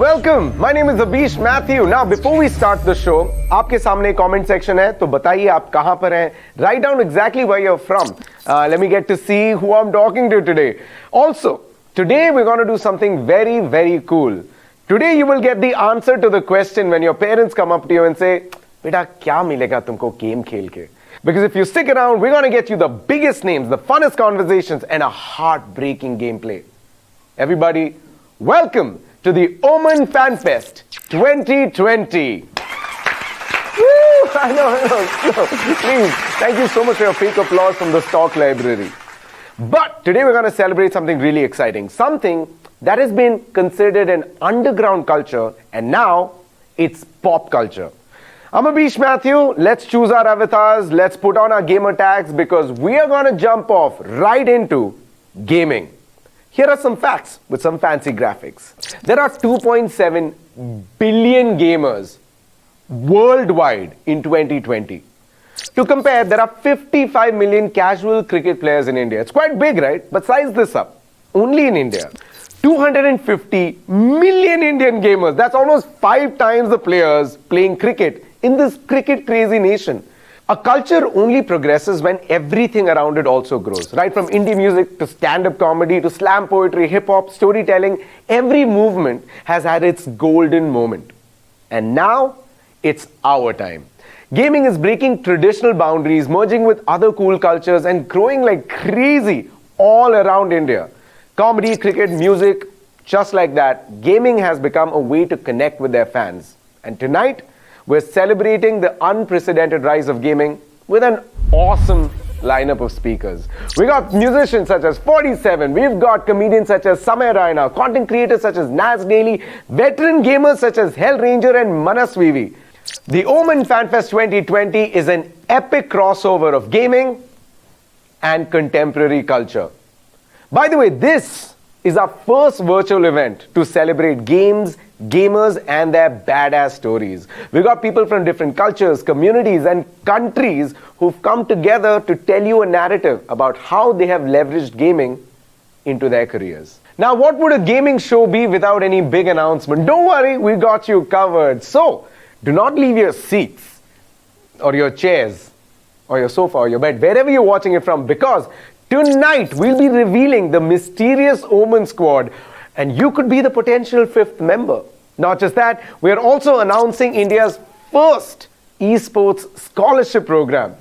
Welcome. My name is Abish Matthew. Now, before we start the show, आपके सामने comment section है, तो बताइए आप कहाँ पर हैं. Write down exactly where you're from. Let me get to see who I'm talking to today. Also, today we're going to do something very, very cool. Today you will get the answer to the question when your parents come up to you and say, "बेटा क्या मिलेगा तुमको game खेल के?" Because if you stick around, we're going to get you the biggest names, the funnest conversations, and a heartbreaking gameplay. Everybody, welcome to the OMEN FanFest 2020. Woo! I know. Please, thank you so much for your fake applause from the stock library. But today we're going to celebrate something really exciting, something that has been considered an underground culture, and now it's pop culture. I'm Abish Matthew. Let's choose our avatars. Let's put on our gamer tags because we are going to jump off right into gaming. Here are some facts with some fancy graphics. There are 2.7 billion gamers worldwide in 2020. To compare, there are 55 million casual cricket players in India. It's quite big, right? But size this up. Only in India, 250 million Indian gamers. That's almost 5 times the players playing cricket in this cricket crazy nation. A culture only progresses when everything around it also grows, right? From indie music to stand-up comedy to slam poetry, hip-hop, storytelling, every movement has had its golden moment. And now, it's our time. Gaming is breaking traditional boundaries, merging with other cool cultures, and growing like crazy all around India. Comedy, cricket, music, just like that, gaming has become a way to connect with their fans. And tonight, we're celebrating the unprecedented rise of gaming with an awesome lineup of speakers. We got musicians such as 47, we've got comedians such as Samay Raina, content creators such as Naz Daily, veteran gamers such as Hell Ranger and Manas Vivi. The OMEN FanFest 2020 is an epic crossover of gaming and contemporary culture. By the way, this is our first virtual event to celebrate games, gamers, and their badass stories. We got people from different cultures, communities, and countries who've come together to tell you a narrative about how they have leveraged gaming into their careers. Now, what would a gaming show be without any big announcement? Don't worry, we got you covered. So, do not leave your seats, or your chairs, or your sofa, or your bed, wherever you're watching it from, because tonight we'll be revealing the mysterious OMEN squad, and you could be the potential 5th member. Not just that, we are also announcing India's first eSports scholarship program.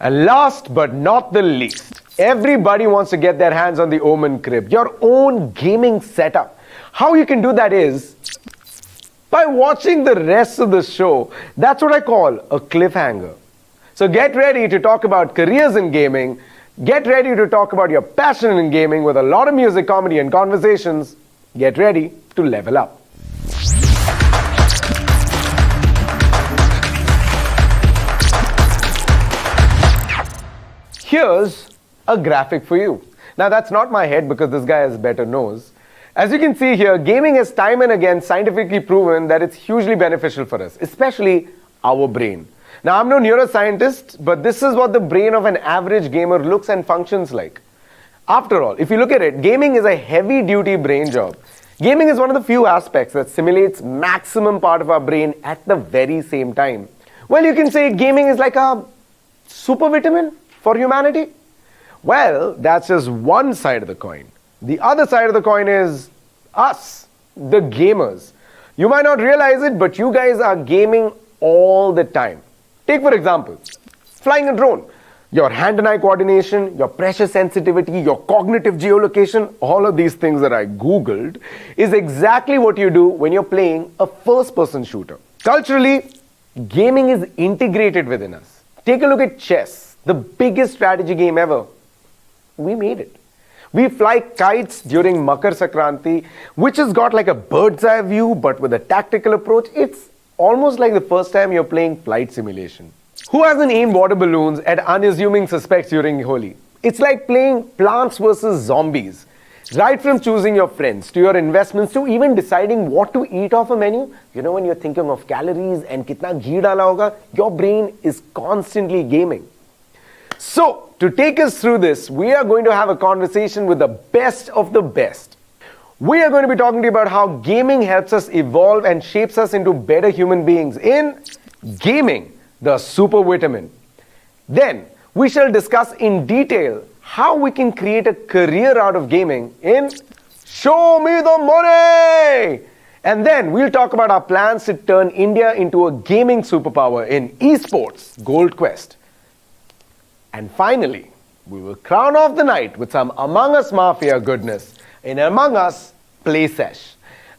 And last but not the least, everybody wants to get their hands on the OMEN crib, your own gaming setup. How you can do that is by watching the rest of the show. That's what I call a cliffhanger. So get ready to talk about careers in gaming. Get ready to talk about your passion in gaming with a lot of music, comedy, and conversations. Get ready to level up. Here's a graphic for you. Now, that's not my head because this guy has better nose. As you can see here, gaming has time and again scientifically proven that it's hugely beneficial for us, especially our brain. Now, I'm no neuroscientist, but this is what the brain of an average gamer looks and functions like. After all, if you look at it, gaming is a heavy-duty brain job. Gaming is one of the few aspects that simulates maximum part of our brain at the very same time. Well, you can say gaming is like a super vitamin for humanity. Well, that's just one side of the coin. The other side of the coin is us, the gamers. You might not realize it, but you guys are gaming all the time. Take, for example, flying a drone. Your hand and eye coordination, your pressure sensitivity, your cognitive geolocation, all of these things that I Googled is exactly what you do when you're playing a first-person shooter. Culturally, gaming is integrated within us. Take a look at chess, the biggest strategy game ever. We made it. We fly kites during Makar Sankranti, which has got like a bird's eye view, but with a tactical approach. It's almost like the first time you're playing flight simulation. Who hasn't aimed water balloons at unassuming suspects during Holi? It's like playing Plants vs. Zombies. Right from choosing your friends, to your investments, to even deciding what to eat off a menu. You know, when you're thinking of calories and kitna ghee dala hoga, your brain is constantly gaming. So, to take us through this, we are going to have a conversation with the best of the best. We are going to be talking to you about how gaming helps us evolve and shapes us into better human beings in Gaming, the Super Vitamin. Then, we shall discuss in detail how we can create a career out of gaming in Show Me the Money! And then, we'll talk about our plans to turn India into a gaming superpower in eSports Gold Quest. And finally, we will crown off the night with some Among Us Mafia goodness in Among Us Play Sesh.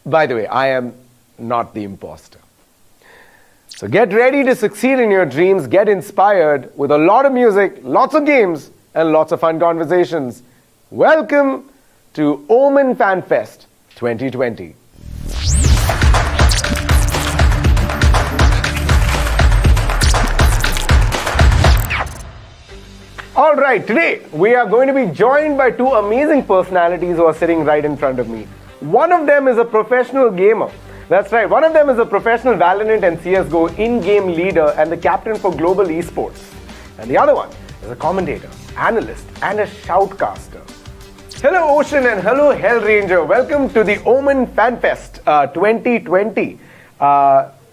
By the way, I am not the imposter. So get ready to succeed in your dreams, get inspired with a lot of music, lots of games, and lots of fun conversations. Welcome to OMEN FanFest 2020. All right, today we are going to be joined by two amazing personalities who are sitting right in front of me. One of them is a professional gamer. That's right, one of them is a professional Valorant and CSGO in-game leader and the captain for global esports. And the other one is a commentator, analyst, and a shoutcaster. Hello Ocean and hello Hellranger. Welcome to the OMEN FanFest 2020.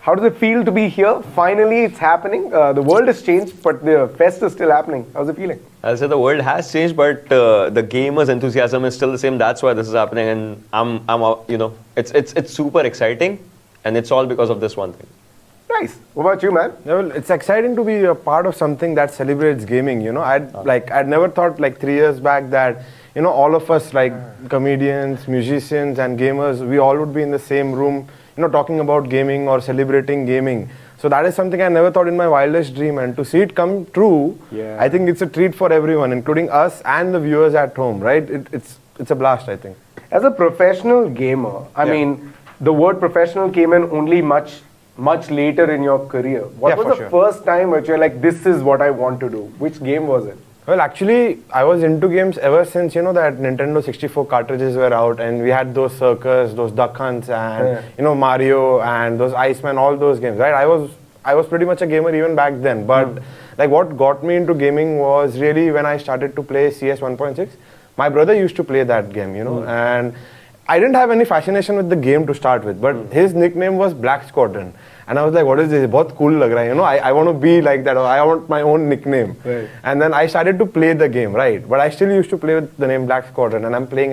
How does it feel to be here? Finally, it's happening. The world has changed, but the fest is still happening. How's it feeling? I'll say the world has changed, but the gamers' enthusiasm is still the same. That's why this is happening, and it's super exciting, and it's all because of this one thing. Nice. What about you, man? Yeah, well, it's exciting to be a part of something that celebrates gaming. You know, I'd never thought 3 years back that all of us comedians, musicians, and gamers, we all would be in the same room. Talking about gaming or celebrating gaming. So that is something I never thought in my wildest dream, and to see it come true, I think it's a treat for everyone, including us and the viewers at home, right? It's a blast, I think. As a professional gamer, I mean, the word professional came in only much later in your career. What was the first time that you're like, this is what I want to do? Which game was it? Well, actually, I was into games ever since, that Nintendo 64 cartridges were out, and we had those Circus, those Duck Hunts, and, Mario, and those Iceman, all those games, right? I was pretty much a gamer even back then, but what got me into gaming was really when I started to play CS 1.6. My brother used to play that game, and I didn't have any fascination with the game to start with, but his nickname was Black Squadron. And I was like, what is this? Bahut cool lag raha hai, I want to be like that, or I want my own nickname. Right. And then I started to play the game, right? But I still used to play with the name Black Squadron, and I'm playing.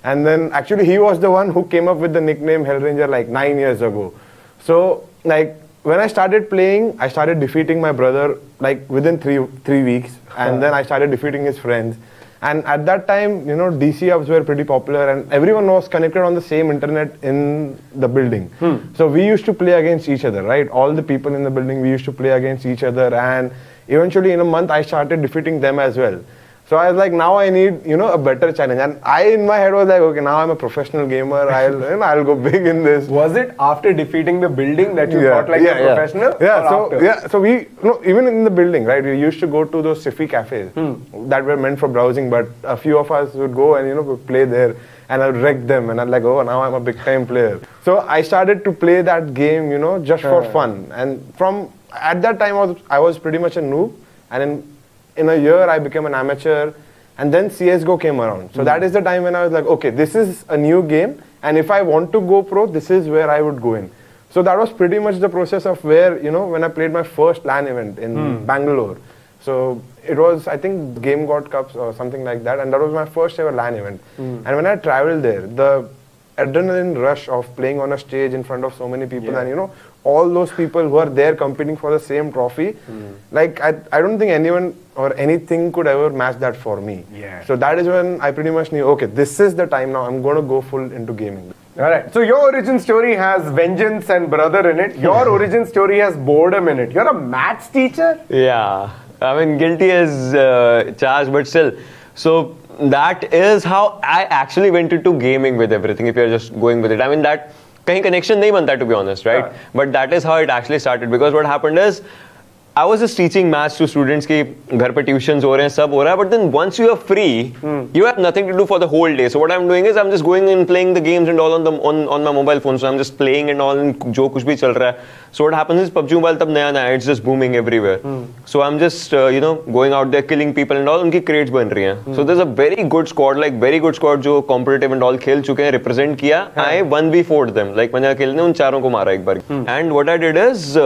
And then actually he was the one who came up with the nickname Hellranger 9 years ago. So when I started playing, I started defeating my brother within three weeks. And then I started defeating his friends. And at that time, DC hubs were pretty popular, and everyone was connected on the same internet in the building. So we used to play against each other, right? All the people in the building, we used to play against each other, and eventually in a month, I started defeating them as well. So I was like, now I need, a better challenge. And I, in my head, was like, okay, now I'm a professional gamer. I'll go big in this. Was it after defeating the building that you thought you're professional? So we, even in the building, right? We used to go to those Sifi cafes that were meant for browsing, but a few of us would go and play there, and I'd wreck them, and I'm like, oh, now I'm a big time player. So I started to play that game, just for fun. And at that time, I was pretty much a noob, and in a year, I became an amateur, and then CSGO came around. So that is the time when I was like, okay, this is a new game, and if I want to go pro, this is where I would go in. So that was pretty much the process of where, when I played my first LAN event in Bangalore. So it was, I think, Game God Cups or something like that, and that was my first ever LAN event. And when I traveled there, the adrenaline rush of playing on a stage in front of so many people, and all those people who are there competing for the same trophy, I don't think anyone or anything could ever match that for me. So that is when I pretty much knew, okay, this is the time now, I'm going to go full into gaming. Alright, so your origin story has vengeance and brother in it. Your origin story has boredom in it. You're a maths teacher? Yeah, I mean, guilty as charged, but still. So that is how I actually went into gaming with everything, if you're just going with it. I mean, that kahin connection nahi banta, to be honest, right? But that is how it actually started, because what happened is, I was just teaching maths to students कि घर पे tuitions हो रहे हैं, सब हो रहा है, but then once you are free, you have nothing to do for the whole day. So what I'm doing is I'm just going and playing the games and all on my mobile phone. So I'm just playing and all, जो कुछ भी चल रहा है. So what happens is PUBG Mobile तब नया नया, it's just booming everywhere. So I'm just going out there killing people and all, उनकी crates बन रही हैं. So there's a very good squad जो competitive and all खेल चुके हैं, represent किया. I 1v4'd them. Like मैंने अकेले ने उन चारों को मारा एक बार. And what I did is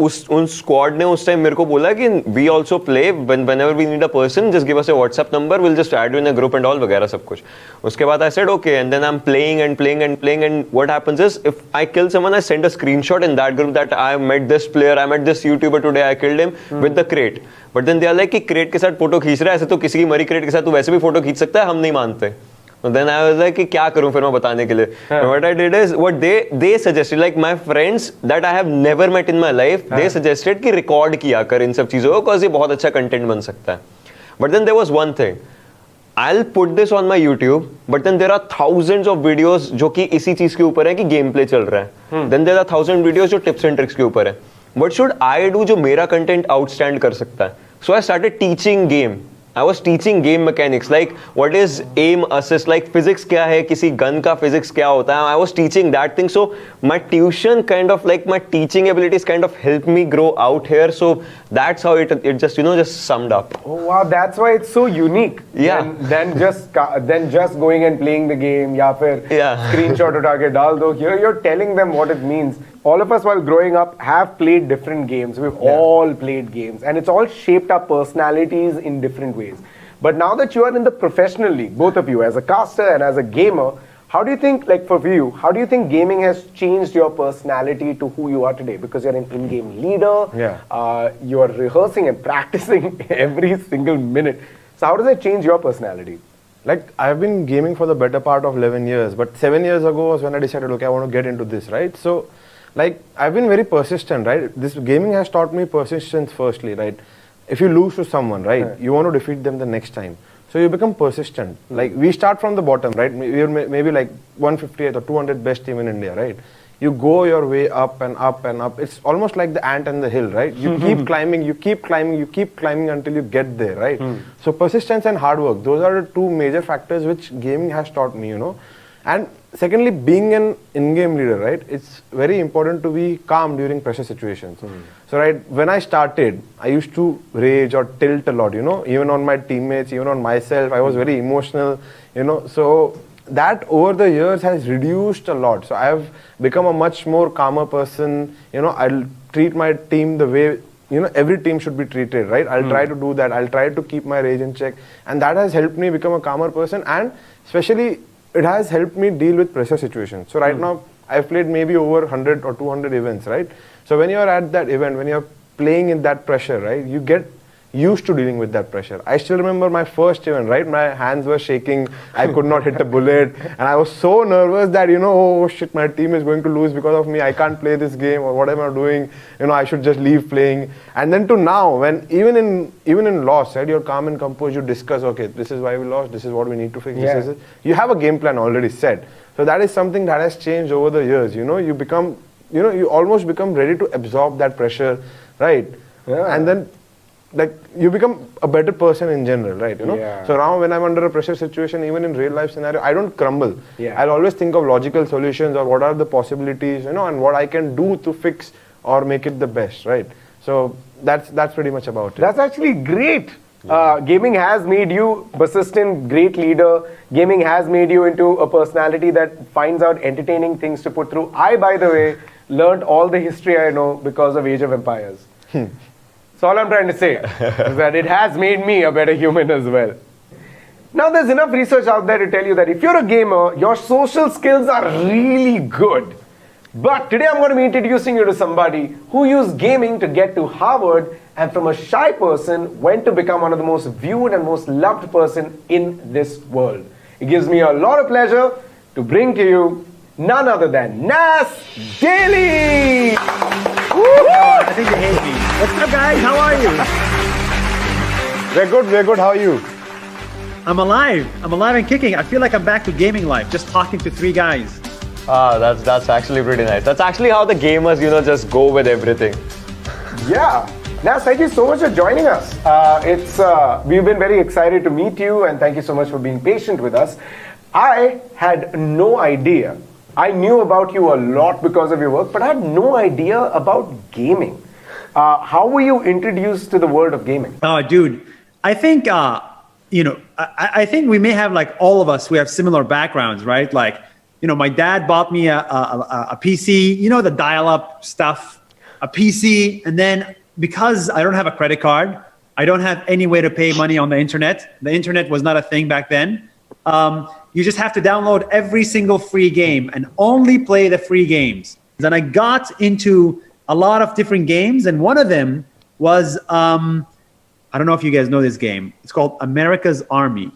उन स्क्वाड ने उस टाइम मेरे को बोला कि we also play whenever we need a person just give us a WhatsApp number, we'll just add you in a group and all वगैरह सब कुछ. उसके बाद I said okay, and then I'm playing and what happens is if I kill someone, I send a screenshot in that group that I met this player, I met this YouTuber today, I killed him with the crate. But then they are like कि crate के साथ photo खींच रहा है, ऐसे तो किसी की मरी crate के साथ तू वैसे भी फोटो खींच सकता है, हम नहीं मानते. So then I was like कि क्या करूं फिर मैं बताने के लिए. What I did is what they suggested, like my friends that I have never met in my life, they suggested कि record किया कर इन सब चीजों को, cause ये बहुत अच्छा content बन सकता है. But then there was one thing, I'll put this on my YouTube, but then there are thousands of videos जो कि इसी चीज के ऊपर है कि गेम प्ले चल रहा है. Then there are 1000 videos जो tips and tricks के ऊपर है. What should I do जो मेरा content outstand कर सकता है? So I started teaching game. I was teaching game mechanics, like what is aim assist, like physics क्या है, किसी gun का physics क्या होता है. I was teaching that thing, so my tuition kind of like my teaching abilities kind of helped me grow out here. So that's how it just just summed up. Oh wow, that's why it's so unique. Yeah. Then just going and playing the game या फिर screenshot उठा के डाल दो. Here you're telling them what it means. All of us while growing up have played different games. We've all played games and it's all shaped our personalities in different ways. But now that you are in the professional league, both of you, as a caster and as a gamer, how do you think, like for you, how do you think gaming has changed your personality to who you are today? Because you're an in-game leader, you are rehearsing and practicing every single minute. So how does it change your personality? Like, I've been gaming for the better part of 11 years, but 7 years ago was when I decided, okay, I want to get into this, right? So, like, I've been very persistent, right? This gaming has taught me persistence firstly, right? If you lose to someone, right, you want to defeat them the next time. So you become persistent. Like, we start from the bottom, right? We're maybe like 150th or 200th best team in India, right? You go your way up and up and up. It's almost like the ant and the hill, right? You keep climbing, you keep climbing, you keep climbing until you get there, right? So persistence and hard work, those are the two major factors which gaming has taught me, And secondly, being an in-game leader, right? It's very important to be calm during pressure situations. So, right, when I started, I used to rage or tilt a lot, even on my teammates, even on myself. I was very emotional, So that over the years has reduced a lot. So I have become a much more calmer person. I'll treat my team the way every team should be treated, right? I'll try to do that. I'll try to keep my rage in check, and that has helped me become a calmer person, and especially it has helped me deal with pressure situations. So right now, I've played maybe over 100 or 200 events, right? So when you're at that event, when you're playing in that pressure, right, you get used to dealing with that pressure. I still remember my first event, right? My hands were shaking. I could not hit a bullet. And I was so nervous that, oh shit, my team is going to lose because of me. I can't play this game, or what am I doing? I should just leave playing. And then to now, when even in loss, right, you're calm and composed, you discuss, okay, this is why we lost, this is what we need to fix. Yeah. You have a game plan already set. So that is something that has changed over the years. You become, you almost become ready to absorb that pressure, right? Yeah. And then, like, you become a better person in general, right? Yeah. So now when I'm under a pressure situation, even in real life scenario, I don't crumble. Yeah. I'll always think of logical solutions, or what are the possibilities, and what I can do to fix or make it the best, right? So that's pretty much about it. That's actually great. Gaming has made you persistent, great leader. Gaming has made you into a personality that finds out entertaining things to put through. I, by the way, learned all the history I know because of Age of Empires. So all I'm trying to say is that it has made me a better human as well. Now there's enough research out there to tell you that if you're a gamer, your social skills are really good. But today I'm going to be introducing you to somebody who used gaming to get to Harvard, and from a shy person went to become one of the most viewed and most loved person in this world. It gives me a lot of pleasure to bring to you none other than Nas Daily. I think they hate me. What's up, guys? How are you? We're good. How are you? I'm alive and kicking. I feel like I'm back to gaming life, just talking to three guys. That's actually pretty nice. That's actually how the gamers, just go with everything. Yeah. Nas, thank you so much for joining us. We've been very excited to meet you, and thank you so much for being patient with us. I had no idea. I knew about you a lot because of your work, but I had no idea about gaming. How were you introduced to the world of gaming? Oh, dude, I think I think we may have, like, all of us, we have similar backgrounds, right? Like, my dad bought me a PC, the dial-up stuff, a PC, and then because I don't have a credit card, I don't have any way to pay money on the internet. The internet was not a thing back then. You just have to download every single free game and only play the free games. Then I got into a lot of different games, and one of them was, I don't know if you guys know this game. It's called America's Army.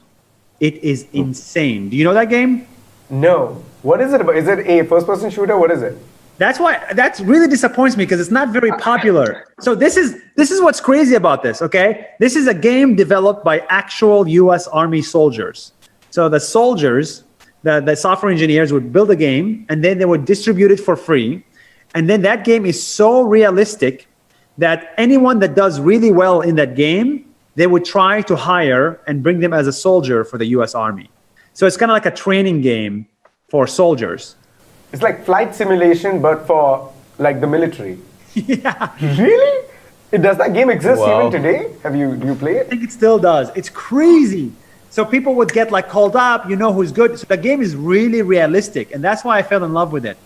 It is insane. Do you know that game? No. What is it about? Is it a first-person shooter? What is it? That really disappoints me because it's not very popular. So this is what's crazy about this, okay? This is a game developed by actual US Army soldiers. So the soldiers, the software engineers would build a game, and then they would distribute it for free. And then that game is so realistic that anyone that does really well in that game, they would try to hire and bring them as a soldier for the US Army. So it's kind of like a training game for soldiers. It's like flight simulation, but for like the military. Yeah. Really? Does that game exist Wow. even today? Do you play I it? think it still does. It's crazy. So people would get, like, called up, who's good. So the game is really realistic, and that's why I fell in love with it.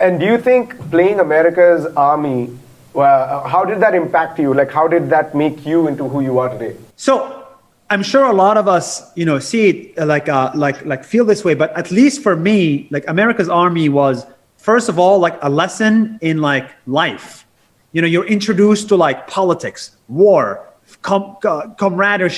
And do you think playing America's Army, how did that impact you? Like, how did that make you into who you are today? So I'm sure a lot of us, see it like feel this way, but at least for me, like, America's Army was, first of all, like a lesson in, like, life. You're introduced to, like, politics, war, camaraderie,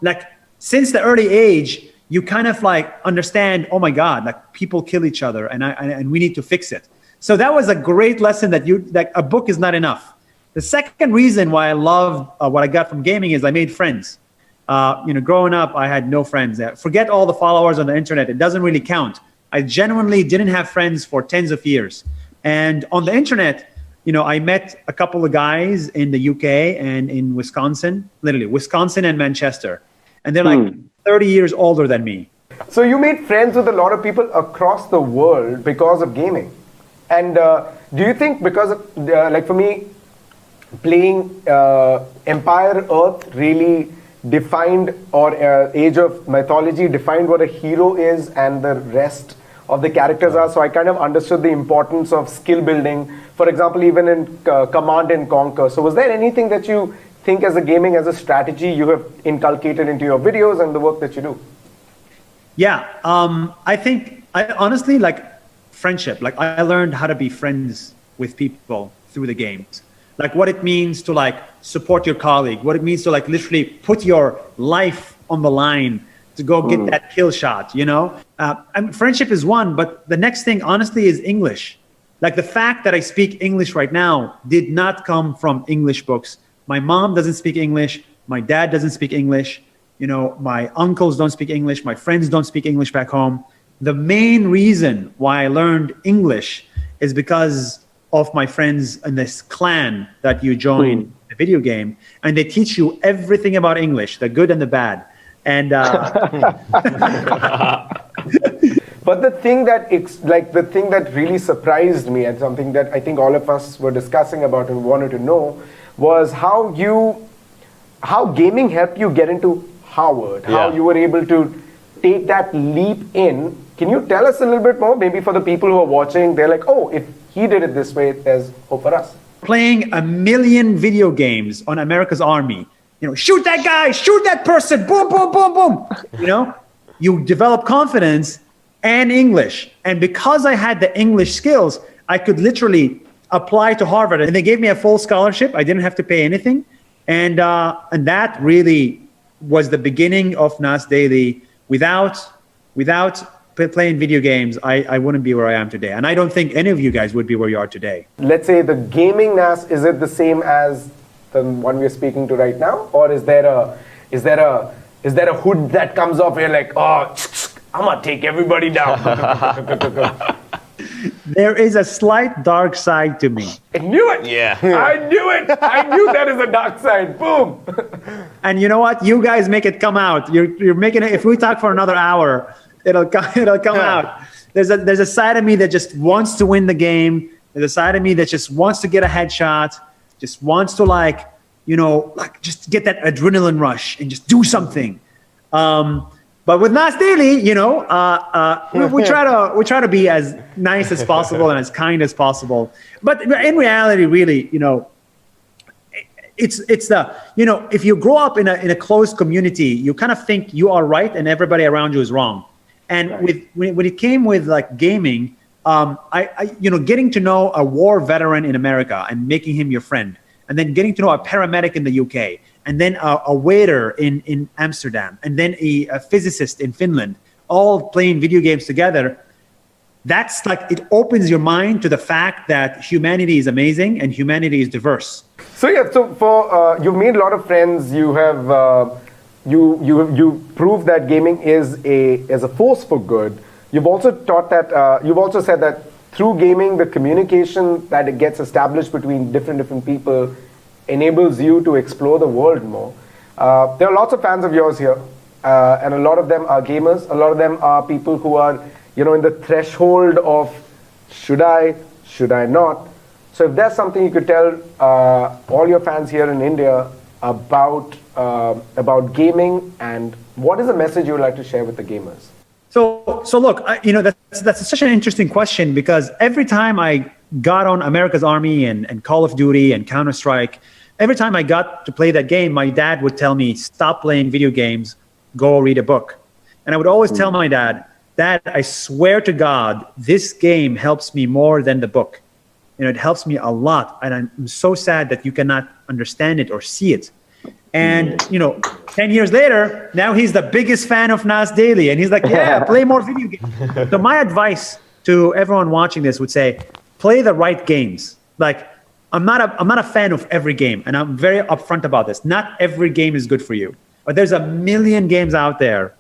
like, since the early age, you kind of, like, understand, oh my God, like, people kill each other, and we need to fix it. So that was a great lesson that a book is not enough. The second reason why I loved what I got from gaming is I made friends. Growing up, I had no friends. Forget all the followers on the internet. It doesn't really count. I genuinely didn't have friends for tens of years. And on the internet, I met a couple of guys in the UK and in Wisconsin, literally Wisconsin and Manchester. And they're like 30 years older than me. So you made friends with a lot of people across the world because of gaming. And do you think because of, like for me, playing Empire Earth really defined, or Age of Mythology defined what a hero is and the rest of the characters are, so I kind of understood the importance of skill building, for example, even in Command and Conquer. So was there anything that you think as a gaming, as a strategy, you have inculcated into your videos and the work that you do? Yeah, I think, honestly, like, friendship. Like, I learned how to be friends with people through the games. Like, what it means to, like, support your colleague, what it means to, like, literally put your life on the line to go get that kill shot, friendship is one, but the next thing, honestly, is English. Like, the fact that I speak English right now did not come from English books. My mom doesn't speak English. My dad doesn't speak English. My uncles don't speak English. My friends don't speak English back home. The main reason why I learned English is because of my friends in this clan that you join the video game, and they teach you everything about English, the good and the bad. And but the thing that really surprised me, and something that I think all of us were discussing about and wanted to know, was how gaming helped you get into Harvard, how you were able to take that leap in. Can you tell us a little bit more? Maybe for the people who are watching, they're like, oh, if he did it this way, there's hope for us. Playing 1 million video games on America's Army, shoot that guy, shoot that person, boom, boom, boom, boom. You develop confidence and English. And because I had the English skills, I could literally apply to Harvard. And they gave me a full scholarship. I didn't have to pay anything. And that really was the beginning of Nas Daily. Without playing video games, I wouldn't be where I am today. And I don't think any of you guys would be where you are today. Let's say the gaming Nas, is it the same as the one we're speaking to right now? Or is there a hood that comes off and you're like, oh, I'm gonna take everybody down? there is a slight dark side to me. I knew it. Yeah. I knew it. I knew that is a dark side. Boom. And you know what? You guys make it come out. You're making it. If we talk for another hour, it'll come out. There's a side of me that just wants to win the game. There's a side of me that just wants to get a headshot, just wants to just get that adrenaline rush and just do something. But with Nas Daily, we try to be as nice as possible and as kind as possible. But in reality, really, it's if you grow up in a closed community, you kind of think you are right and everybody around you is wrong. And Right. when it came with like gaming, I getting to know a war veteran in America and making him your friend, and then getting to know a paramedic in the UK, and then a waiter in Amsterdam, and then a physicist in Finland, all playing video games together. That's like, it opens your mind to the fact that humanity is amazing and humanity is diverse. So for you've made a lot of friends. You have you proved that gaming is a force for good. You've also taught that. You've also said that through gaming, the communication that it gets established between different people enables you to explore the world more. There are lots of fans of yours here, and a lot of them are gamers. A lot of them are people who are, in the threshold of should I not. So if there's something you could tell all your fans here in India about gaming, and what is the message you would like to share with the gamers? So look, that's such an interesting question, because every time I got on America's Army and Call of Duty and Counter-Strike, every time I got to play that game, my dad would tell me, stop playing video games, go read a book. And I would always tell my dad, Dad, I swear to God, this game helps me more than the book. It helps me a lot. And I'm so sad that you cannot understand it or see it. And, 10 years later, now he's the biggest fan of Nas Daily. And he's like, yeah, play more video games. So my advice to everyone watching this would say, play the right games. Like, I'm not a fan of every game. And I'm very upfront about this. Not every game is good for you. But there's a million games out there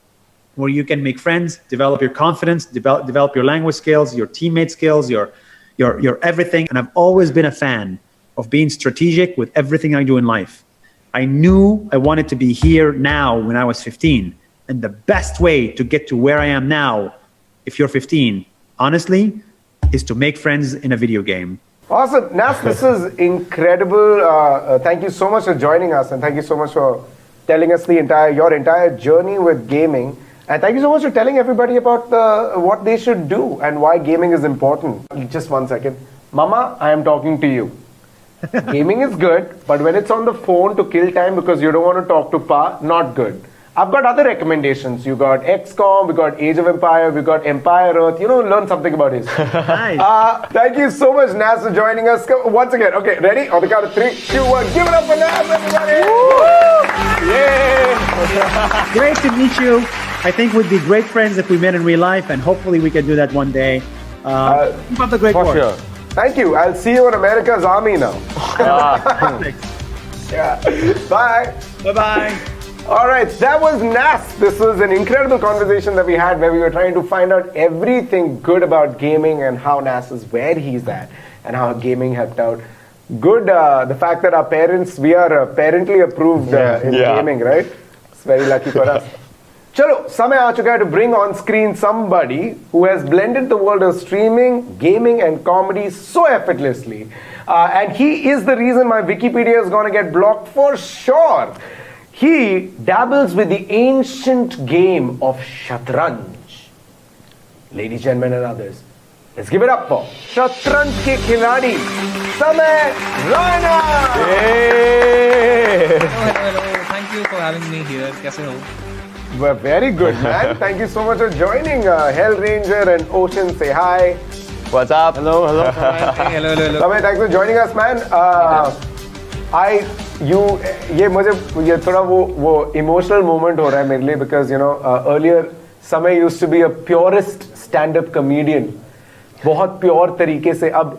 where you can make friends, develop your confidence, develop your language skills, your teammate skills, your everything. And I've always been a fan of being strategic with everything I do in life. I knew I wanted to be here now when I was 15. And the best way to get to where I am now, if you're 15, honestly, is to make friends in a video game. Awesome. Nas, this is incredible. Thank you so much for joining us, and thank you so much for telling us your entire journey with gaming. And thank you so much for telling everybody about what they should do and why gaming is important. Just 1 second. Mama, I am talking to you. Gaming is good, but when it's on the phone to kill time because you don't want to talk to Pa, not good. I've got other recommendations. You got XCOM, we got Age of Empire, we got Empire Earth. Learn something about history. Nice. Thank you so much, Nas, for joining us. Once again, okay, ready? On the count of 3, 2, 1. Give it up for Nas, everybody! Yay! Great to meet you. I think we'd be great friends if we met in real life, and hopefully we can do that one day. Keep up the great For work. sure. Thank you. I'll see you in America's Army now. Yeah. Bye. Bye-bye. All right, that was Nas. This was an incredible conversation that we had where we were trying to find out everything good about gaming and how Nas is where he's at and how gaming helped out. Good, the fact that we are parentally approved in gaming, right? It's very lucky for us. Chalo, समय आ चुका है to bring on screen somebody who has blended the world of streaming, gaming and comedy so effortlessly. And he is the reason my Wikipedia is going to get blocked for sure. He dabbles with the ancient game of Shatranj. Ladies, gentlemen and others, let's give it up for Shatranj ke khiladi, Samay Raina! Hello. Thank you for having me here. कैसे हो? We're very good, man. Thank you so much for joining. Hell Ranger and Ocean, say hi. What's up? Hello. Hello. Samay, thanks for joining us, man. ये थोड़ा वो emotional moment हो रहा है मेरे लिए because earlier Samay used to be a purist stand-up comedian, बहुत pure तरीके से. अब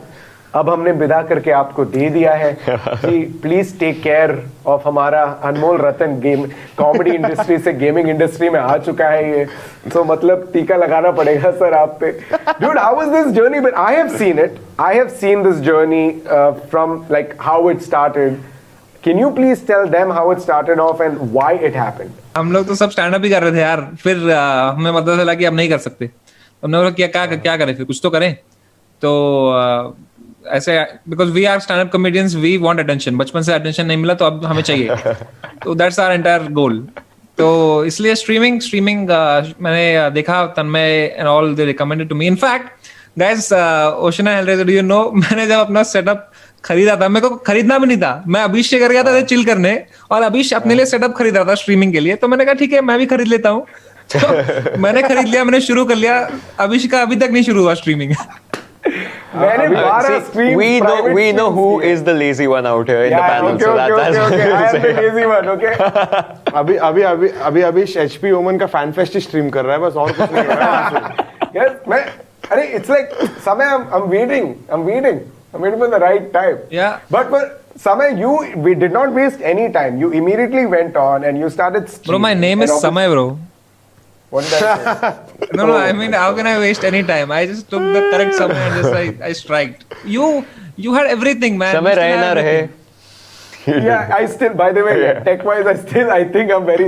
अब हमने विदा करके आपको दे दिया है कि प्लीज टेक केयर ऑफ हमारा अनमोल रतन गेम कॉमेडी इंडस्ट्री से गेमिंग इंडस्ट्री में आ चुका है ये तो मतलब टीका लगाना पड़ेगा सर आप पे dude how was this journey but I have seen this journey from like how it started can you please tell them how it started off and why it happened हम लोग तो सब स्टैंड अप ही कर रहे थे यार फिर हमें पता चला कि अब नहीं कर सकते हमने बोला क्या करें फिर कुछ तो करें तो ऐसे because we are stand up comedians we want attention बचपन से अटेंशन नहीं मिला तो अब हमें चाहिए तो दैट्स आवर एंटायर गोल तो इसलिए स्ट्रीमिंग मैंने देखा Tanmay and all they recommended to me in fact guys Ocean and Hellraiser do you know मैंने जब अपना सेटअप खरीदा था मेरे को खरीदना भी नहीं था मैं अभिष से कर गया था चिल करने और अभिष अपने लिए सेटअप खरीद रहा था स्ट्रीमिंग के लिए तो मैंने कहा ठीक है मैं भी खरीद लेता हूँ तो मैंने खरीद लिया मैंने शुरू कर लिया अभिष का अभी तक नहीं शुरू हुआ स्ट्रीमिंग मैंने 12 streams we know who is the lazy one out here in the panel so that's okay. I am the lazy one okay अभी HP ओमन का फैन फेस्ट ही स्ट्रीम कर रहा है बस और कुछ नहीं कर रहा है yes मैं अरे it's like समय I'm waiting for the right time Yeah. but for Samay we did not waste any time you immediately went on and you started streaming. Bro, my name is Samay, bro. What did I say? No, I mean, how can I waste any time? I just took the correct Samay and just I striked. You had everything, man. समय रहे ना रहे Yeah, I still, by the way, tech wise, I think I'm very.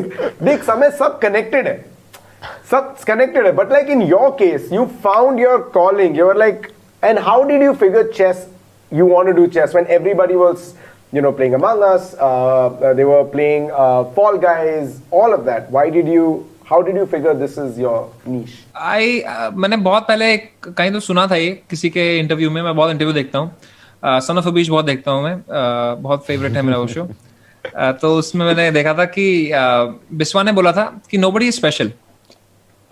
देख समय सब connected है, सब connected है. But like in your case, you found your calling. You were like, and how did you figure chess? You want to do chess when everybody was, playing Among Us. They were playing Fall Guys. All of that. How did you figure this is your niche? मैंने बहुत पहले कहीं तो सुना था ये किसी के इंटरव्यू में मैं बहुत इंटरव्यू देखता हूँ सन ऑफ अबीश बहुत देखता हूँ मैं बहुत फेवरेट है मेरा वो शो तो उसमें मैंने देखा था कि बिस्वा ने बोला था कि नोबडी इज स्पेशल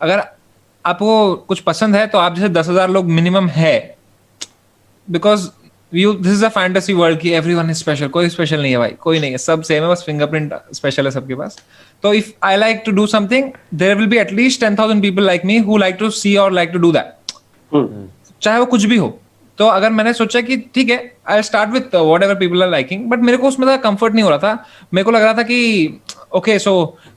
अगर आपको कुछ पसंद है तो आप जैसे 10,000 लोग मिनिमम है because this is a fantasy world की एवरीवन इज स्पेशल कोई स्पेशल नहीं है भाई कोई नहीं है सब सेम है बस फिंगरप्रिंट स्पेशल है सबके पास तो if I like to do something there will be at least 10,000 people like me who like to see और लाइक टू डू दैट चाहे वो कुछ भी हो तो अगर मैंने सोचा कि ठीक है I start with whatever people are liking but मेरे को उसमें कंफर्ट नहीं हो रहा था मेरे को लग रहा था कि okay so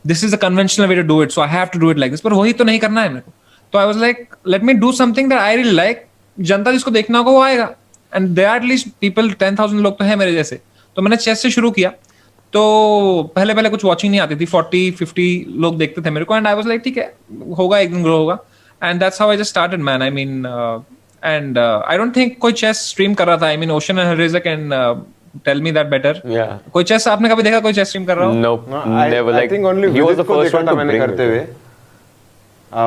this is a conventional way to do it so I have to do it like this पर वही तो नहीं करना है मेरे को तो I was like let me do something that I really like जनता जिसको देखना होगा वो आएगा and there are at least people 10,000 लोग तो है मेरे जैसे तो मैंने चेस से शुरू किया तो पहले कुछ वॉचिंग नहीं आती थी 40-50 लोग देखते थे मेरे को एंड आई वाज लाइक ठीक है होगा एक दिन ग्रो होगा and that's how I just started man I mean and I don't think कोई चेस स्ट्रीम कर रहा था I mean Ocean and Hellraiser can tell me that better कोई चेस आपने कभी देखा कोई चेस स्ट्रीम कर रहा हो no never I think only he was the को first देखा one था to मैंने bring करते it. हुए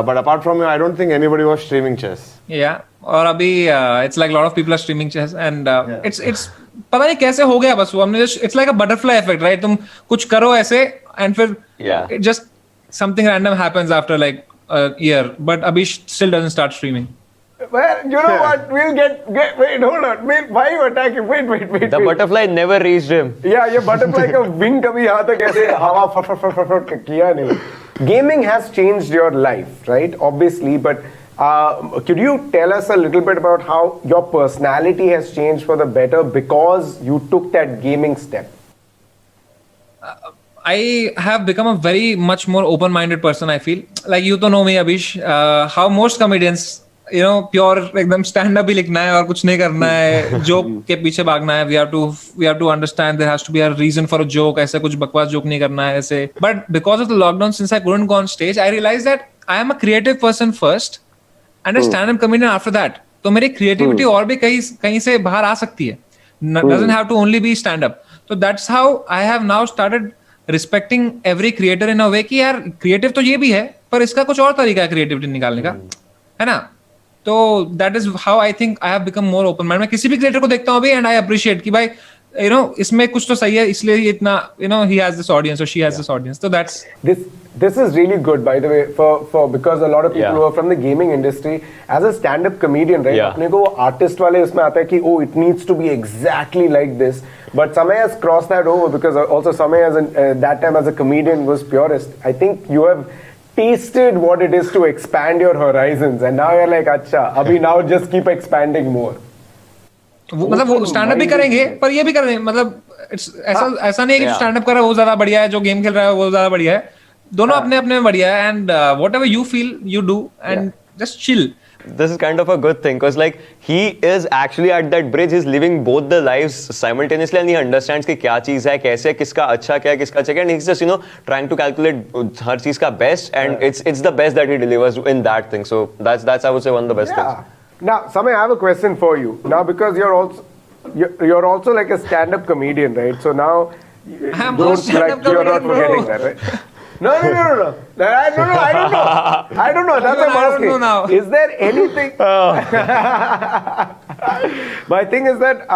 but apart from you I don't think anybody was streaming chess Yeah, और अभी it's like lot of people are streaming chess and it's पता नहीं कैसे हो गया बस वो हमने just it's like a butterfly effect right तुम कुछ करो ऐसे एंड फिर it just something random happens after like a year but अभी still doesn't start streaming Well, you know what? We'll get. Wait, hold on. Wait, why you attacking? Wait. The butterfly never reached him. Yeah, ये butterfly का wing कभी यहाँ तक ऐसे हवा फट किया नहीं. Gaming has changed your life, right? Obviously, but could you tell us a little bit about how your personality has changed for the better because you took that gaming step? I have become a very much more open-minded person. I feel like you तो know me, Abhish. How most comedians. Pure एकदम stand up ही लिखना है और कुछ नहीं करना है joke के पीछे भागना है we have to understand there has to be a reason for a joke ऐसे कुछ बकवास जोक नहीं करना है ऐसे but because of the lockdown since I couldn't go on stage I realise that I am a creative person first and a stand up comedian after that तो मेरी creativity और भी कहीं से बाहर आ सकती है doesn't have to only be stand up तो that's how I have now started respecting every creator in a way कि यार क्रिएटिव तो ये भी है पर इसका कुछ और तरीका है क्रिएटिविटी निकालने का है ना तो that is how I think I have become more open mind मैं किसी भी क्रिएटर को देखता हूं अभी एंड आई अप्रिशिएट कि भाई इसमें कुछ तो सही है इसलिए इतना ही हैज दिस ऑडियंस और शी हैज दिस ऑडियंस तो that's this is really good by the way for because a lot of people who are from the gaming industry as a stand up comedian right अपने को artist वाले उसमें आता है कि oh it needs to be exactly like this but Samay has crossed that over because also Samay as that time as a comedian was purist I think you have tasted what it is to expand your horizons and now you're like acha abhi now just keep expanding more मतलब वो stand up भी करेंगे पर ये भी करेंगे, मतलब ऐसा नहीं है कि स्टैंड अप कर रहा है वो ज्यादा बढ़िया है, जो गेम खेल रहा है वो ज्यादा बढ़िया है, दोनों अपने अपने में बढ़िया है, and whatever you feel you do and just chill. This is kind of a good thing because like he is actually at that bridge, he's living both the lives simultaneously and he understands कि क्या चीज है, कैसे, किसका अच्छा क्या है, किसका अच्छा क्या है, and he's just trying to calculate हर चीज का best and it's the best that he delivers in that thing. So that's I would say one of the best things. Now, Samay, I have a question for you. Now, because you're also like a stand-up comedian, right? So now I'm not stand-up you're not comedian, forgetting bro. that, right? No. I don't know. That's what I'm asking. I don't know now. Is there anything? My thing is that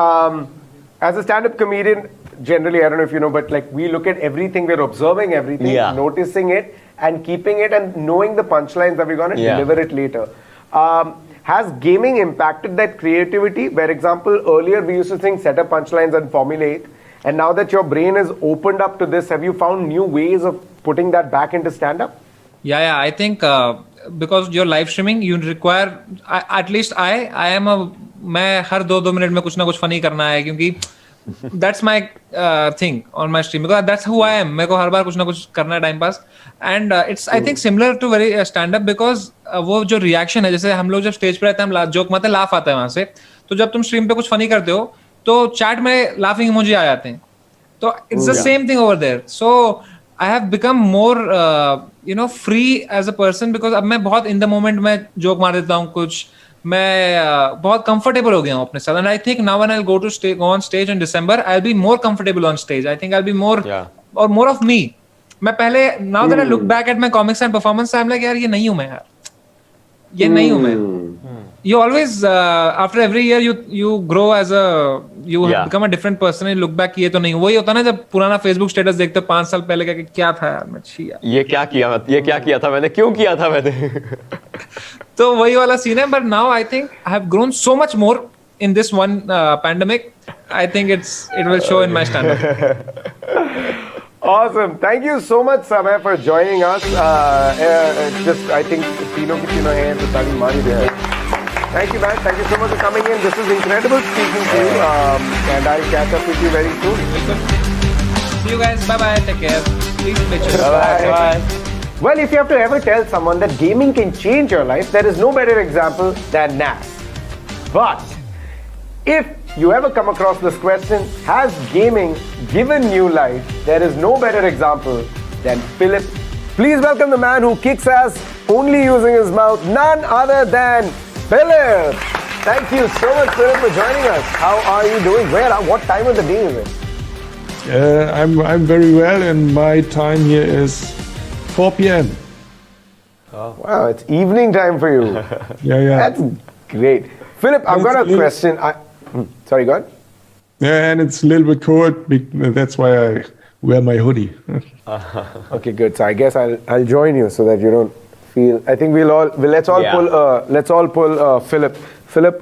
as a stand-up comedian, generally, I don't know if you know, but like we look at everything, we're observing everything, noticing it, and keeping it, and knowing the punchlines that we're going to deliver it later. Has gaming impacted that creativity? Where example, earlier we used to think set up punchlines and formulate. And now that your brain is opened up to this, have you found new ways of putting that back into stand-up? Yeah. I think because you're live streaming, you require at least I am मैं हर 2 minute में कुछ ना कुछ funny करना है, क्योंकि that's my thing on my stream because that's who I am. मेरे को हर बार कुछ ना कुछ करना है time pass, and it's I think similar to very stand-up because वो जो रिएक्शन है, जैसे हम लोग जब स्टेज पे रहते हैं हम जोक मारते हैं, लाफ आता है वहां से, तो जब तुम स्ट्रीम पे कुछ फनी करते हो तो चैट में लाफिंग इमोजी आ जाते हैं, तो it's the same thing over there. So I have become more free as a person because अब मैं बहुत इन द मोमेंट में जोक मार देता हूँ कुछ, मैं बहुत कंफर्टेबल हो गया हूँ अपने साथ, and I think now when I go to go on stage in December I will be more comfortable on stage. I think I will be more और मोर ऑफ मी. मैं पहले now that I look back at my comics and performance I am like यार ये नहीं हूँ मैं, यार ये नहीं हूँ मैं. You always after every year you grow as a become a different person and look back, ये तो नहीं. वही होता ना जब पुराना Facebook स्टेटस देखते 5 साल पहले का, क्या था यार मैं छिया, ये क्या किया था मैंने, क्यों किया था मैंने. तो वही वाला सीन है. But now I think I have grown so much more in this one pandemic. I think it will show in my stand-up. Awesome. Thank you so much, Samay, for joining us. Just I think तीनों की तीनों हैं तो ताली मारी दे. Thank you, man. Thank you so much for coming in. This is incredible speaking to you. And I'll catch up with you very soon. See you guys. Bye-bye. Take care. Please make sure. Bye-bye. Well, if you have to ever tell someone that gaming can change your life, there is no better example than Nas. But if you ever come across this question, has gaming given you life? There is no better example than Philip. Please welcome the man who kicks ass only using his mouth, none other than Philip. Thank you so much, Philip, for joining us. How are you doing? What time of the day is it? I'm very well, and my time here is 4 p.m. Oh. Wow, it's evening time for you. Yeah. That's great. Philip, I've got a question. Sorry, go ahead. Yeah, and it's a little bit cold. That's why I wear my hoodie. Okay, good. So I guess I'll join you so that you don't feel. I think let's all pull Philip. Philip,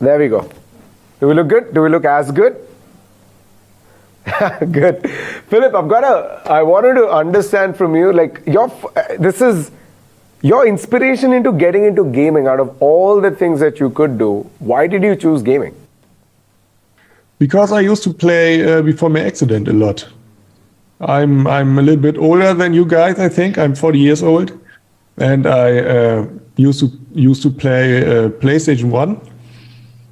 there we go. Do we look good? Do we look as good? Good. Philip, I wanted to understand from you, like this is your inspiration into getting into gaming. Out of all the things that you could do, why did you choose gaming? Because I used to play before my accident a lot. I'm a little bit older than you guys. I think I'm 40 years old, and I used to play PlayStation 1.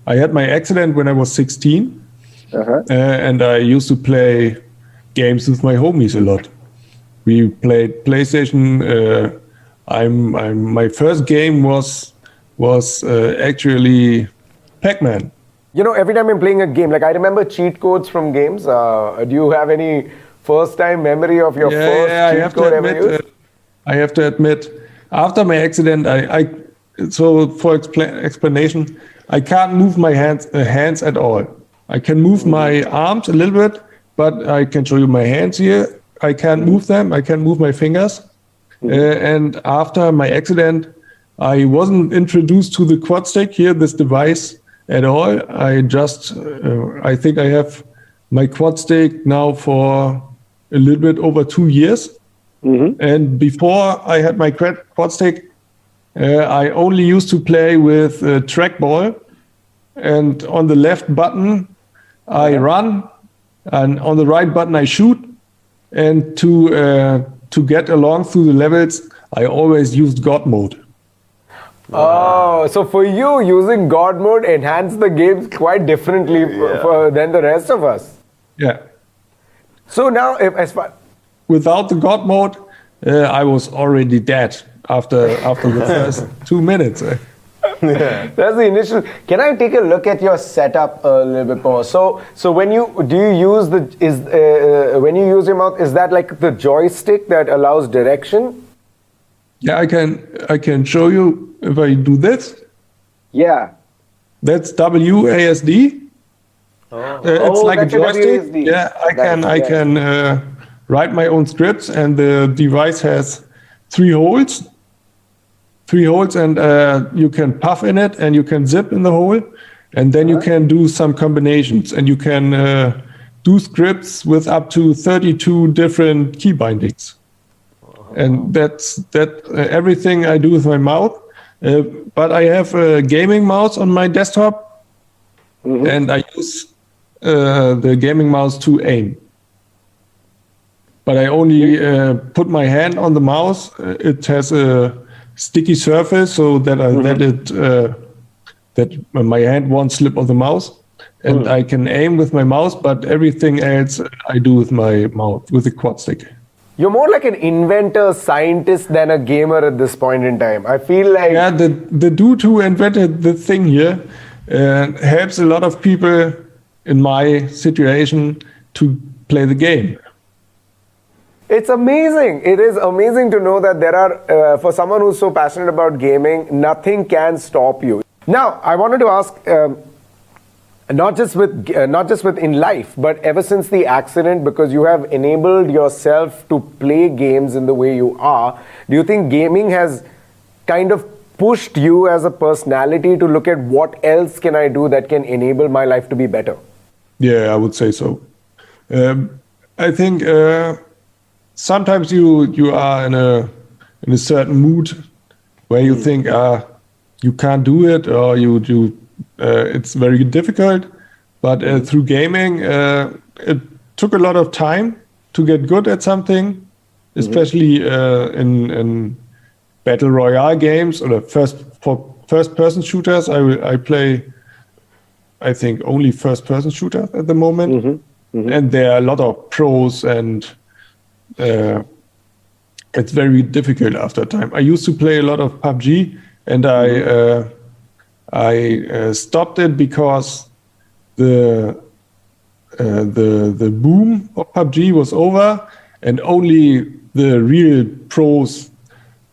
I had my accident when I was 16, and I used to play games with my homies a lot. We played PlayStation. My first game was actually Pac-Man. You know, every time I'm playing a game, like I remember cheat codes from games. Do you have any first-time memory of your first cheat code ever used? I have to admit, after my accident, so for explanation, I can't move my hands at all. I can move my arms a little bit, but I can show you my hands here. I can't move them. I can move my fingers. And after my accident, I wasn't introduced to the quad stick here, this device, at all. I think I have my quad stick now for a little bit over 2 years. And before I had my quad stick, I only used to play with trackball. and on the left button I run, and on the right button I shoot. And to get along through the levels, I always used God mode. Oh, so for you, using God mode enhanced the games quite differently than the rest of us. Yeah. So now, as far Without the God mode, I was already dead after the first 2 minutes. that's the initial. Can I take a look at your setup a little bit more? So when you use when you use your mouth, is that like the joystick that allows direction? Yeah, I can show you if I do this. Yeah. That's WASD. It's like a that's a joystick. WASD. Yeah, I can write my own scripts, and the device has three holes, and you can puff in it, and you can zip in the hole, and then you can do some combinations, and you can do scripts with up to 32 different key bindings. And that's everything I do with my mouth. But I have a gaming mouse on my desktop, and I use the gaming mouse to aim. But I only put my hand on the mouse. It has a sticky surface, so that that my hand won't slip on the mouse, and I can aim with my mouse. But everything else I do with my mouth, with the quad stick. You're more like an inventor, scientist than a gamer at this point in time. I feel like the dude who invented the thing here helps a lot of people in my situation to play the game. it's amazing. It is amazing to know that there are, for someone who's so passionate about gaming, nothing can stop you. Now, I wanted to ask, not just with in life, but ever since the accident, because you have enabled yourself to play games in the way you are, do you think gaming has kind of pushed you as a personality to look at what else can I do that can enable my life to be better? Yeah, I would say so. I think sometimes you are in a certain mood where you think you can't do it, or you it's very difficult. But through gaming, it took a lot of time to get good at something, especially in battle royale games or first-person shooters. I play, I think, only first-person shooters at the moment, and there are a lot of pros, and it's very difficult after time. I used to play a lot of PUBG, and I stopped it because the boom of PUBG was over, and only the real pros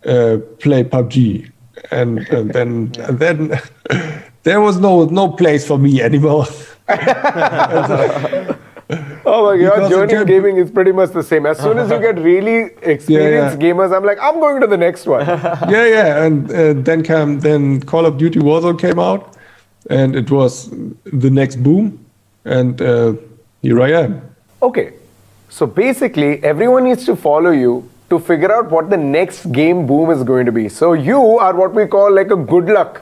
play PUBG, and then there was no place for me anymore. Oh my God, journey in gaming is pretty much the same. As soon as you get really experienced gamers, I'm like, I'm going to the next one. Yeah, and then Call of Duty Warzone came out, and it was the next boom, and here I am. Okay, so basically, everyone needs to follow you to figure out what the next game boom is going to be. So you are what we call like a good luck.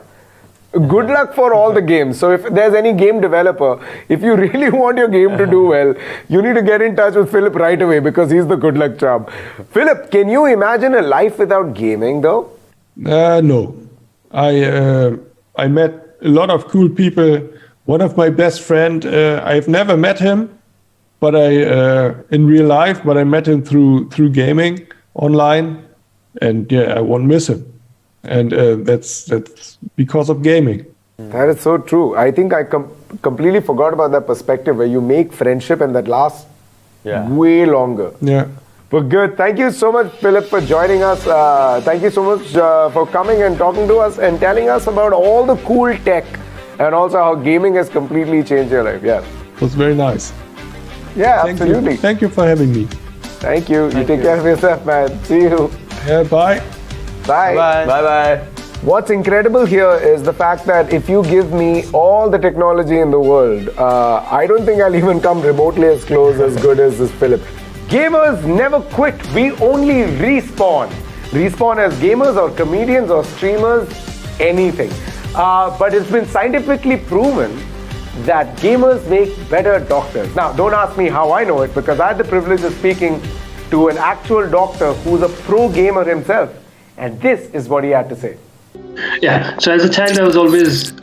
Good luck for all the games. So if there's any game developer, if you really want your game to do well, you need to get in touch with Philip right away, because he's the good luck charm. Philip, can you imagine a life without gaming though? No. I met a lot of cool people. One of my best friend, I've never met him, but in real life, but I met him through gaming online, and yeah, I won't miss him. And that's because of gaming. That is so true. I think I completely forgot about that perspective where you make friendship and that lasts way longer. Yeah. But good. Thank you so much, Philip, for joining us. Thank you so much for coming and talking to us and telling us about all the cool tech and also how gaming has completely changed your life. Yeah. It was very nice. Yeah, Thank absolutely. you. Thank you for having me. Thank you. You take care of yourself, man. See you. Yeah, bye. Bye. Bye. What's incredible here is the fact that if you give me all the technology in the world, I don't think I'll even come remotely as close as good as this Philip. Gamers never quit. We only respawn. Respawn as gamers or comedians or streamers, anything. but it's been scientifically proven that gamers make better doctors. Now, don't ask me how I know it, because I had the privilege of speaking to an actual doctor who's a pro gamer himself, and this is what he had to say. Yeah, so as a child, I was always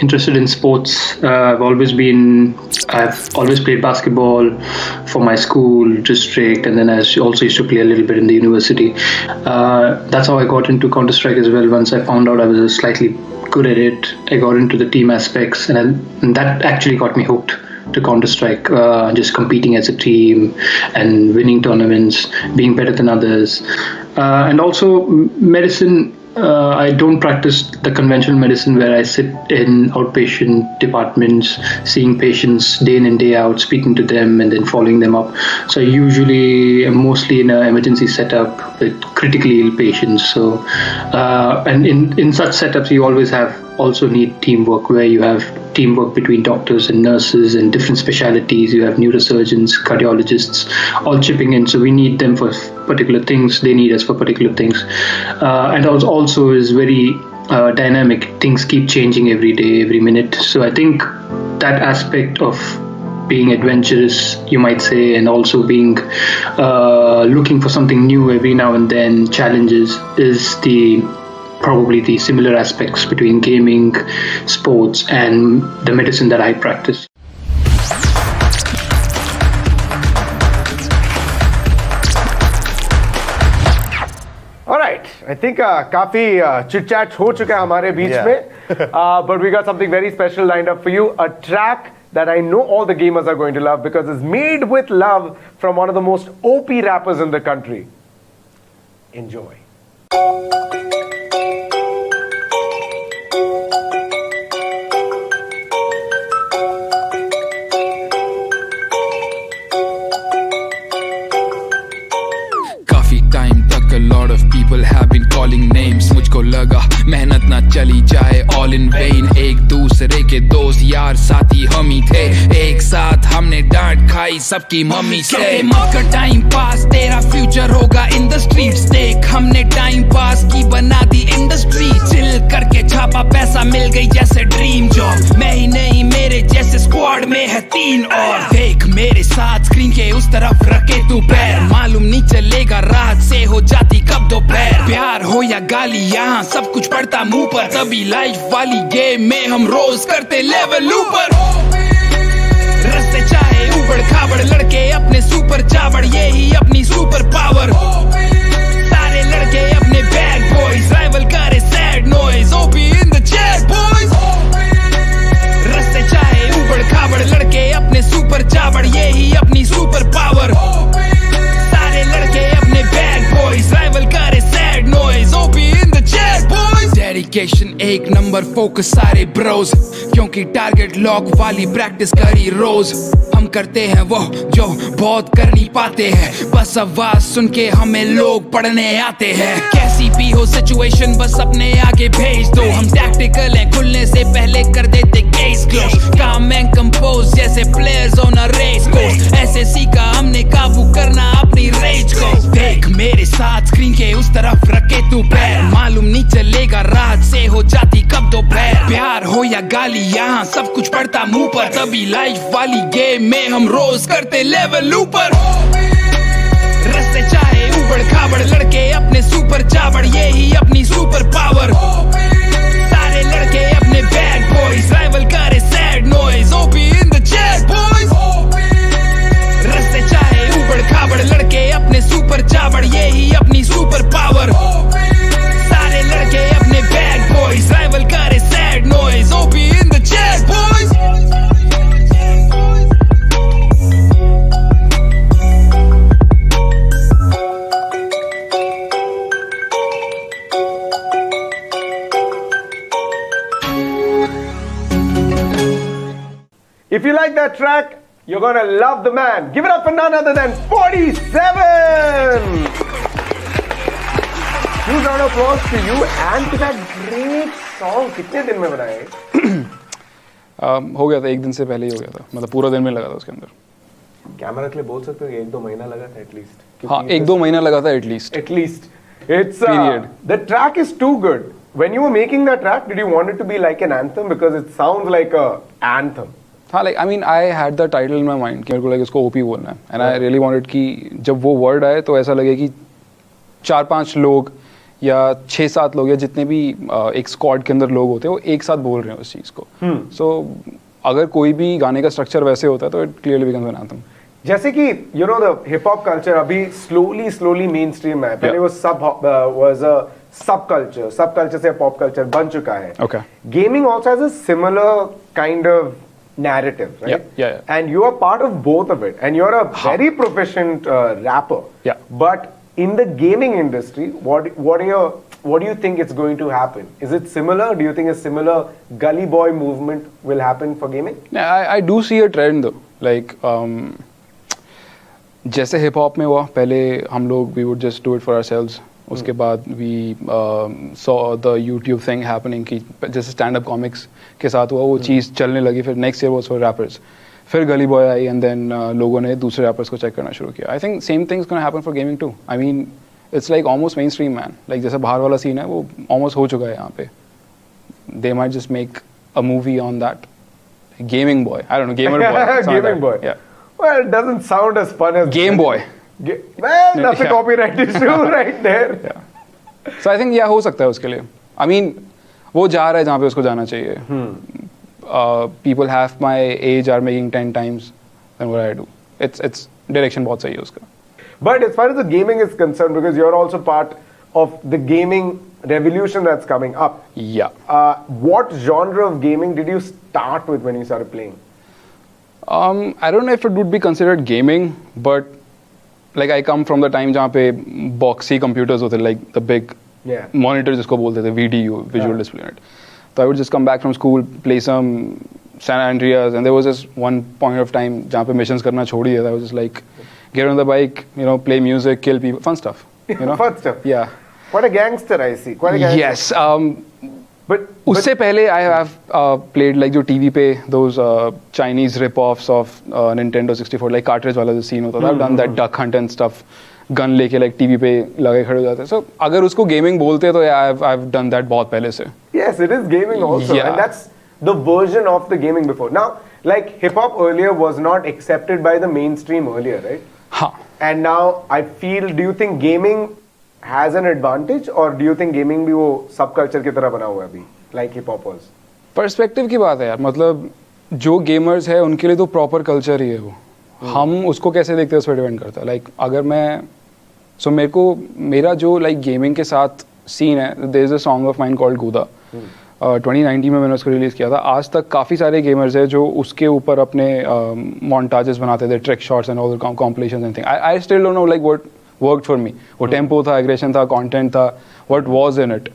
interested in sports. I've always played basketball for my school district, and then I also used to play a little bit in the university. That's how I got into Counter-Strike as well. Once I found out I was slightly good at it, I got into the team aspects, and that actually got me hooked to Counter-Strike, just competing as a team and winning tournaments, being better than others. And also medicine. I don't practice the conventional medicine where I sit in outpatient departments, seeing patients day in and day out, speaking to them and then following them up. So I usually am mostly in an emergency setup with critically ill patients. So, and in such setups, you always also need teamwork, where you have teamwork between doctors and nurses and different specialities. You have neurosurgeons, cardiologists, all chipping in. So we need them for particular things. They need us for particular things. And also is very dynamic. Things keep changing every day, every minute. So I think that aspect of being adventurous, you might say, and also being looking for something new every now and then, challenges, is probably the similar aspects between gaming, sports, and the medicine that I practice. All right, I think काफी chit chat हो चुका है हमारे बीच में, but we got something very special lined up for you. A track that I know all the gamers are going to love because it's made with love from one of the most OP rappers in the country. Enjoy. have been calling names मुझको लगा मेहनत ना चली जाए all in vain एक दूसरे के दोस्त यार साथी हम ही थे एक साथ हमने डांट खाई सबकी मम्मी से मौका टाइम पास तेरा फ्यूचर होगा इन द स्ट्रीट्स देख हमने टाइम पास की बना दी इंडस्ट्री चिल करके छापा पैसा मिल गई जैसे ड्रीम जॉब मैं ही नहीं मेरे जैसे स्क्वाड में है 3 और देख मेरे साथ स्क्रीन के उस तरफ रखे तू पैर मालूम नहीं चलेगा रात से हो जाती कब दोपहर प्यार हो या गाली यहाँ सब कुछ पड़ता मुंह पर तभी लाइफ वाली गेम में हम रोज करते लेवल ऊपर रस्ते चाहे उबड़ खाबड़ लड़के अपने सुपर चावड़ यही अपनी सुपर पावर सारे लड़के अपने बैड बॉयज राइवल करे sad noise OP in the chat boys रस्ते चाहे उबड़ खाबड़ लड़के अपने सुपर चावड़ यही अपनी सुपर पावर सारे लड़के अपने बैड बॉयज राइवल करे sad noise OP in the chat boys dedication एक नंबर फोकस सारे ब्रोज क्योंकि टारगेट लॉक वाली प्रैक्टिस करी रोज हम करते हैं वो जो बहुत कर नहीं पाते हैं बस आवाज सुन के हमें लोग पढ़ने आते हैं कैसी भी हो सिचुएशन बस अपने आगे भेज दो हम टैक्टिकल हैं खुलने से पहले कर देते case close calm and compose जैसे players on a race course ऐसे सीखा हमने काबू करना अपनी रेज को देख मेरे साथ स्क्रीन के उस तरफ रखे तू पैर मालूम नहीं चलेगा रात से हो जाती कब दोपहर प्यार हो या गाली यहाँ सब कुछ पड़ता मुंह पर तभी लाइफ वाली गेम में हम रोज करते लेवल ऊपर रस्ते चाहे उबड़ खाबड़ लड़के अपने सुपर चावड़ यही अपनी सुपर पावर सारे लड़के अपने बैड बॉयज राइवल करे sad noise OP in the chat boys रस्ते चाहे उबड़ खाबड़ लड़के अपने सुपर चावड़ यही अपनी सुपर पावर सारे लड़के अपने बैड बॉयज राइवल करे sad noise OP in the chat boys If you like that track, you're gonna love the man. Give it up for none other than 47! Huge round of applause to you and to that great song. कितने दिन में बनाए? हो गया था एक दिन से पहले ही हो गया था मतलब पूरा दिन में लगा था उसके अंदर कैमरा के लिए बोल सकते हो 1-2 महीना लगा था एटलीस्ट हाँ 1-2 महीना लगा था at least it's period. The track is too good When you were making that track, did you want it to be like an anthem? Because it sounds like a anthem. हाँ like I mean I had the title in my mind कि मेरे को लगे इसको OP बोलना है and I really wanted कि जब वो word आए तो ऐसा लगे कि 4-5 लोग या 6-7 लोग या जितने भी एक स्क्वाड के अंदर लोग होते हैं वो एक साथ बोल रहे हैं उस चीज़ को. So अगर कोई भी गाने का स्ट्रक्चर वैसे होता है तो it clearly becomes an anthem. जैसे कि you know the hip hop culture अभी slowly mainstream है. पहले वो was a subculture से pop culture बन चुका है. Okay. Gaming also has a similar kind of narrative, right? Yeah. And you are part of both of it, and you're a very proficient rapper. Yeah. But in the gaming industry, what do you think it's going to happen? Is it similar? Do you think a similar gully boy movement will happen for gaming? Yeah, I do see a trend though. Like जैसे hip hop में हुआ पहले हम लोग we would just do it for ourselves. उसके बाद we saw the YouTube thing happening कि जैसे स्टैंड अप कॉमिक्स के साथ हुआ वो चीज़ चलने लगी. फिर next year was for rappers. फिर गली बॉय आई एंड देन लोगों ने दूसरे रैपर्स को चेक करना शुरू किया. I think same things gonna happen for gaming to. I mean it's like almost main stream man. Like जैसे बाहर वाला सीन है वो ऑलमोस्ट हो चुका है यहाँ पे. They might just make a movie on that. Gaming boy. I don't know gamer boy. Gaming boy. Yeah. Well, it doesn't sound as fun as Game boy. Well, that's a copyright issue right there. Yeah. So I think हो सकता है उसके लिए. I mean वो जा रहा है जहाँ पे उसको जाना चाहिए. People half my age are making 10 times than what I do. It's direction बहुत सही है उसका. But as far as the gaming is concerned, because you're also part of the gaming revolution that's coming up. Yeah. What genre of gaming did you start with when you started playing? I don't know if it would be considered gaming, but like I come from the time जहाँ पे boxy computers होते, like the big monitor जिसको बोलते थे, VDU, visual display unit. So I would just come back from school, play some San Andreas, and there was this one point of time जहाँ पे missions करना छोड़ ही दिया था. I was just like get on the bike, you know, play music, kill people, fun stuff. You know? Fun stuff. Yeah. Quite a gangster, I see. Quite a gangster. Yes. But उससे पहले I have played like जो TV पे those Chinese rip-offs of Nintendo 64 like cartridge वाला जो scene होता था. I've done that duck hunt and stuff. Gun लेके like TV पे लगे खड़े हो जाते हैं. So अगर उसको gaming बोलते हैं तो I've done that बहुत पहले से. Yes, it is gaming also, Yeah. and that's the version of the gaming before. Now, like hip hop earlier was not accepted by the mainstream earlier, right? हाँ. And now I feel, do you think gaming has an advantage, or do you think gaming भी वो subculture की तरह बना हुआ है अभी, like hip hop was? Perspective की बात है यार. मतलब जो गेमर्स है उनके लिए तो प्रॉपर कल्चर ही है वो. हम उसको कैसे देखते हैं उस पर डिपेंड करता है. लाइक अगर मैं मेरा जो लाइक गेमिंग के साथ सीन है, there is a song of mine called Gooda. 2019 में मैंने उसको रिलीज किया था. आज तक काफ़ी सारे गेमर्स हैं जो उसके ऊपर अपने मोन्टाजेस बनाते थे, trick shots and all compilations and thing. I still don't know like what worked for me. वो टेम्पो था, एग्रेशन था, कंटेंट था, व्हाट वाज इन इट.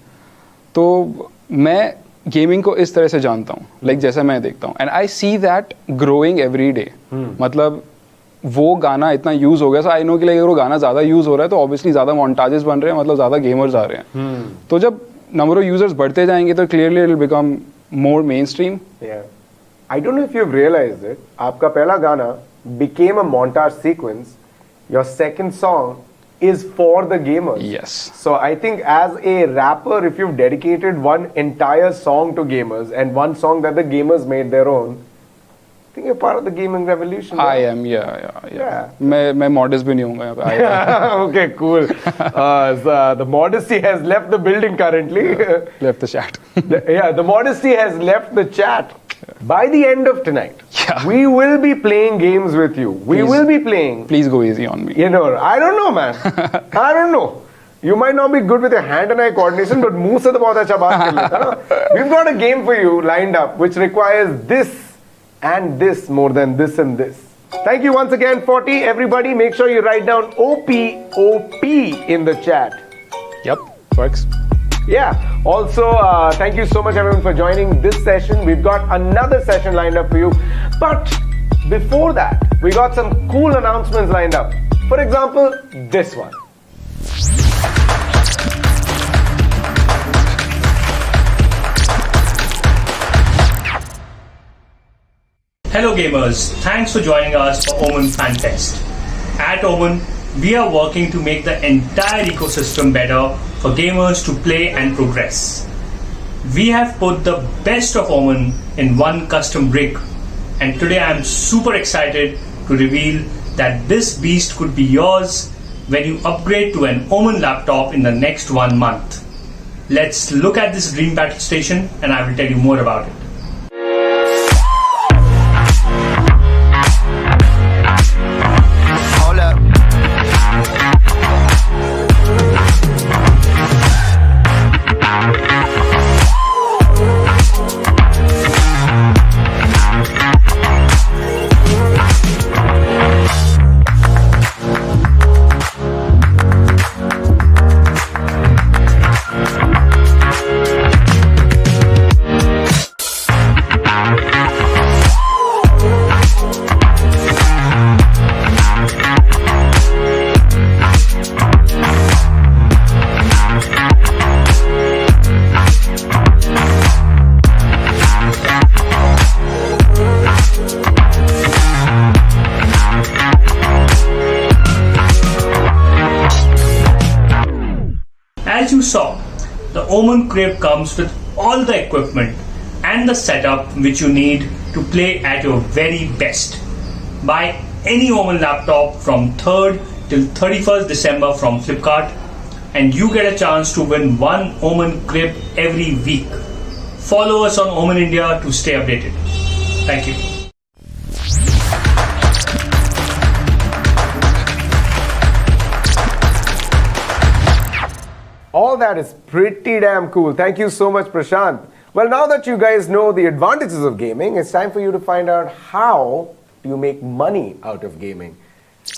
तो मैं गेमिंग को इस तरह से जानता हूँ, लाइक जैसा मैं देखता हूँ, and I see that growing every day. मतलब वो गाना इतना यूज हो गया, सो आई नो कि लाइक अगर वो गाना ज़्यादा यूज हो रहा है तो ऑब्वियसली ज़्यादा मोन्टाजेस बन रहे हैं, मतलब ज़्यादा गेमर्स आ रहे हैं. तो जब नंबर ऑफ यूजर्स बढ़ते जाएंगे तो clearly it will become more main stream. I don't know if you've realized it. आपका पहला गाना became a montage sequence. Your second song is for the gamers. Yes. So I think as a rapper, if you've dedicated one entire song to gamers and one song that the gamers made their own, I think you're part of the gaming revolution. I am, yeah. मैं modest भी नहीं हूँगा यहाँ पे. Okay, cool. The modesty has left the building currently. Left the chat. The modesty has left the chat. By the end of tonight, we will be playing games with you. We will be playing. Please go easy on me. You know, I don't know, man. I don't know. You might not be good with your hand and eye coordination, but मुंह से तो बहुत अच्छा बात कर लेता ना. We've got a game for you lined up, which requires this and this more than this and this. Thank you once again, 40. Everybody, make sure you write down OPOP in the chat. Yep, works. Yeah. Also, thank you so much everyone for joining this session. We've got another session lined up for you. But before that, we got some cool announcements lined up. For example, this one. Hello gamers, thanks for joining us for OMEN FanFest. At OMEN, we are working to make the entire ecosystem better for gamers to play and progress. we have put the best of Omen in one custom rig. And today I am super excited to reveal that this beast could be yours when you upgrade to an Omen laptop in the next 1 month. Let's look at this dream battle station and I will tell you more about it. As you saw, the Omen crib comes with all the equipment and the setup which you need to play at your very best. Buy any Omen laptop from 3rd till 31st December from Flipkart and you get a chance to win one Omen crib every week. Follow us on Omen India to stay updated. Thank you. All that is pretty damn cool. Thank you so much, Prashant. Well, now that you guys know the advantages of gaming, it's time for you to find out how do you make money out of gaming.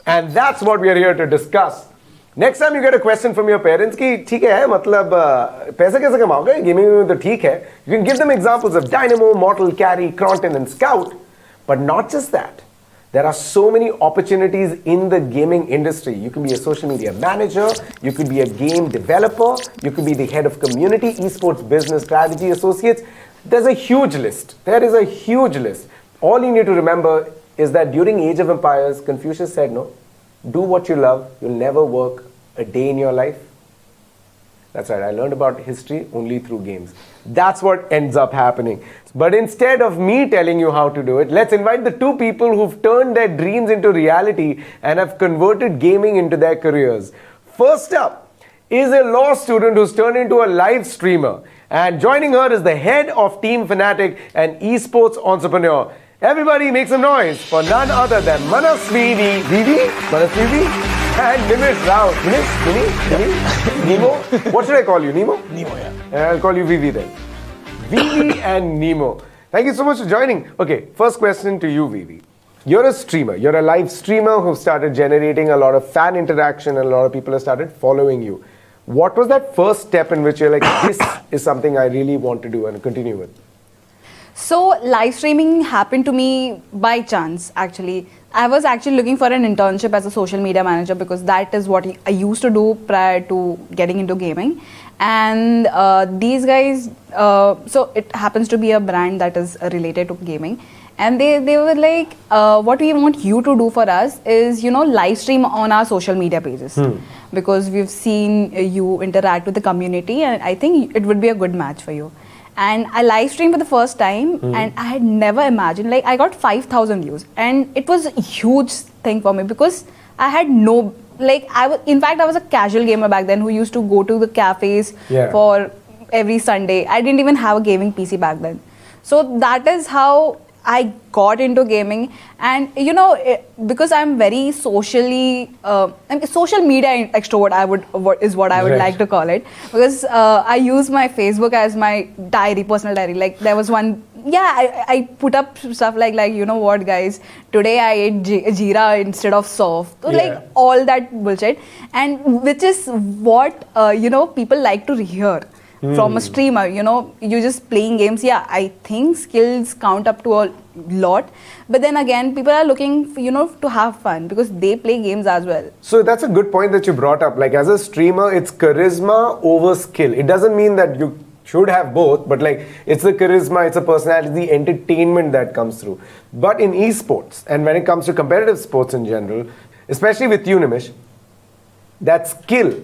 And that's what we are here to discuss. Next time you get a question from your parents कि ठीक है मतलब पैसे कैसे कमाओगे gaming में तो ठीक है. You can give them examples of Dynamo, Mortal, Carry, Crompton and Scout. But not just that. There are so many opportunities in the gaming industry. You can be a social media manager, you could be a game developer, you could be the head of community, eSports business strategy associates. There's a huge list. There is a huge list. All you need to remember is that during Age of Empires, Confucius said, no, do what you love, you'll never work a day in your life. That's right, I learned about history only through games. That's what ends up happening. But instead of me telling you how to do it, let's invite the two people who've turned their dreams into reality and have converted gaming into their careers. First up is a law student who's turned into a live streamer. And joining her is the head of Team Fnatic and eSports entrepreneur. Everybody make some noise for none other than Manaswini and Nimish Rao. Nemo? What should I call you? Nemo? Nemo, yeah. I'll call you Vivi then. Vivi and Nemo. Thank you so much for joining. Okay, first question to you, Vivi. You're a streamer. You're a live streamer who started generating a lot of fan interaction and a lot of people have started following you. What was that first step in which you're like, this is something I really want to do and continue with? So live streaming happened to me by chance, actually. I was actually looking for an internship as a social media manager because that is what I used to do prior to getting into gaming. And these guys, so it happens to be a brand that is related to gaming. And they were like, what we want you to do for us is, live stream on our social media pages. Because we've seen you interact with the community and I think it would be a good match for you. And I live streamed for the first time and I had never imagined, I got 5,000 views and it was a huge thing for me because I had no, in fact I was a casual gamer back then who used to go to the cafes for every Sunday. I didn't even have a gaming PC back then. So that is how I got into gaming and because I'm very socially social media extrovert is what I would like to call it because I use my Facebook as my personal diary. Like there was one I put up stuff like what guys, today I ate jeera instead of soft, so like all that bullshit, and which is what people like to hear from a streamer. You're just playing games. I think skills count up to a lot, but then again people are looking to have fun because they play games as well. So that's a good point that you brought up. Like as a streamer, it's charisma over skill. It doesn't mean that you should have both, but it's the charisma, it's a personality, the entertainment that comes through. But in esports and when it comes to competitive sports in general, especially with you, Nimish, that skill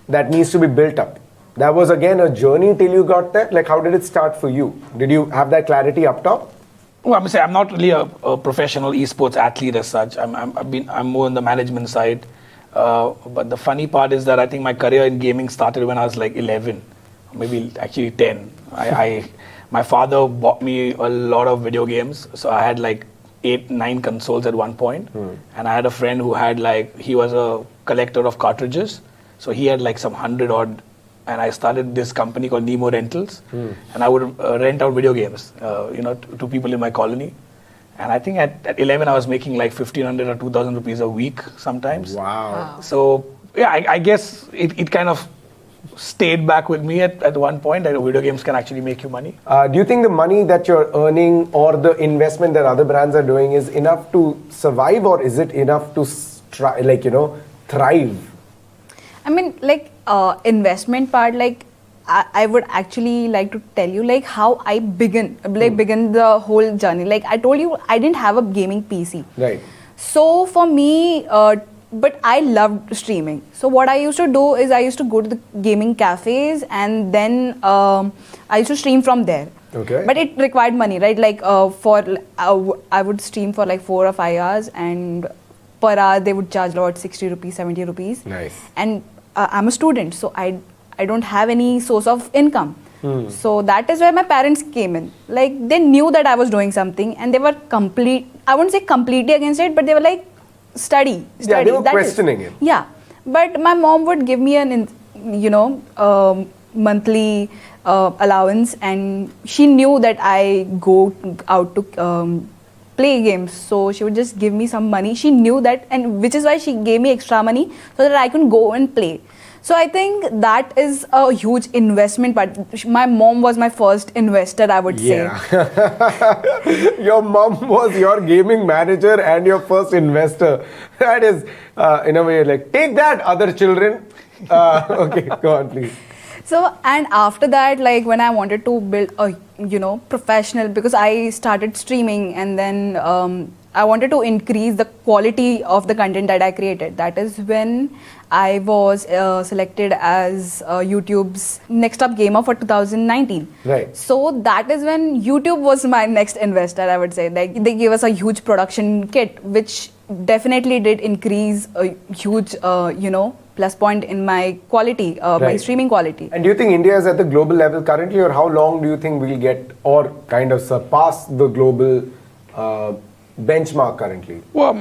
that needs to be built up that was again a journey till you got there? Like, how did it start for you? Did you have that clarity up top? Well, I'm gonna say I'm not really a professional esports athlete as such. I'm more on the management side. But the funny part is that I think my career in gaming started when I was like 11, maybe actually 10. My father bought me a lot of video games, so I had like 8-9 consoles at one point. And I had a friend who had he was a collector of cartridges, so he had like some 100 odd. And I started this company called Nemo Rentals, and I would rent out video games, to people in my colony. And I think at 11 I was making like 1,500 or 2,000 rupees a week sometimes. Wow. So yeah, I guess it kind of stayed back with me at one point that video games can actually make you money. Do you think the money that you're earning or the investment that other brands are doing is enough to survive, or is it enough to thrive? I mean, investment part, I would actually like to tell you how I began the whole journey. Like I told you, I didn't have a gaming PC. Right. So for me, but I loved streaming. So what I used to do is I used to go to the gaming cafes, and then I used to stream from there. Okay. But it required money, right? I would stream for like 4 or 5 hours, and per hour they would charge about 60 rupees, 70 rupees. Nice. And I'm a student, so I don't have any source of income. So that is where my parents came in. Like they knew that I was doing something, and they were I wouldn't say completely against it, but they were like, study. Yeah, they were questioning it. Yeah, but my mom would give me an monthly allowance, and she knew that I go out to play games, so she would just give me some money. She knew that, and which is why she gave me extra money so that I can go and play. So I think that is a huge investment, but my mom was my first investor, I would say. Your mom was your gaming manager and your first investor. That is, in a way, like, take that, other children. Okay, go on, please. So, and after that, like when I wanted to build a, professional, because I started streaming, and then I wanted to increase the quality of the content that I created. That is when I was selected as YouTube's Next Up Gamer for 2019. Right. So that is when YouTube was my next investor, I would say. Like they gave us a huge production kit, which definitely did increase a huge, plus point in my quality, my streaming quality. And do you think India is at the global level currently, or how long do you think we'll get or kind of surpass the global benchmark currently? Well,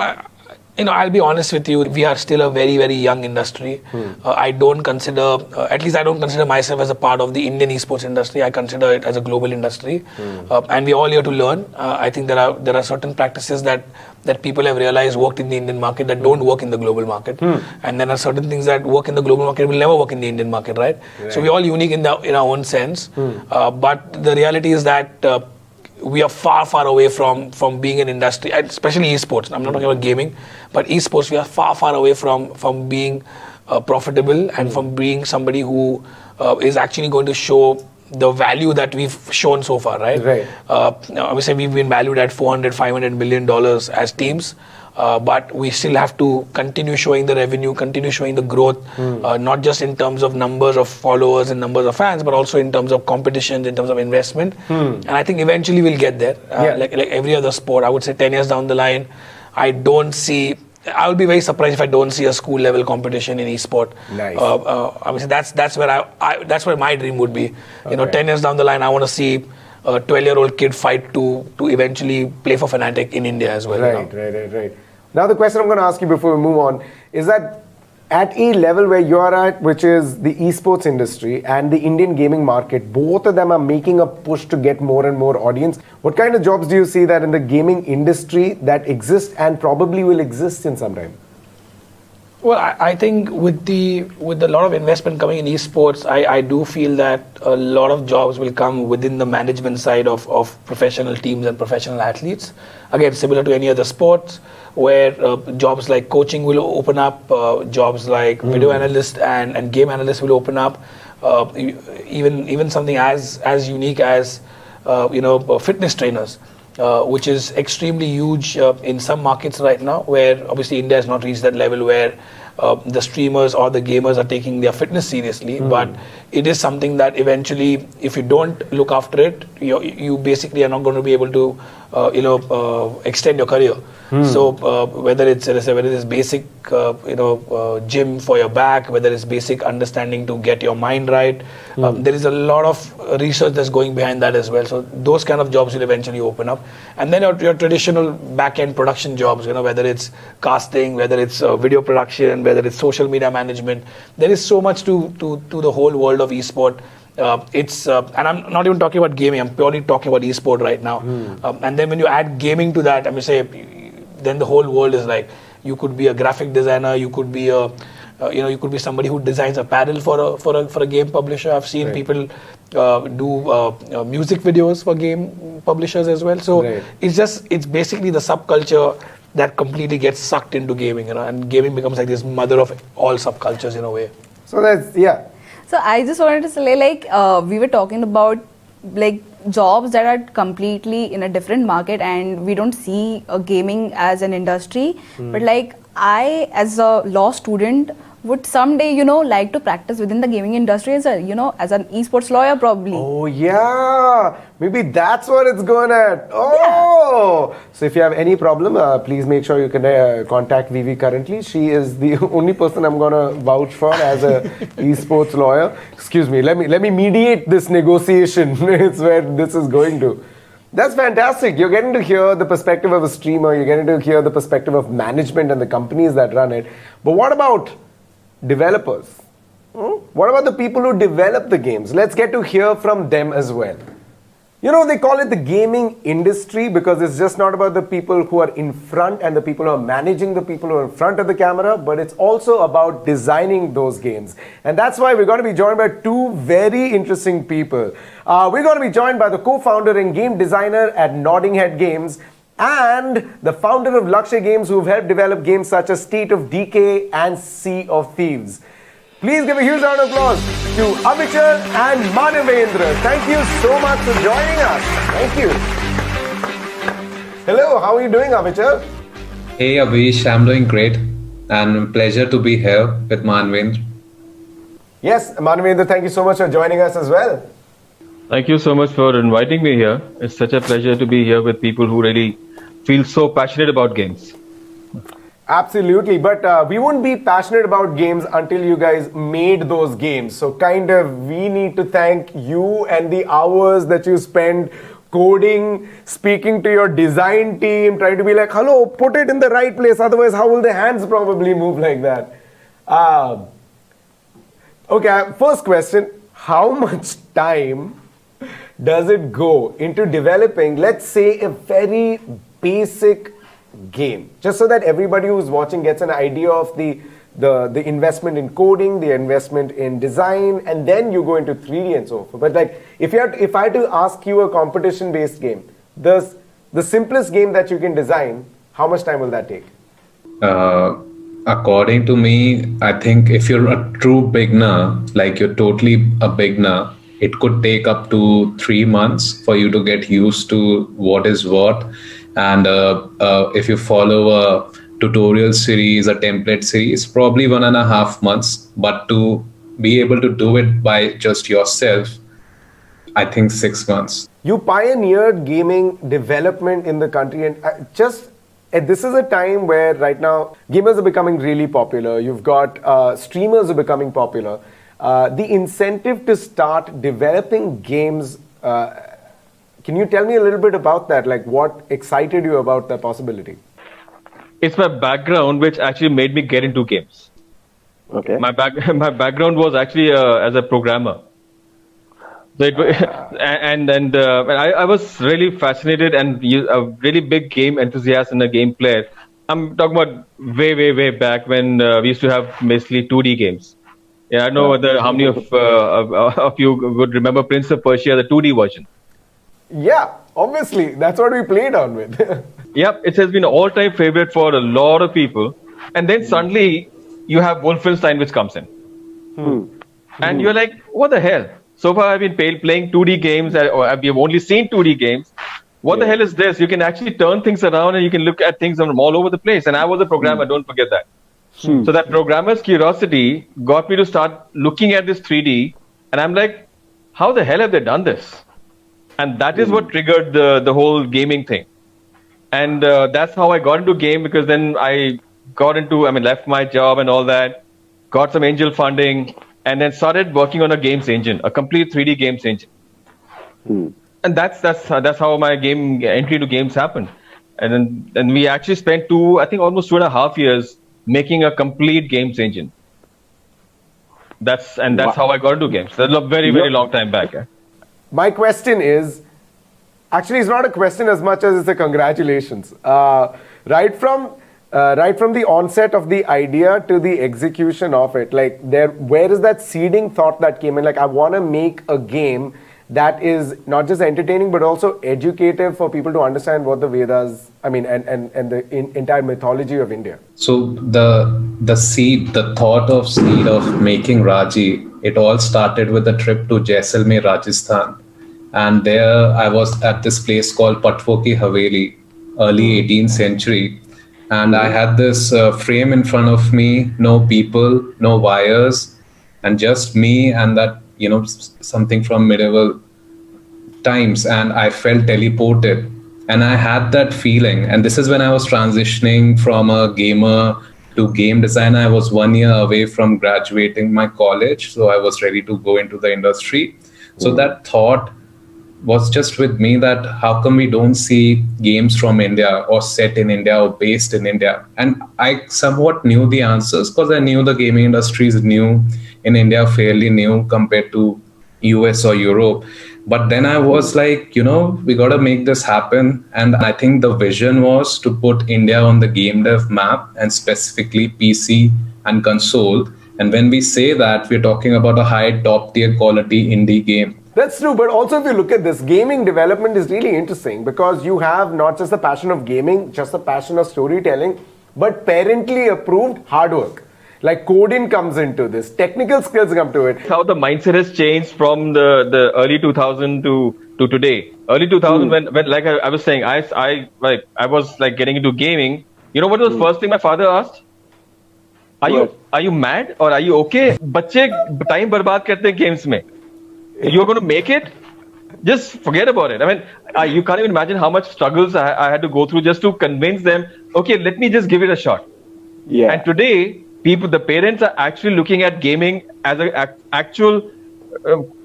I'll be honest with you, we are still a very, very young industry. I don't consider, at least I don't consider myself as a part of the Indian esports industry. I consider it as a global industry. And we're all here to learn. I think there are certain practices that people have realized worked in the Indian market that don't work in the global market. And there are certain things that work in the global market will never work in the Indian market, right? So we're all unique in our own sense. But the reality is that we are far, far away from being an industry, especially esports. I'm not talking about gaming, but esports, we are far, far away from being profitable and from being somebody who is actually going to show the value that we've shown so far, right? Right. Obviously, we've been valued at $400-500 million as teams. But we still have to continue showing the revenue, continue showing the growth, not just in terms of numbers of followers and numbers of fans, but also in terms of competitions, in terms of investment. And I think eventually we'll get there. Like every other sport, I would say 10 years down the line, I will be very surprised if I don't see a school level competition in esport. Nice. Obviously, that's where my dream would be. 10 years down the line, I want to see a 12-year-old kid fight to eventually play for Fnatic in India as well. Right. Now the question I'm going to ask you before we move on is that at a level where you are at, which is the esports industry and the Indian gaming market, both of them are making a push to get more and more audience. What kind of jobs do you see that in the gaming industry that exist and probably will exist in some time? Well, I think with a lot of investment coming in esports, I do feel that a lot of jobs will come within the management side of professional teams and professional athletes. Again, similar to any other sports, where jobs like coaching will open up, jobs like video analyst and game analyst will open up, even something as unique as fitness trainers. Which is extremely huge in some markets right now, where obviously India has not reached that level where the streamers or the gamers are taking their fitness seriously. But it is something that eventually, if you don't look after it, you basically are not going to be able to, extend your career. So whether it's basic, gym for your back, whether it's basic understanding to get your mind right, there is a lot of research that's going behind that as well. So those kind of jobs will eventually open up, and then your traditional back-end production jobs, whether it's casting, whether it's video production, whether it's social media management. There is so much to the whole world of esport. And I'm not even talking about gaming. I'm purely talking about esport right now. And then when you add gaming to that, then the whole world is like, you could be a graphic designer, you could be you could be somebody who designs apparel for a game publisher. I've seen people do music videos for game publishers as well. So it's basically the subculture that completely gets sucked into gaming, and gaming becomes like this mother of all subcultures in a way. So So I just wanted to say, we were talking about jobs that are completely in a different market, and we don't see gaming as an industry. But I, as a law student, would someday, like to practice within the gaming industry as as an esports lawyer probably. Oh yeah, maybe that's what it's going at. Oh, yeah. So if you have any problem, please make sure you can contact Vivi currently. She is the only person I'm gonna vouch for as a esports lawyer. Excuse me, let me mediate this negotiation. It's where this is going to. That's fantastic. You're getting to hear the perspective of a streamer. You're getting to hear the perspective of management and the companies that run it. But what about developers? What about the people who develop the games? Let's get to hear from them as well. They call it the gaming industry because it's just not about the people who are in front and the people who are managing the people who are in front of the camera, but it's also about designing those games. And that's why we're going to be joined by two very interesting people. We're going to be joined by the co-founder and game designer at Nodding Head Games, and the founder of Lakshay Games, who've helped develop games such as State of Decay and Sea of Thieves. Please give a huge round of applause to Avichar and Manavendra. Thank you so much for joining us. Thank you. Hello, how are you doing, Avichar? Hey Avish, I'm doing great, and pleasure to be here with Manavendra. Yes, Manavendra, thank you so much for joining us as well. Thank you so much for inviting me here. It's such a pleasure to be here with people who really feel so passionate about games. Absolutely, but we wouldn't be passionate about games until you guys made those games. So we need to thank you and the hours that you spend coding, speaking to your design team, trying to be like, hello, put it in the right place. Otherwise, how will the hands probably move like that? Okay, first question. How much time does it go into developing, let's say, a very basic game, just so that everybody who's watching gets an idea of the investment in coding, the investment in design, and then you go into 3D and so forth. But if I had to ask you a competition-based game, the simplest game that you can design, how much time will that take? According to me, I think if you're a true beginner, like you're totally a beginner, it could take up to 3 months for you to get used to what is what. And if you follow a tutorial series, a template series, probably 1.5 months. But to be able to do it by just yourself, I think 6 months. You pioneered gaming development in the country, and this is a time where right now gamers are becoming really popular. You've got streamers are becoming popular. The incentive to start developing games, can you tell me a little bit about that? Like, what excited you about that possibility? It's my background which actually made me get into games. Okay. My background was actually as a programmer. So I was really fascinated and a really big game enthusiast and a game player. I'm talking about way back when we used to have basically 2D games. Yeah, I don't know how many of you would remember Prince of Persia, the 2D version. Yeah, obviously. That's what we played on with. Yep, it has been an all-time favorite for a lot of people. And then suddenly you have Wolfenstein which comes in. And you're like, what the hell? So far I've been playing 2D games, or we've only seen 2D games. What the hell is this? You can actually turn things around and you can look at things from all over the place. And I was a programmer, don't forget that. So that programmer's curiosity got me to start looking at this 3D And I'm like, how the hell have they done this? And that is what triggered the whole gaming thing. And that's how I got into game, because then I left my job and all that, got some angel funding, and then started working on a games engine, a complete 3D games engine. And that's how my entry to games happened. And then we actually spent almost 2.5 years making a complete games engine. That's how I got into games. That's a very, very long time back. Yeah. My question is, actually, it's not a question as much as it's a congratulations. Right from the onset of the idea to the execution of it, like where is that seeding thought that came in? Like, I want to make a game that is not just entertaining but also educative for people to understand what the Vedas, and the entire mythology of India. So the thought of making Raji, it all started with a trip to Jaisalmer, Rajasthan. And there I was at this place called Patwo Ki Haveli, early 18th century. And I had this frame in front of me, no people, no wires, and just me and that, something from medieval times. And I felt teleported. And I had that feeling. And this is when I was transitioning from a gamer to game designer. I was 1 year away from graduating my college. So I was ready to go into the industry. So that thought was just with me, that how come we don't see games from India or set in India or based in India? And I somewhat knew the answers, because I knew the gaming industry is new in India, fairly new compared to US or Europe. But then I was like, we got to make this happen. And I think the vision was to put India on the game dev map, and specifically PC and console. And when we say that, we're talking about a high top tier quality indie game. That's true, but also if you look at this, gaming development is really interesting, because you have not just the passion of gaming, just the passion of storytelling, but parentally approved hard work. Like coding comes into this, technical skills come to it. How the mindset has changed from the early 2000 to today. Early 2000, when like I was saying, I was like getting into gaming. You know what was the first thing my father asked? Are you mad or are you okay? बच्चे time बर्बाद करते हैं games में. You're going to make it? Just forget about it. You can't even imagine how much struggles I had to go through just to convince them, okay, let me just give it a shot. Yeah. And today, the parents are actually looking at gaming as an actual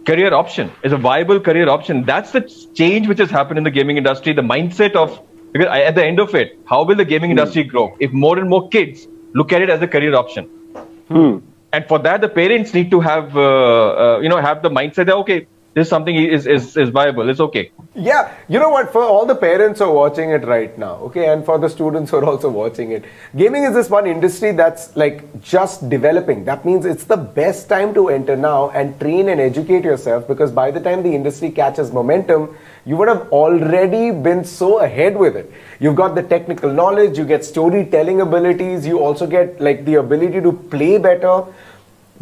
career option, as a viable career option. That's the change which has happened in the gaming industry, the mindset of, because at the end of it, how will the gaming industry grow? If more and more kids look at it as a career option. And for that, the parents need to have, have the mindset that, okay, this is something is viable. It's okay. Yeah. You know what? For all the parents who are watching it right now, okay, and for the students who are also watching it, gaming is this one industry that's like just developing. That means it's the best time to enter now and train and educate yourself, because by the time the industry catches momentum, you would have already been so ahead with it. You've got the technical knowledge, you get storytelling abilities, you also get like the ability to play better.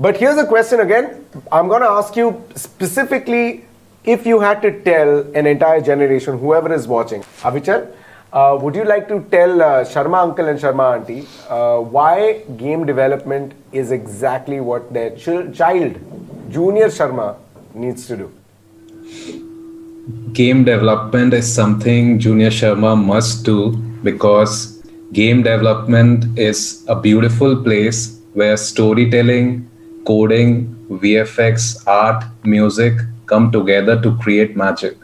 But here's a question again. I'm going to ask you specifically, if you had to tell an entire generation, whoever is watching, Avichar, would you like to tell Sharma uncle and Sharma auntie why game development is exactly what their child, Junior Sharma, needs to do? Game development is something Junior Sharma must do, because game development is a beautiful place where storytelling, coding, VFX, art, music come together to create magic.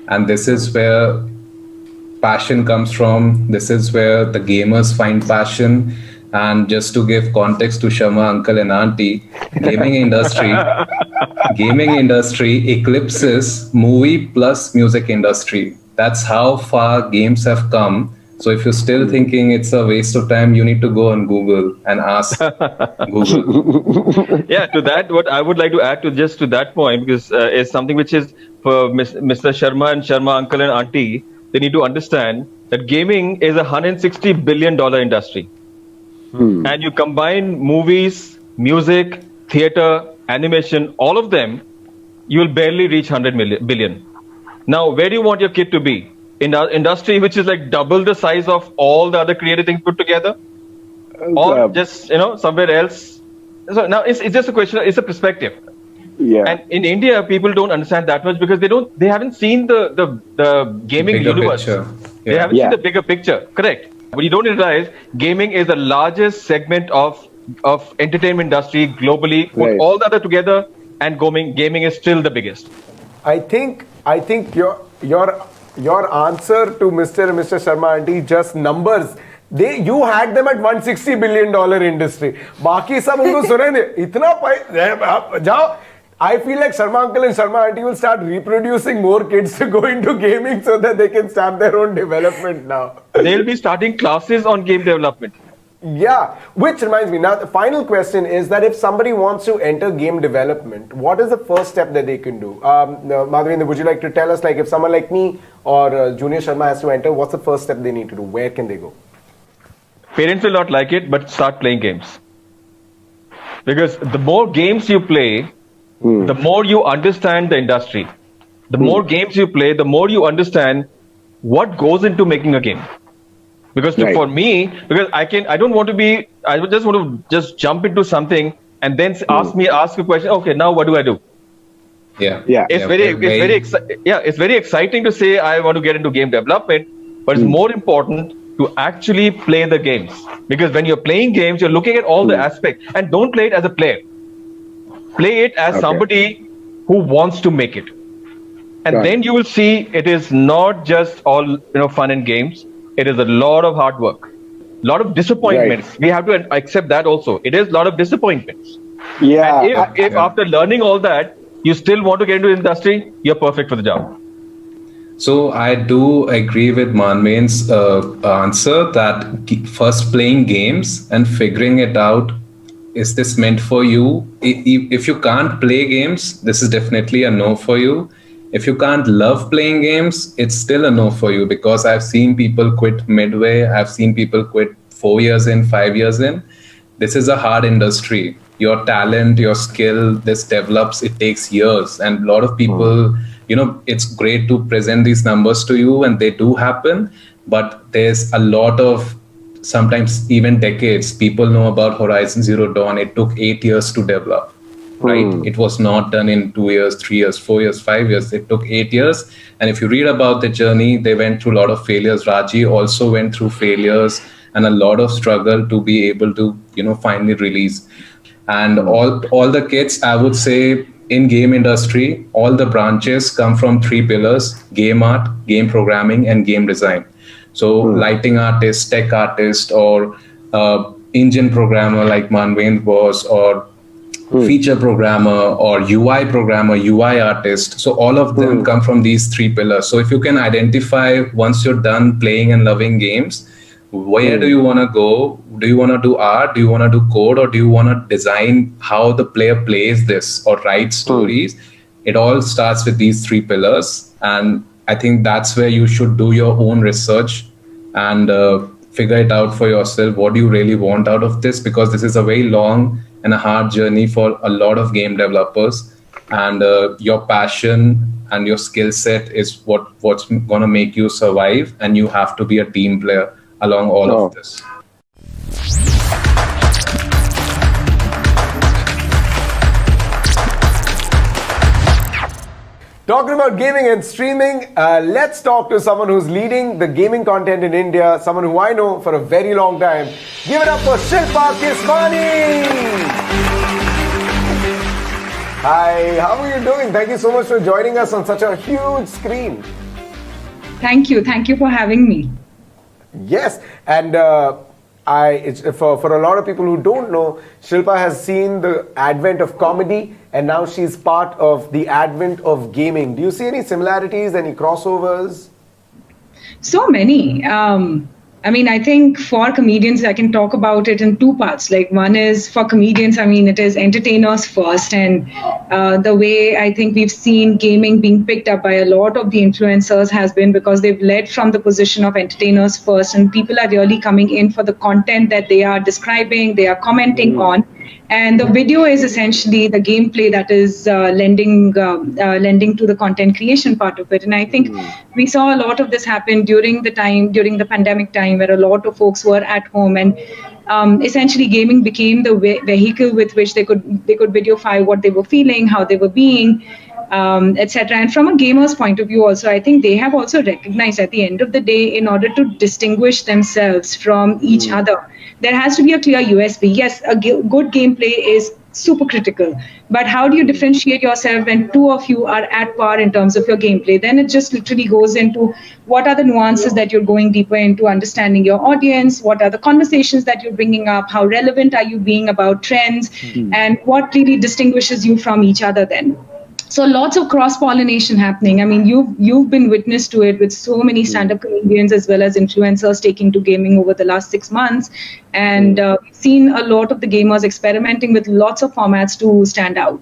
And this is where passion comes from. This is where the gamers find passion. And just to give context to Sharma uncle and auntie, gaming industry eclipses movie plus music industry. That's how far games have come. So if you're still thinking it's a waste of time, you need to go on Google and ask Google. Yeah, to that, what I would like to add to that point, because is something which is for Mr. Sharma and Sharma uncle and auntie, they need to understand that gaming is a $160 billion industry. And you combine movies, music, theater, animation, all of them, you will barely reach 100 billion. Now, where do you want your kid to be? In the industry which is like double the size of all the other creative things put together, or just somewhere else? So now it's just a question. It's a perspective. Yeah. And in India, people don't understand that much because they haven't seen the gaming Bigger universe. picture. They haven't seen the bigger picture. Correct. But you don't realize gaming is the largest segment of entertainment industry globally. Put all the other together, and gaming is still the biggest. I think your answer to Mr. and Mr. Sharma aunty just numbers. You had them at $160 billion industry. बाकी सब उनको सुने नहीं. इतना जाओ. I feel like Sharma uncle and Sharma aunty will start reproducing more kids to go into gaming so that they can start their own development now. They'll be starting classes on game development. Yeah, which reminds me, now the final question is that if somebody wants to enter game development, what is the first step that they can do? Madhavendra, would you like to tell us, like if someone like me or Junior Sharma has to enter, what's the first step they need to do? Where can they go? Parents will not like it, but start playing games. Because the more games you play, the more you understand the industry. The more games you play, the more you understand what goes into making a game. Because for me, because I don't want to be, I just want to just jump into something and then ask a question. Okay, now what do I do? It's very exciting to say I want to get into game development, but it's more important to actually play the games. Because when you're playing games, you're looking at all the aspects, and don't play it as a player. Play it as somebody who wants to make it. And then you will see it is not just all fun and games. It is a lot of hard work, a lot of disappointments. We have to accept that also. It is a lot of disappointments. Yeah. And if after learning all that, you still want to get into the industry, you're perfect for the job. So I do agree with Manmeen's answer that first playing games and figuring it out, is this meant for you? If you can't play games, this is definitely a no for you. If you can't love playing games, it's still a no for you, because I've seen people quit midway. I've seen people quit 4 years in, 5 years in. This is a hard industry. Your talent, your skill, this develops, it takes years. And a lot of people, it's great to present these numbers to you and they do happen, but there's a lot of, sometimes even decades. People know about Horizon Zero Dawn. It took 8 years to develop. Right? It was not done in 2 years, 3 years, 4 years, 5 years. It took 8 years. And if you read about the journey, they went through a lot of failures. Raji also went through failures and a lot of struggle to be able to, finally release. And all the kids, I would say, in game industry, all the branches come from 3 pillars: game art, game programming, and game design. So lighting artist, tech artist, or engine programmer like Manvendra was, or feature programmer or UI programmer, UI artist. So all of them come from these 3 pillars. So if you can identify, once you're done playing and loving games, where do you want to go? Do you want to do art? Do you want to do code? Or do you want to design how the player plays this or write stories? It all starts with these 3 pillars. And I think that's where you should do your own research and figure it out for yourself. What do you really want out of this? Because this is a very long and a hard journey for a lot of game developers, and your passion and your skill set is what's going to make you survive, and you have to be a team player along all of this. Talking about gaming and streaming, let's talk to someone who's leading the gaming content in India, someone who I know for a very long time. Give it up for Shilpa Kismani! Hi, how are you doing? Thank you so much for joining us on such a huge screen. Thank you for having me. Yes, and for a lot of people who don't know, Shilpa has seen the advent of comedy, and now she's part of the advent of gaming. Do you see any similarities, any crossovers? So many. I think for comedians, I can talk about it in 2 parts. Like, one is for comedians, it is entertainers first. And the way I think we've seen gaming being picked up by a lot of the influencers has been because they've led from the position of entertainers first. And people are really coming in for the content that they are describing, they are commenting on. And the video is essentially the gameplay that is lending to the content creation part of it. And I think we saw a lot of this happen during the pandemic time, where a lot of folks were at home. And essentially gaming became the vehicle with which they could videofy what they were feeling, how they were being, etc. And from a gamer's point of view also, I think they have also recognized at the end of the day, in order to distinguish themselves from each other, there has to be a clear USP. Yes, a good gameplay is super critical, but how do you differentiate yourself when two of you are at par in terms of your gameplay? Then it just literally goes into what are the nuances that you're going deeper into, understanding your audience, what are the conversations that you're bringing up, how relevant are you being about trends, and what really distinguishes you from each other then. So lots of cross-pollination happening. I mean, you've been witness to it with so many stand-up comedians as well as influencers taking to gaming over the last 6 months. And we've seen a lot of the gamers experimenting with lots of formats to stand out.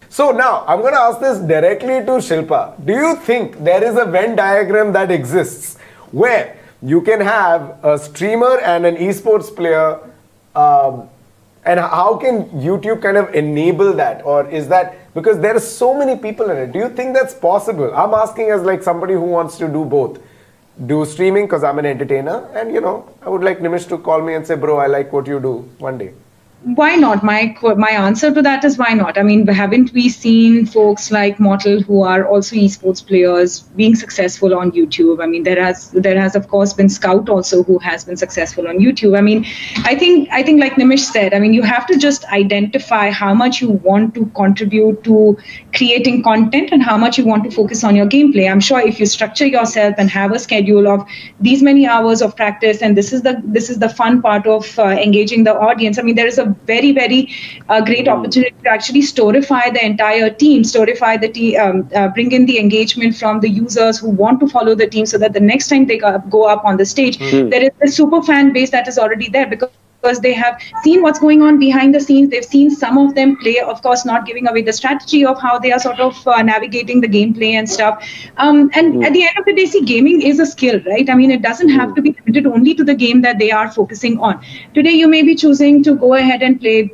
So now, I'm going to ask this directly to Shilpa. Do you think there is a Venn diagram that exists where you can have a streamer and an esports player, and how can YouTube kind of enable that? Or is that, because there are so many people in it, do you think that's possible? I'm asking as like somebody who wants to do both. Do streaming because I'm an entertainer, and I would like Nimish to call me and say, bro, I like what you do one day. Why not? My answer to that is why not? I mean, haven't we seen folks like Mortal, who are also esports players, being successful on YouTube? I mean, there has of course been Scout also, who has been successful on YouTube. I mean, I think like Nimish said, I mean, you have to just identify how much you want to contribute to creating content and how much you want to focus on your gameplay. I'm sure if you structure yourself and have a schedule of these many hours of practice, and this is the fun part of engaging the audience. I mean, there is a very, very great opportunity to actually storify the entire team, bring in the engagement from the users who want to follow the team, so that the next time they go up on the stage, there is a super fan base that is already there, because they have seen what's going on behind the scenes. They've seen some of them play, of course, not giving away the strategy of how they are sort of navigating the gameplay and stuff. And at the end of the day, see, gaming is a skill, right? I mean, it doesn't have to be limited only to the game that they are focusing on. Today, you may be choosing to go ahead and play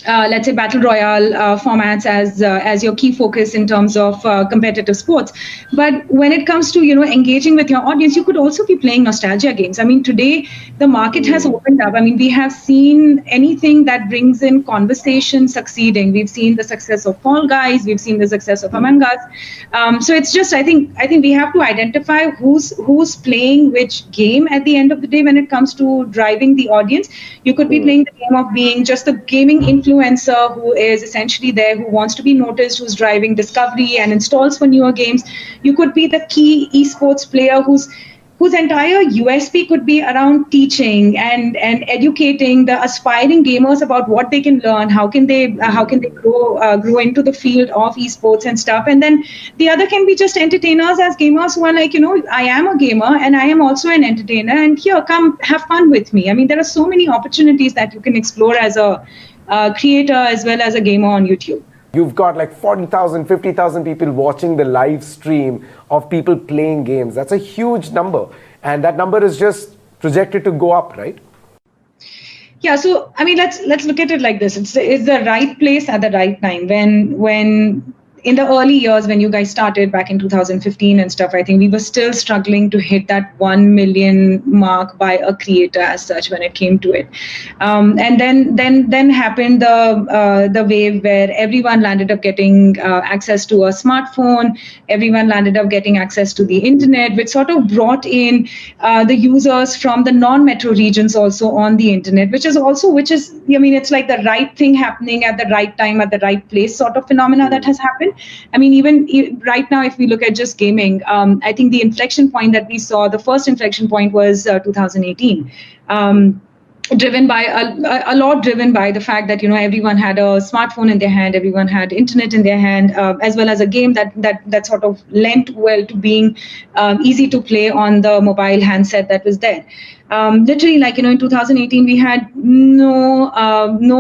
let's say battle royale formats as your key focus in terms of competitive sports. But when it comes to engaging with your audience, you could also be playing nostalgia games. I mean, today the market has opened up. I mean, we have seen anything that brings in conversation succeeding. We've seen the success of Fall Guys. We've seen the success of Among Us. So it's just I think we have to identify who's playing which game at the end of the day when it comes to driving the audience. You could be playing the game of being just a gaming influencer who is essentially there, who wants to be noticed, who's driving discovery and installs for newer games. You could be the key esports player whose entire USP could be around teaching and educating the aspiring gamers about what they can learn, how can they grow into the field of esports and stuff. And then the other can be just entertainers as gamers who are like, I am a gamer and I am also an entertainer, and here, come have fun with me. I mean, there are so many opportunities that you can explore as a creator as well as a gamer on YouTube. You've got like 40,000, 50,000 people watching the live stream of people playing games. That's a huge number. And that number is just projected to go up, right? Yeah, so I mean, let's look at it like this. It's the right place at the right time. When in the early years, when you guys started back in 2015 and stuff, I think we were still struggling to hit that 1 million mark by a creator as such when it came to it. And then happened the wave where everyone landed up getting access to a smartphone. Everyone landed up getting access to the internet, which sort of brought in the users from the non-metro regions also on the internet, which is, I mean, it's like the right thing happening at the right time, at the right place sort of phenomena that has happened. I mean, even right now, if we look at just gaming, I think the inflection point that we saw, the first inflection point was 2018. Driven by a lot driven by the fact that everyone had a smartphone in their hand, everyone had internet in their hand, as well as a game that sort of lent well to being easy to play on the mobile handset that was there. Literally, like in 2018, we had no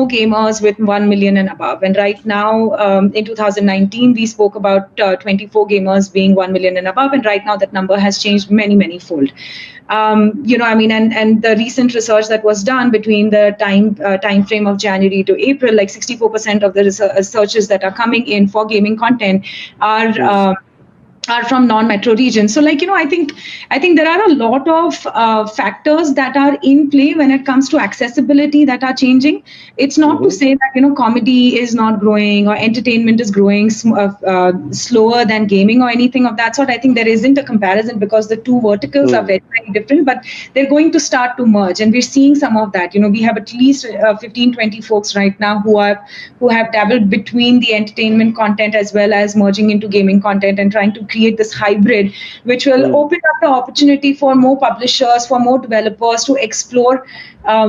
gamers with 1 million and above, and right now in 2019 we spoke about 24 gamers being 1 million and above, and right now that number has changed many fold. I mean, and the recent research that was done between the time frame of January to April, like 64% of the searches that are coming in for gaming content are are from non-metro regions. So I think there are a lot of factors that are in play when it comes to accessibility that are changing. It's not to say that comedy is not growing or entertainment is growing slower than gaming or anything of that sort. I think there isn't a comparison because the two verticals are very, very different, but they're going to start to merge, and we're seeing some of that. We have at least 15-20 folks right now who have dabbled between the entertainment content as well as merging into gaming content and trying to create this hybrid, which will open up the opportunity for more publishers, for more developers to explore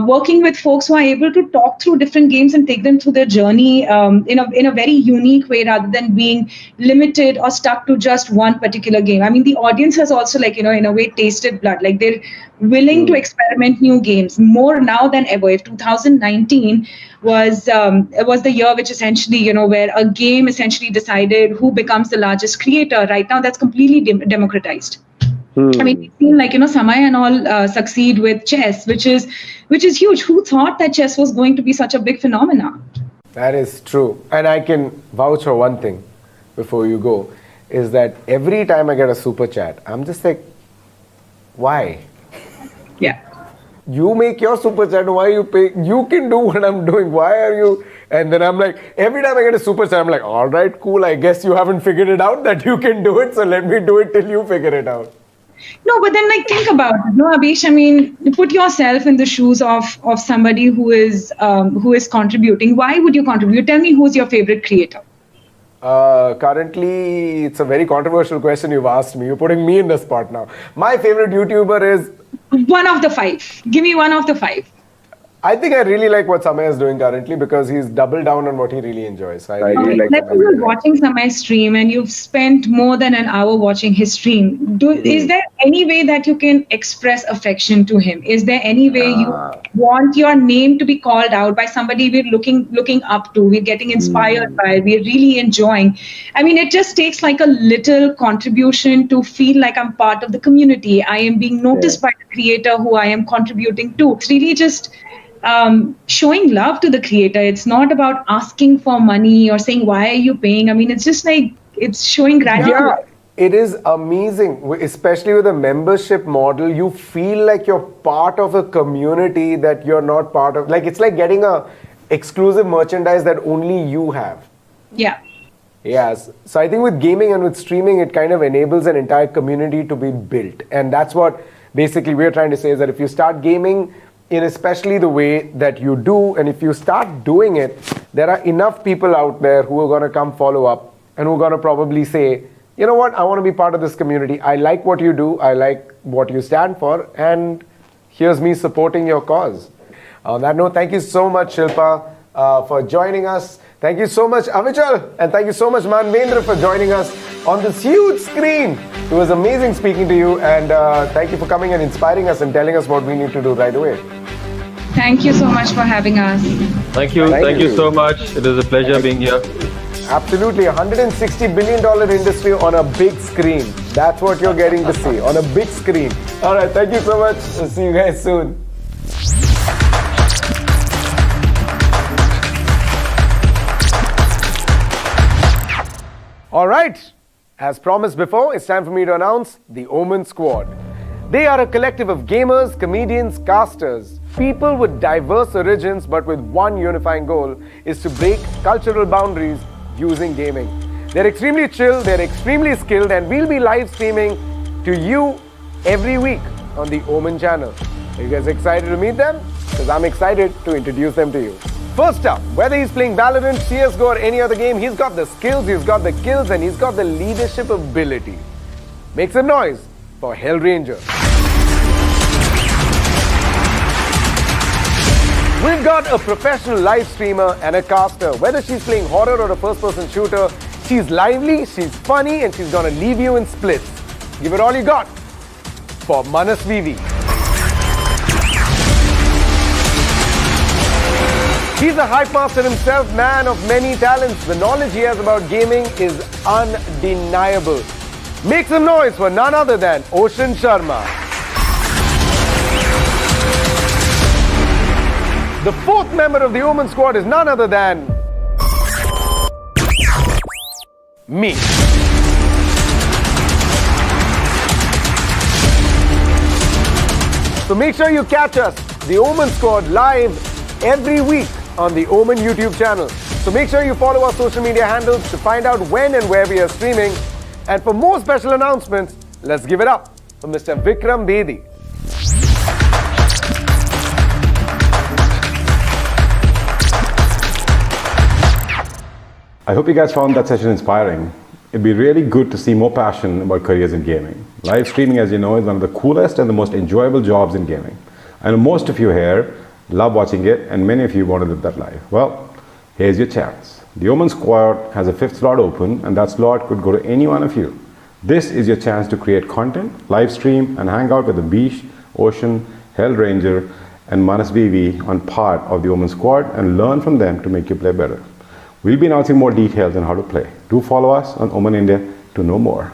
working with folks who are able to talk through different games and take them through their journey in a very unique way, rather than being limited or stuck to just one particular game. I mean, the audience has also in a way tasted blood. Like, they're willing to experiment new games more now than ever. If 2019 was the year which essentially, where a game essentially decided who becomes the largest creator, right now that's completely democratized. I mean, we've seen Samay and all succeed with chess, which is huge. Who thought that chess was going to be such a big phenomenon? That is true. And I can vouch for one thing before you go, is that every time I get a super chat, I'm just like, why? Yeah. You make your super chat, why you pay? You can do what I'm doing. Why are you? And then I'm like, every time I get a super chat, I'm like, all right, cool. I guess you haven't figured it out that you can do it. So let me do it till you figure it out. No, but then think about it. No, Abhish, I mean, put yourself in the shoes of somebody who is contributing. Why would you contribute? Tell me, who's your favorite creator? Currently, it's a very controversial question you've asked me. You're putting me in the spot now. My favorite YouTuber is... One of the 5. Give me one of the 5. I think I really like what Samay is doing currently because he's doubled down on what he really enjoys. So I really like Let's say you're watching Samay's stream and you've spent more than an hour watching his stream. Is there any way that you can express affection to him? Is there any way you want your name to be called out by somebody we're looking up to, we're getting inspired by, we're really enjoying? I mean, it just takes like a little contribution to feel like I'm part of the community. I am being noticed by the creator who I am contributing to. It's really just... showing love to the creator. It's not about asking for money or saying, why are you paying? I mean, it's just like, it's showing gratitude. Yeah, it is amazing. Especially with a membership model, you feel like you're part of a community that you're not part of. Like, it's like getting a exclusive merchandise that only you have. Yeah. Yes. So I think with gaming and with streaming, it kind of enables an entire community to be built. And that's what basically we're trying to say, is that if you start gaming in especially the way that you do, and if you start doing it, there are enough people out there who are going to come follow up and who are going to probably say, you know what, I want to be part of this community. I like what you do. I like what you stand for. And here's me supporting your cause. On that note, thank you so much, Shilpa, for joining us. Thank you so much, Avichal. And thank you so much, Manvendra, for joining us on this huge screen. It was amazing speaking to you. And thank you for coming and inspiring us and telling us what we need to do right away. Thank you so much for having us. Thank you. Thank you so much. It is a pleasure being here. Absolutely. $160 billion industry on a big screen. That's what you're getting to see on a big screen. All right. Thank you so much. I'll see you guys soon. All right. As promised before, it's time for me to announce the OMEN Squad. They are a collective of gamers, comedians, casters, people with diverse origins but with one unifying goal is to break cultural boundaries using gaming. They're extremely chill, they're extremely skilled, and we'll be live streaming to you every week on the OMEN channel. Are you guys excited to meet them? Because I'm excited to introduce them to you. First up, whether he's playing Valorant, CSGO or any other game, he's got the skills, he's got the kills, and he's got the leadership ability. Make some noise for Hellranger. We've got a professional live streamer and a caster. Whether she's playing horror or a first-person shooter, she's lively, she's funny, and she's gonna leave you in splits. Give it all you got for Manas Vivi. He's a hype master himself, man of many talents. The knowledge he has about gaming is undeniable. Make some noise for none other than Ocean Sharma. The fourth member of the OMEN Squad is none other than me. So make sure you catch us, the Omen Squad, live every week on the Omen YouTube channel. So make sure you follow our social media handles to find out when and where we are streaming. And for more special announcements, let's give it up for Mr. Vikram Bedi. I hope you guys found that session inspiring. It'd be really good to see more passion about careers in gaming. Live streaming, as you know, is one of the coolest and the most enjoyable jobs in gaming. I know most of you here love watching it, and many of you want to live that life. Well, here's your chance. The Omen Squad has a 5th slot open, and that slot could go to any one of you. This is your chance to create content, live stream, and hang out with the Beesh, Ocean, Hell Ranger, and Manas VV on part of the Omen Squad and learn from them to make you play better. We'll be announcing more details on how to play. Do follow us on Omen India to know more.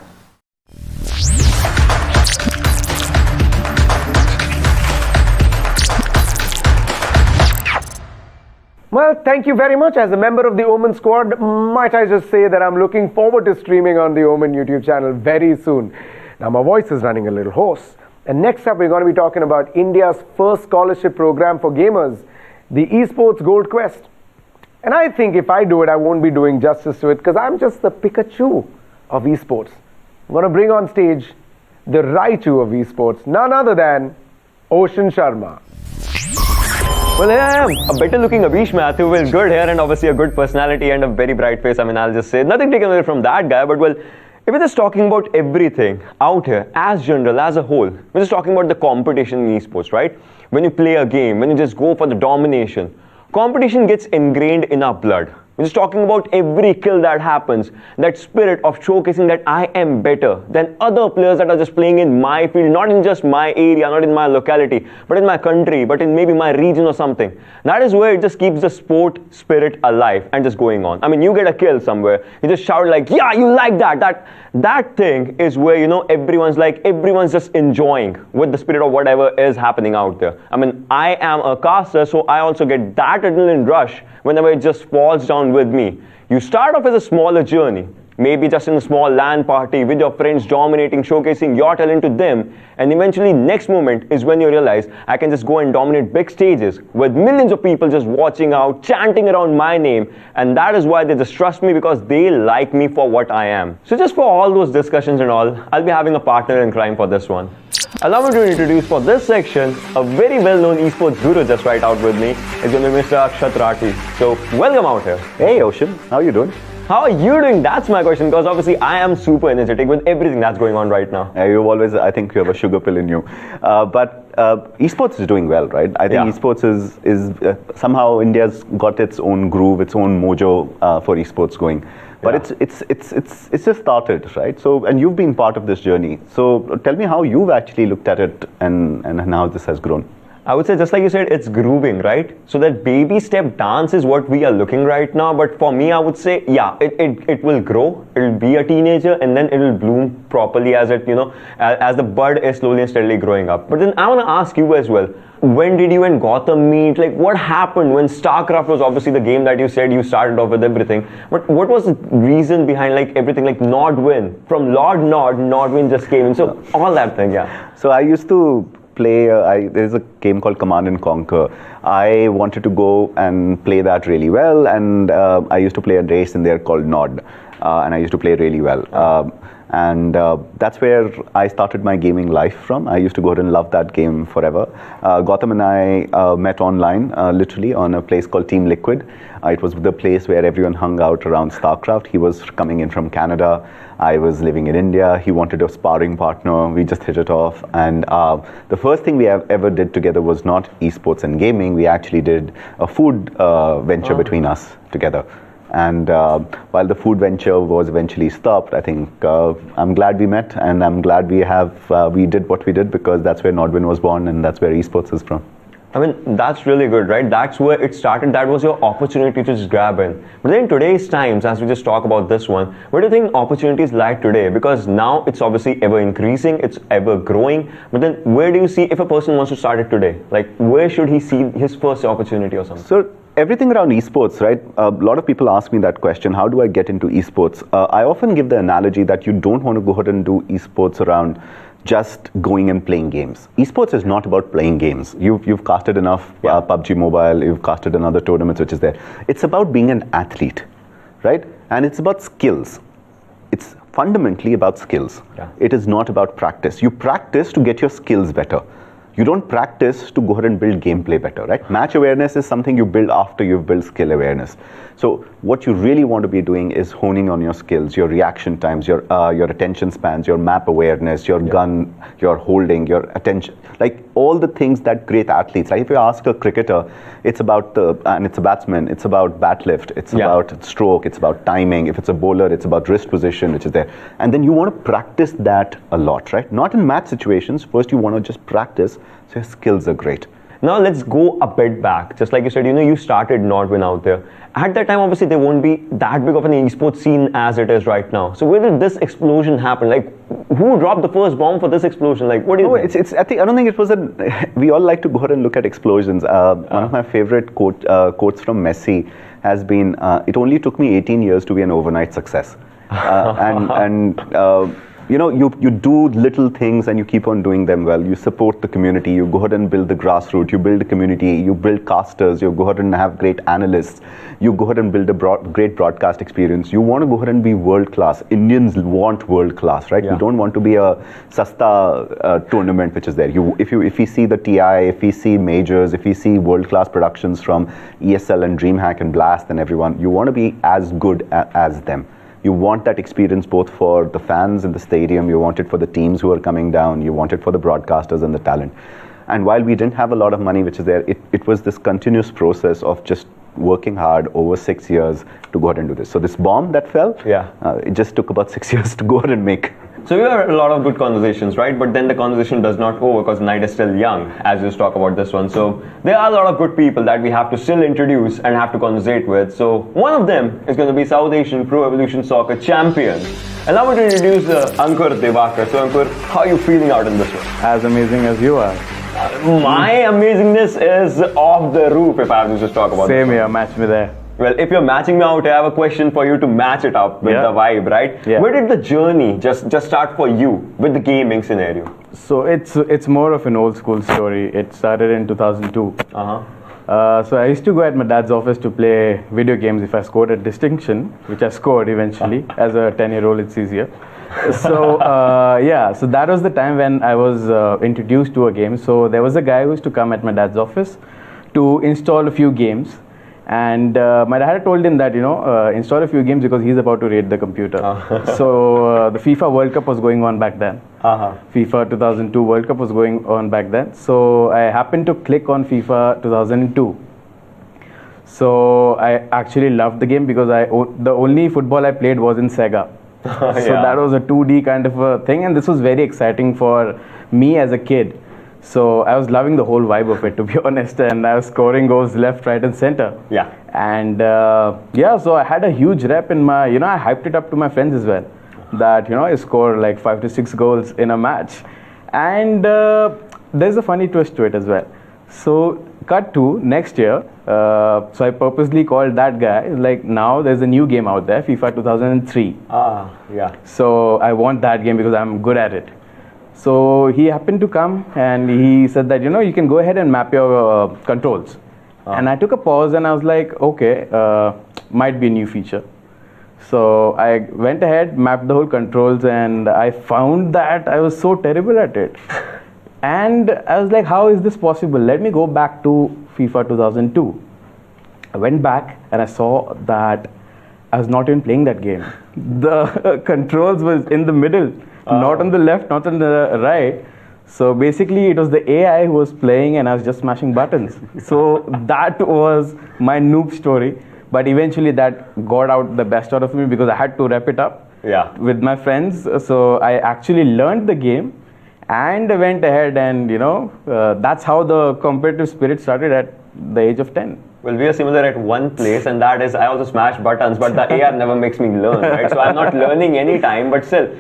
Well, thank you very much. As a member of the Omen Squad, might I just say that I'm looking forward to streaming on the Omen YouTube channel very soon. Now, my voice is running a little hoarse. And next up, we're going to be talking about India's first scholarship program for gamers, the eSports Gold Quest. And I think if I do it, I won't be doing justice to it because I'm just the Pikachu of eSports. I'm going to bring on stage the Raichu of eSports, none other than Ocean Sharma. Well, here I am, a better looking Abish Matthew with good hair and obviously a good personality and a very bright face. I mean, I'll just say nothing taken away from that guy, but well, if we're just talking about everything out here, as general, as a whole, we're just talking about the competition in esports, right? When you play a game, when you just go for the domination, competition gets ingrained in our blood. We're just talking about every kill that happens, that spirit of showcasing that I am better than other players that are just playing in my field, not in just my area, not in my locality, but in my country, but in maybe my region or something. That is where it just keeps the sport spirit alive and just going on. I mean, you get a kill somewhere, you just shout like, yeah, you like that. That thing is where, you know, everyone's just enjoying with the spirit of whatever is happening out there. I mean, I am a caster, so I also get that adrenaline rush whenever it just falls down with me. You start off as a smaller journey, maybe just in a small LAN party with your friends dominating, showcasing your talent to them, and eventually next moment is when you realize I can just go and dominate big stages with millions of people just watching out, chanting around my name, and that is why they just trust me because they like me for what I am. So just for all those discussions and all, I'll be having a partner in crime for this one. Allow me to introduce for this section a very well-known esports guru just right out with me. It's going to be Mr. Akshat Rathi. So welcome out here. Hey Ocean, how are you doing? How are you doing? That's my question, because obviously I am super energetic with everything that's going on right now. You've always, I think you have a sugar pill in you. But esports is doing well, right? I think esports is somehow India's got its own groove, its own mojo for esports going. But it's just started, right? So, and you've been part of this journey. So tell me how you've actually looked at it and how this has grown. I would say, just like you said, it's grooving, right? So that baby step dance is what we are looking right now. But for me, I would say, yeah, it will grow. It will be a teenager and then it will bloom properly as it, you know, as the bud is slowly and steadily growing up. But then I want to ask you as well, when did you and Gautam meet? Like, what happened when StarCraft was obviously the game that you said you started off with everything? But what was the reason behind like everything, like Nodwin? From Lord Nodwin just came in. So all that thing, yeah. So I used to play, there's a game called Command and Conquer. I wanted to go and play that really well, and I used to play a race in there called Nod, and I used to play really well. And that's where I started my gaming life from. I used to go ahead and love that game forever. Gautam and I met online, literally on a place called Team Liquid. It was the place where everyone hung out around StarCraft. He was coming in from Canada. I was living in India. He wanted a sparring partner. We just hit it off. And the first thing we ever did together was not esports and gaming. We actually did a food venture between us together. And while the food venture was eventually stopped, I think I'm glad we met, and I'm glad we did what we did, because that's where Nodwin was born and that's where esports is from. I mean, that's really good, right? That's where it started. That was your opportunity to just grab in. But then in today's times, as we just talk about this one, where do you think opportunities lie today? Because now it's obviously ever increasing, it's ever growing. But then where do you see if a person wants to start it today? Like, where should he see his first opportunity or something? So everything around esports, right? A lot of people ask me that question, how do I get into esports? I often give the analogy that you don't want to go ahead and do esports around just going and playing games. Esports is not about playing games. You've casted enough PUBG Mobile, you've casted another tournaments which is there. It's about being an athlete, right? And it's about skills. It's fundamentally about skills. It is not about practice. You practice to get your skills better. You don't practice to go ahead and build gameplay better, right? Match awareness is something you build after you've built skill awareness. So what you really want to be doing is honing on your skills, your reaction times, your attention spans, your map awareness, your gun, your holding, your attention, like all the things that great athletes, like if you ask a cricketer, it's about and it's a batsman, it's about bat lift, it's about stroke, it's about timing. If it's a bowler, it's about wrist position, which is there. And then you want to practice that a lot, right? Not in match situations. First, you want to just practice so your skills are great. Now let's go a bit back. Just like you said, you started Nordwin out there. At that time, obviously, there won't be that big of an esports scene as it is right now. So where did this explosion happen? Like, who dropped the first bomb for this explosion? Like, what do you think? I don't think it was we all like to go ahead and look at explosions. One of my favorite quotes from Messi has been, it only took me 18 years to be an overnight success. You do little things and you keep on doing them well. You support the community, you go ahead and build the grassroots, you build a community, you build casters, you go ahead and have great analysts, you go ahead and build a great broadcast experience. You want to go ahead and be world class. Indians want world class, right? You don't want to be a Sasta tournament which is there. If we see the TI, if we see majors, if we see world class productions from ESL and DreamHack and Blast and everyone, you want to be as good as them. You want that experience both for the fans in the stadium, you want it for the teams who are coming down, you want it for the broadcasters and the talent. And while we didn't have a lot of money which is there, it was this continuous process of just working hard over 6 years to go ahead and do this. So this bomb that fell, it just took about 6 years to go ahead and make. So we had a lot of good conversations, right? But then the conversation does not over because night is still young, as you talk about this one. So there are a lot of good people that we have to still introduce and have to conversate with. So one of them is going to be South Asian Pro Evolution Soccer champion. And I want to introduce Ankur Devakar. So Ankur, how are you feeling out in this one? As amazing as you are. My amazingness is off the roof if I have to just talk about Same here, match me there. Well, if you're matching me out, I have a question for you to match it up with the vibe, right? Yeah. Where did the journey just start for you with the gaming scenario? So it's more of an old school story. It started in 2002. So I used to go at my dad's office to play video games if I scored a distinction, which I scored eventually. As a 10-year-old, it's easier. So so that was the time when I was introduced to a game. So there was a guy who used to come at my dad's office to install a few games. And my dad had told him that, install a few games because he's about to raid the computer. So the FIFA World Cup was going on back then. FIFA 2002 World Cup was going on back then. So I happened to click on FIFA 2002. So I actually loved the game because the only football I played was in Sega. So that was a 2D kind of a thing. And this was very exciting for me as a kid. So I was loving the whole vibe of it, to be honest, and I was scoring goals left, right, and center. Yeah. And so I had a huge rep in my, I hyped it up to my friends as well, that I scored like 5 to 6 goals in a match. And there's a funny twist to it as well. So cut to next year. So I purposely called that guy. Like now there's a new game out there, FIFA 2003. So I want that game because I'm good at it. So he happened to come and he said that, you can go ahead and map your controls. And I took a pause and I was like, okay, might be a new feature. So I went ahead, mapped the whole controls, and I found that I was so terrible at it. And I was like, how is this possible? Let me go back to FIFA 2002. I went back and I saw that I was not even playing that game. The controls was in the middle. Not on the left, not on the right. So basically it was the AI who was playing and I was just smashing buttons. So that was my noob story. But eventually that got out the best out of me because I had to wrap it up with my friends. So I actually learned the game and went ahead and, that's how the competitive spirit started at the age of 10. Well, we are similar at one place, and that is I also smash buttons, but the AR never makes me learn, right? So I'm not learning any time, but still.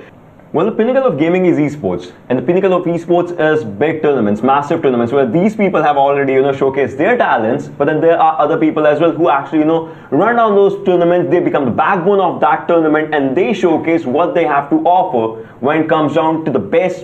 Well, the pinnacle of gaming is esports, and the pinnacle of esports is big tournaments, massive tournaments, where these people have already, showcased their talents, but then there are other people as well who actually, run down those tournaments. They become the backbone of that tournament, and they showcase what they have to offer when it comes down to the best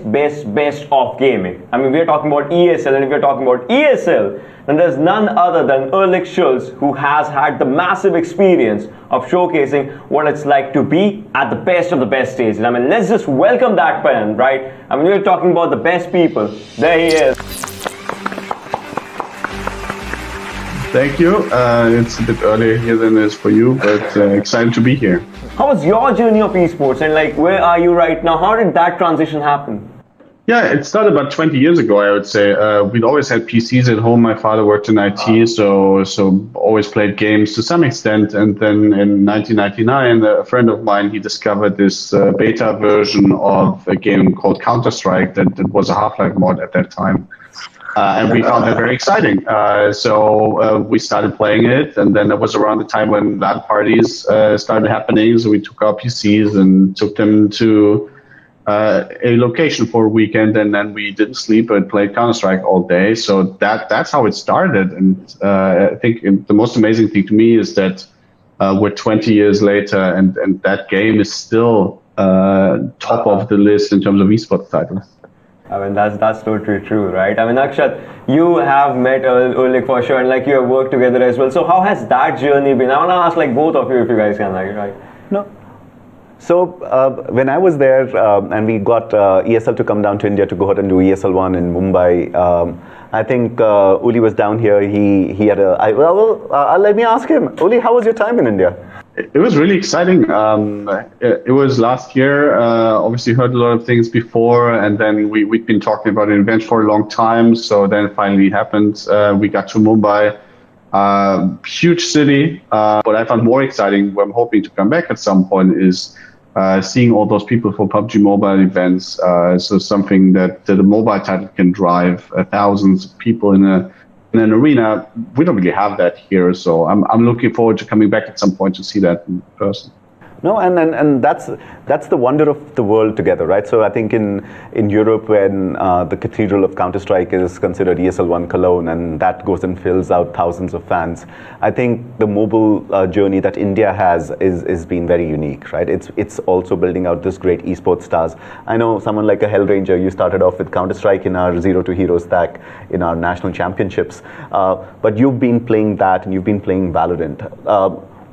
of gaming. I mean, we're talking about ESL, and if we're talking about ESL, then there's none other than Ulrich Schulz, who has had the massive experience of showcasing what it's like to be at the best of the best stages. I mean, let's just welcome that man, right? I mean, we're talking about the best people. There he is. Thank you. It's a bit earlier here than it is for you, but excited to be here. How was your journey of esports, and like, where are you right now? How did that transition happen? Yeah, it started about 20 years ago, I would say. We'd always had PCs at home. My father worked in IT, so always played games to some extent. And then in 1999, a friend of mine, he discovered this beta version of a game called Counter-Strike that was a Half-Life mod at that time. And we found that very exciting. So we started playing it, and then it was around the time when LAN parties started happening. So we took our PCs and took them to a location for a weekend, and then we didn't sleep and played Counter-Strike all day. So that's how it started. And I think the most amazing thing to me is that we're 20 years later, and that game is still top of the list in terms of esports titles. I mean, that's totally true, right? I mean, Akshat, you have met Ulrich for sure, and like you have worked together as well. So how has that journey been? I want to ask like both of you if you guys can, like, right? No. So when I was there and we got ESL to come down to India to go ahead and do ESL 1 in Mumbai, I think Uli was down here. He had let me ask him. Uli, how was your time in India? It was really exciting. It was last year. Obviously heard a lot of things before, and then we'd been talking about an event for a long time. So then it finally happened. We got to Mumbai. Huge city. What I found more exciting, what I'm hoping to come back at some point, is seeing all those people for PUBG Mobile events. So something that the mobile title can drive thousands of people in an arena. We don't really have that here. So I'm looking forward to coming back at some point to see that in person. No, and that's the wonder of the world together, right? So I think in Europe, when the cathedral of Counter-Strike is considered ESL 1 Cologne, and that goes and fills out thousands of fans, I think the mobile journey that India has is been very unique, right? It's also building out this great esports stars. I know someone like a Hellranger, you started off with Counter-Strike in our Zero to Hero stack in our national championships, but you've been playing that and you've been playing Valorant.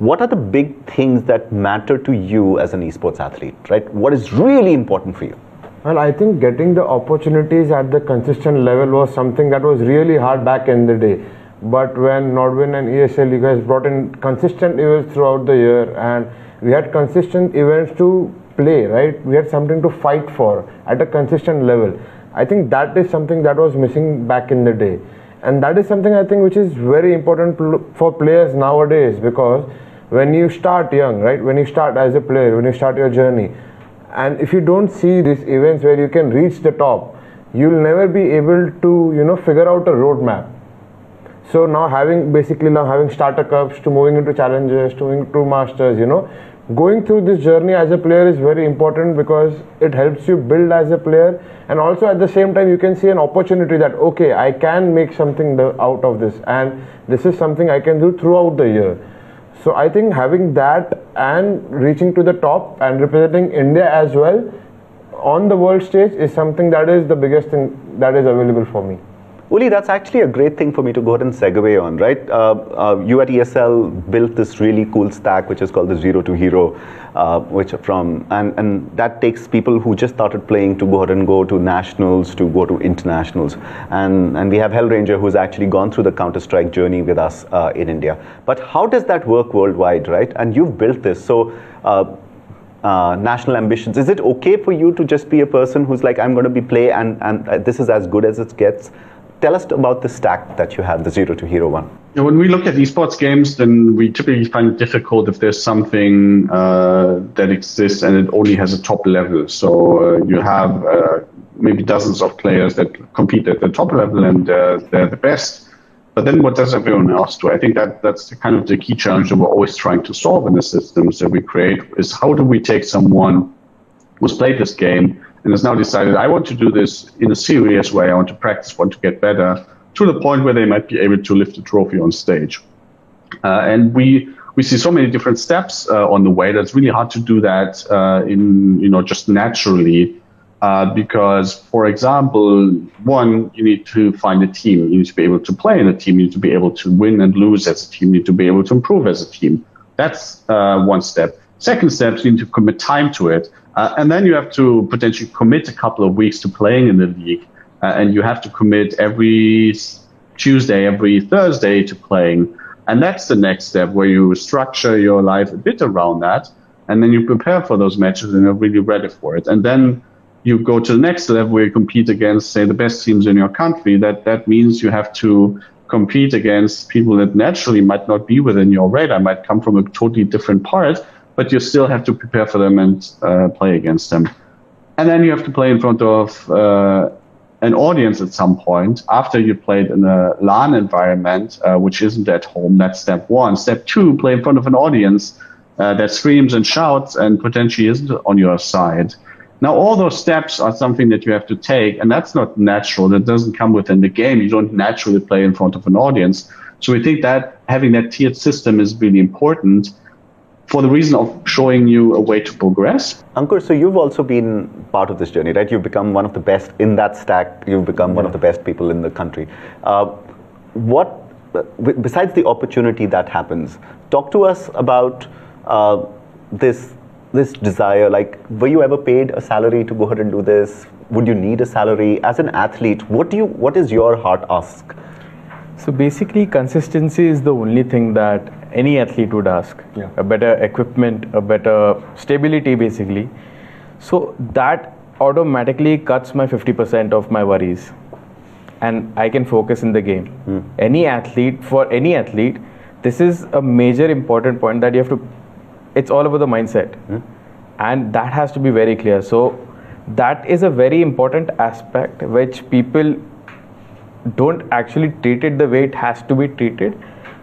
What are the big things that matter to you as an esports athlete, right? What is really important for you? Well, I think getting the opportunities at the consistent level was something that was really hard back in the day. But when Nordwin and ESL, you guys brought in consistent events throughout the year, and we had consistent events to play, right? We had something to fight for at a consistent level. I think that is something that was missing back in the day. And that is something I think which is very important for players nowadays, because when you start young, right, when you start as a player, when you start your journey, and if you don't see these events where you can reach the top, you'll never be able to, figure out a roadmap. So now having starter cups, to moving into challenges, to moving to masters, going through this journey as a player is very important, because it helps you build as a player, and also at the same time you can see an opportunity that, okay, I can make something out of this, and this is something I can do throughout the year. So I think having that and reaching to the top and representing India as well on the world stage is something that is the biggest thing that is available for me. Uli, that's actually a great thing for me to go ahead and segue on, right? You at ESL built this really cool stack, which is called the Zero to Hero, and that takes people who just started playing to go ahead and go to nationals, to go to internationals. And we have Hellranger, who's actually gone through the Counter-Strike journey with us in India. But how does that work worldwide, right? And you've built this. So national ambitions, is it okay for you to just be a person who's like, I'm going to be play and this is as good as it gets? Tell us about the stack that you have, the Zero to Hero one. When we look at esports games, then we typically find it difficult if there's something that exists and it only has a top level. So you have maybe dozens of players that compete at the top level, and they're the best. But then what does everyone else do? I think that's the key challenge that we're always trying to solve in the systems that we create, is how do we take someone who's played this game and has now decided, I want to do this in a serious way. I want to practice, want to get better, to the point where they might be able to lift a trophy on stage. And we see so many different steps on the way. That's really hard to do that just naturally. Because, for example, one, you need to find a team. You need to be able to play in a team. You need to be able to win and lose as a team. You need to be able to improve as a team. That's one step. Second step, you need to commit time to it. And then you have to potentially commit a couple of weeks to playing in the league. And you have to commit every Tuesday, every Thursday to playing. And that's the next step, where you structure your life a bit around that. And then you prepare for those matches and you're really ready for it. And then you go to the next level where you compete against, say, the best teams in your country. That means you have to compete against people that naturally might not be within your radar, might come from a totally different part, but you still have to prepare for them and play against them. And then you have to play in front of an audience at some point after you played in a LAN environment, which isn't at home. That's step one. Step two, play in front of an audience that screams and shouts and potentially isn't on your side. Now, all those steps are something that you have to take, and that's not natural. That doesn't come within the game. You don't naturally play in front of an audience. So we think that having that tiered system is really important for the reason of showing you a way to progress. Ankur, so you've also been part of this journey, right? You've become one of the best in that stack. You've become one of the best people in the country. Besides the opportunity that happens, talk to us about this desire. Like, were you ever paid a salary to go ahead and do this? Would you need a salary? As an athlete, what is your heart ask? So basically, consistency is the only thing that any athlete would ask. Yeah. A better equipment, a better stability, basically. So that automatically cuts my 50% of my worries, and I can focus in the game. For any athlete, this is a major important point that you have to. It's all about the mindset, and that has to be very clear. So that is a very important aspect which people don't actually treat it the way it has to be treated.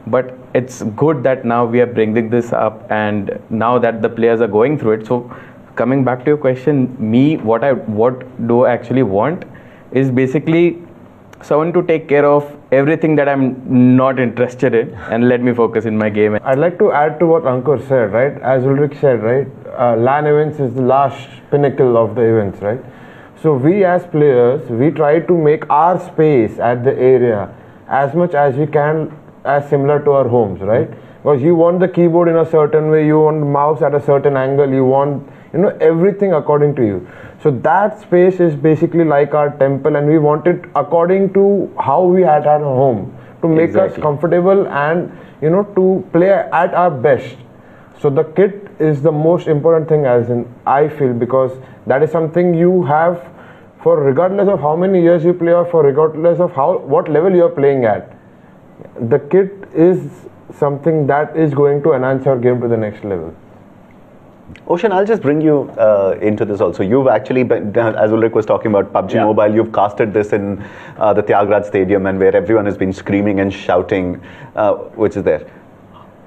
But it's good that now we are bringing this up, and now that the players are going through it. So coming back to your question, what do I actually want is basically someone to take care of everything that I'm not interested in and let me focus in my game. I'd like to add to what Ankur said, right? As Ulrich said, right? LAN events is the last pinnacle of the events, right? So we as players, we try to make our space at the area as much as we can as similar to our homes, right? Because you want the keyboard in a certain way, you want the mouse at a certain angle, you want, everything according to you. So that space is basically like our temple, and we want it according to how we had at home, to make us comfortable and to play at our best. So the kit is the most important thing, as in I feel, because that is something you have for regardless of how many years you play or for regardless of what level you are playing at. The kit is something that is going to enhance your game to the next level. Ocean, I'll just bring you into this also. You've actually been, as Ulrich was talking about PUBG Mobile, you've casted this in the Tyagaraja Stadium, and where everyone has been screaming and shouting, which is there.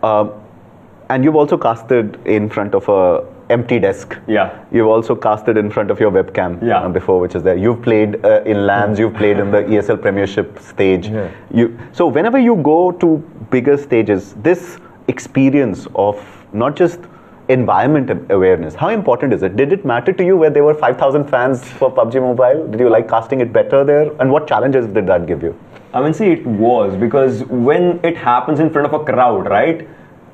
And you've also casted in front of a empty desk. Yeah. You've also casted in front of your webcam before, which is there. You've played in LANs, you've played in the ESL Premiership stage. Yeah. So whenever you go to bigger stages, this experience of not just environment awareness, how important is it? Did it matter to you where there were 5,000 fans for PUBG Mobile? Did you like casting it better there? And what challenges did that give you? I mean, see, it was because when it happens in front of a crowd, right?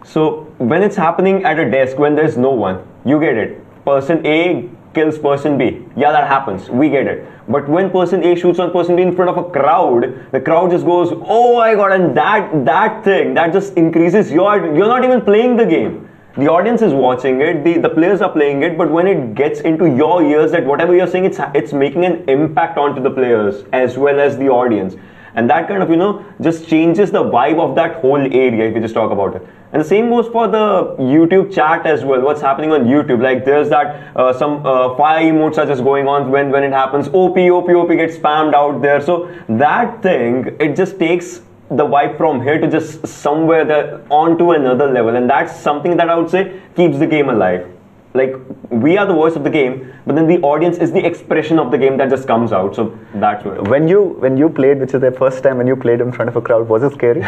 So when it's happening at a desk, when there's no one, you get it. Person A kills person B. Yeah, that happens. We get it. But when person A shoots on person B in front of a crowd, the crowd just goes, oh my god, and that thing, that just increases you're not even playing the game. The audience is watching it, the players are playing it, but when it gets into your ears that whatever you're saying, it's making an impact onto the players as well as the audience. And that kind of, just changes the vibe of that whole area if you just talk about it. And the same goes for the YouTube chat as well. What's happening on YouTube? Like there's that some fire emotes are just going on when it happens. OP gets spammed out there. So that thing, it just takes the vibe from here to just somewhere there onto another level. And that's something that I would say keeps the game alive. like we are the voice of the game, but then the audience is the expression of the game that just comes out. So that's what. When you played, which is the first time when you played in front of a crowd, was it scary?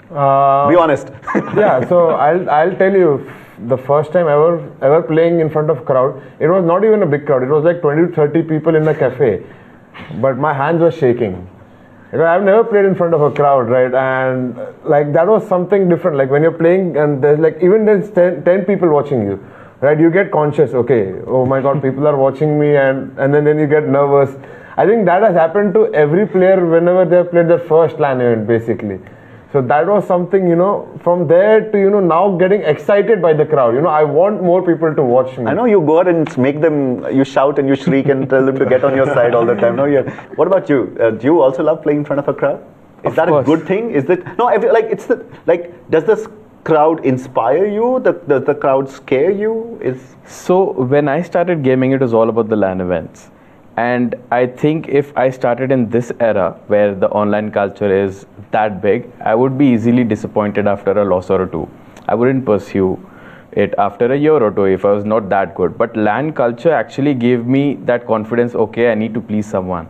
Be honest. Yeah, so I'll tell you, the first time ever playing in front of crowd, it was not even a big crowd. It was like 20 to 30 people in a cafe, but my hands were shaking. I've never played in front of a crowd, right? And like that was something different. Like when you're playing and there's like even there's 10 people watching you, right? You get conscious. Okay, oh my God, people are watching me, and then you get nervous. I think that has happened to every player whenever they have played their first LAN event, basically. So that was something, from there to, now getting excited by the crowd. I want more people to watch me. I know you go out and make them, you shout and you shriek and tell them to get on your side all the time. No, what about you? Do you also love playing in front of a crowd? Is that a good thing? Is that, no, does this crowd inspire you? Does the crowd scare you? So when I started gaming, it was all about the LAN events. And I think if I started in this era where the online culture is that big, I would be easily disappointed after a loss or two. I wouldn't pursue it after a year or two if I was not that good. But LAN culture actually gave me that confidence, okay, I need to please someone.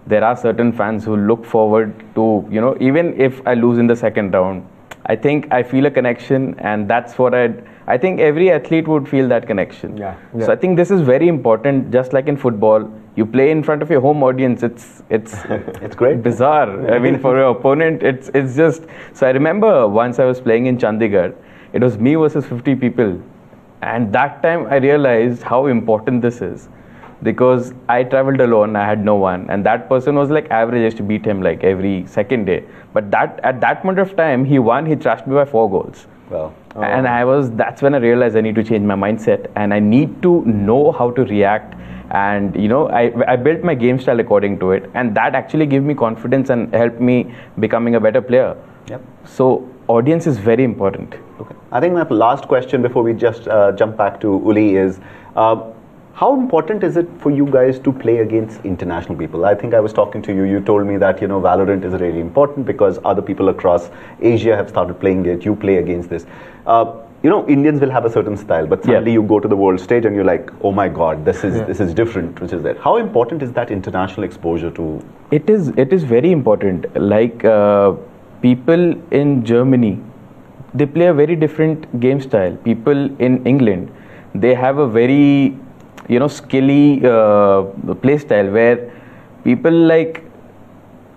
There are certain fans who look forward to, even if I lose in the second round, I think I feel a connection, and that's what I think every athlete would feel that connection. Yeah. So I think this is very important, just like in football. You play in front of your home audience, it's it's great. Bizarre. I mean, for your opponent, it's just. So I remember once I was playing in Chandigarh, it was me versus 50 people, and that time I realized how important this is, because I traveled alone, I had no one, and that person was like average. I used to beat him like every second day, but at that moment of time, he won. He thrashed me by 4 goals. Wow. And that's when I realized I need to change my mindset, and I need to know how to react. And I built my game style according to it, and that actually gave me confidence and helped me becoming a better player. Yep. So audience is very important. Okay. I think my last question before we just jump back to Uli is, how important is it for you guys to play against international people? I think I was talking to you, you told me that, Valorant is really important because other people across Asia have started playing it, you play against this. Indians will have a certain style, but suddenly you go to the world stage and you're like, oh my God, this is different, which is there. How important is that international exposure to? It is very important. Like people in Germany, they play a very different game style. People in England, they have a very skilly play style, where people like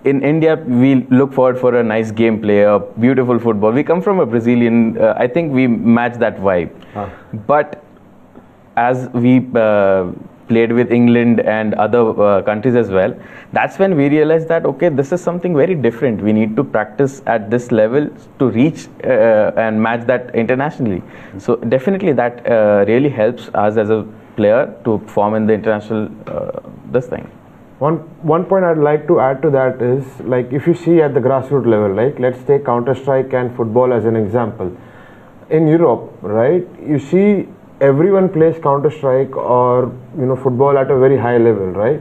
in India, we look forward for a nice gameplay, a beautiful football. We come from a Brazilian, I think we match that vibe. But as we played with England and other countries as well, that's when we realized that, okay, this is something very different. We need to practice at this level to reach and match that internationally. So definitely that really helps us as a player to perform in the international this thing. One point I'd like to add to that is, like, if you see at the grassroots level, like let's take Counter-Strike and football as an example. In Europe, right, you see everyone plays Counter-Strike or football at a very high level, right?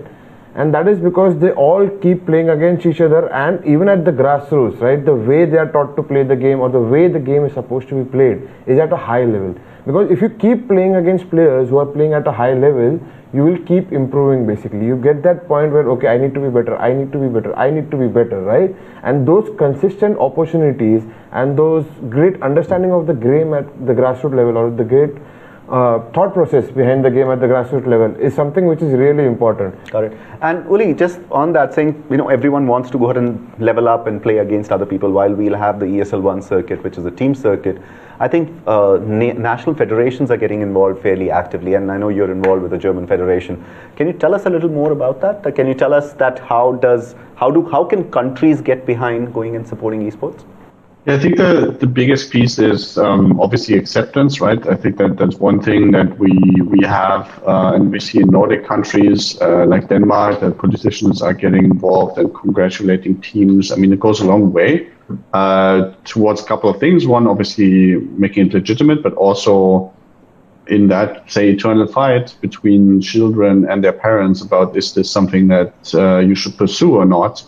And that is because they all keep playing against each other, and even at the grassroots, right, the way they are taught to play the game or the way the game is supposed to be played is at a high level. Because if you keep playing against players who are playing at a high level, you will keep improving. Basically, you get that point where, okay, I need to be better, I need to be better, I need to be better, right? And those consistent opportunities and those great understanding of the game at the grassroots level, or the great thought process behind the game at the grassroots level, is something which is really important. Got it. And Uli, just on that, saying, everyone wants to go ahead and level up and play against other people, while we'll have the ESL1 circuit, which is a team circuit. I think national federations are getting involved fairly actively, and I know you're involved with the German Federation. Can you tell us a little more about that? Can you tell us that how can countries get behind going and supporting esports? Yeah, I think the biggest piece is obviously acceptance, right? I think that's one thing that we have, and we see in Nordic countries like Denmark, that politicians are getting involved and congratulating teams. I mean, it goes a long way towards a couple of things. One, obviously making it legitimate, but also in that, say, eternal fight between children and their parents about, is this something that you should pursue or not?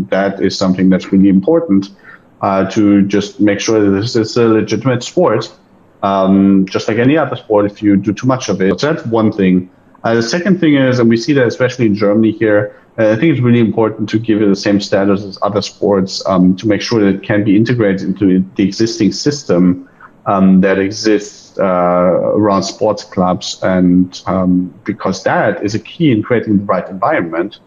That is something that's really important. To just make sure that this is a legitimate sport, just like any other sport if you do too much of it. So that's one thing. The second thing is, and we see that especially in Germany here, I think it's really important to give it the same status as other sports to make sure that it can be integrated into the existing system that exists around sports clubs, and because that is a key in creating the right environment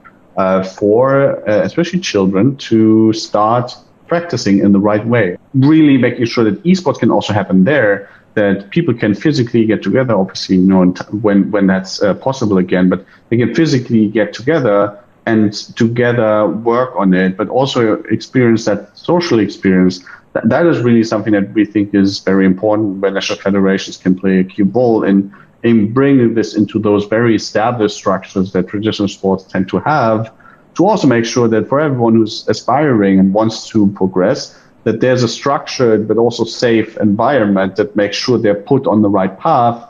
for especially children to start practicing in the right way. Really making sure that esports can also happen there, that people can physically get together, obviously, when that's possible again, but they can physically get together and together work on it, but also experience that social experience. That is really something that we think is very important, where national federations can play a key role in bringing this into those very established structures that traditional sports tend to have, to also make sure that for everyone who's aspiring and wants to progress, that there's a structured but also safe environment that makes sure they're put on the right path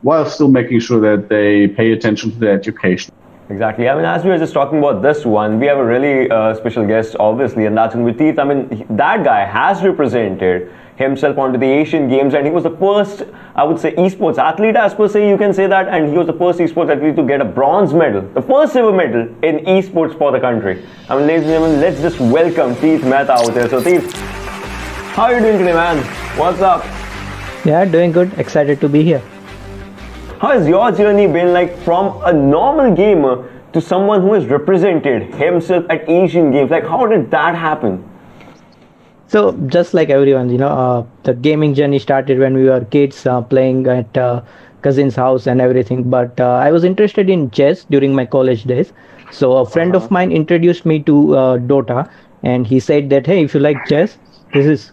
while still making sure that they pay attention to their education. Exactly. I mean, as we were just talking about this one, we have a really special guest, obviously, and that's going to be Teeth. I mean, that guy has represented himself onto the Asian Games, and he was the first, I would say, esports athlete, as per se, you can say that, and he was the first esports athlete to get a bronze medal, the first ever medal in esports for the country. I mean, ladies and gentlemen, let's just welcome Teeth Mehta out there. So, Teeth, how are you doing today, man? What's up? Yeah, doing good. Excited to be here. How has your journey been, like, from a normal gamer to someone who has represented himself at Asian Games? Like, how did that happen? So, just like everyone, the gaming journey started when we were kids playing at cousin's house and everything. But I was interested in chess during my college days. So, a friend of mine introduced me to Dota, and he said that, hey, if you like chess, this is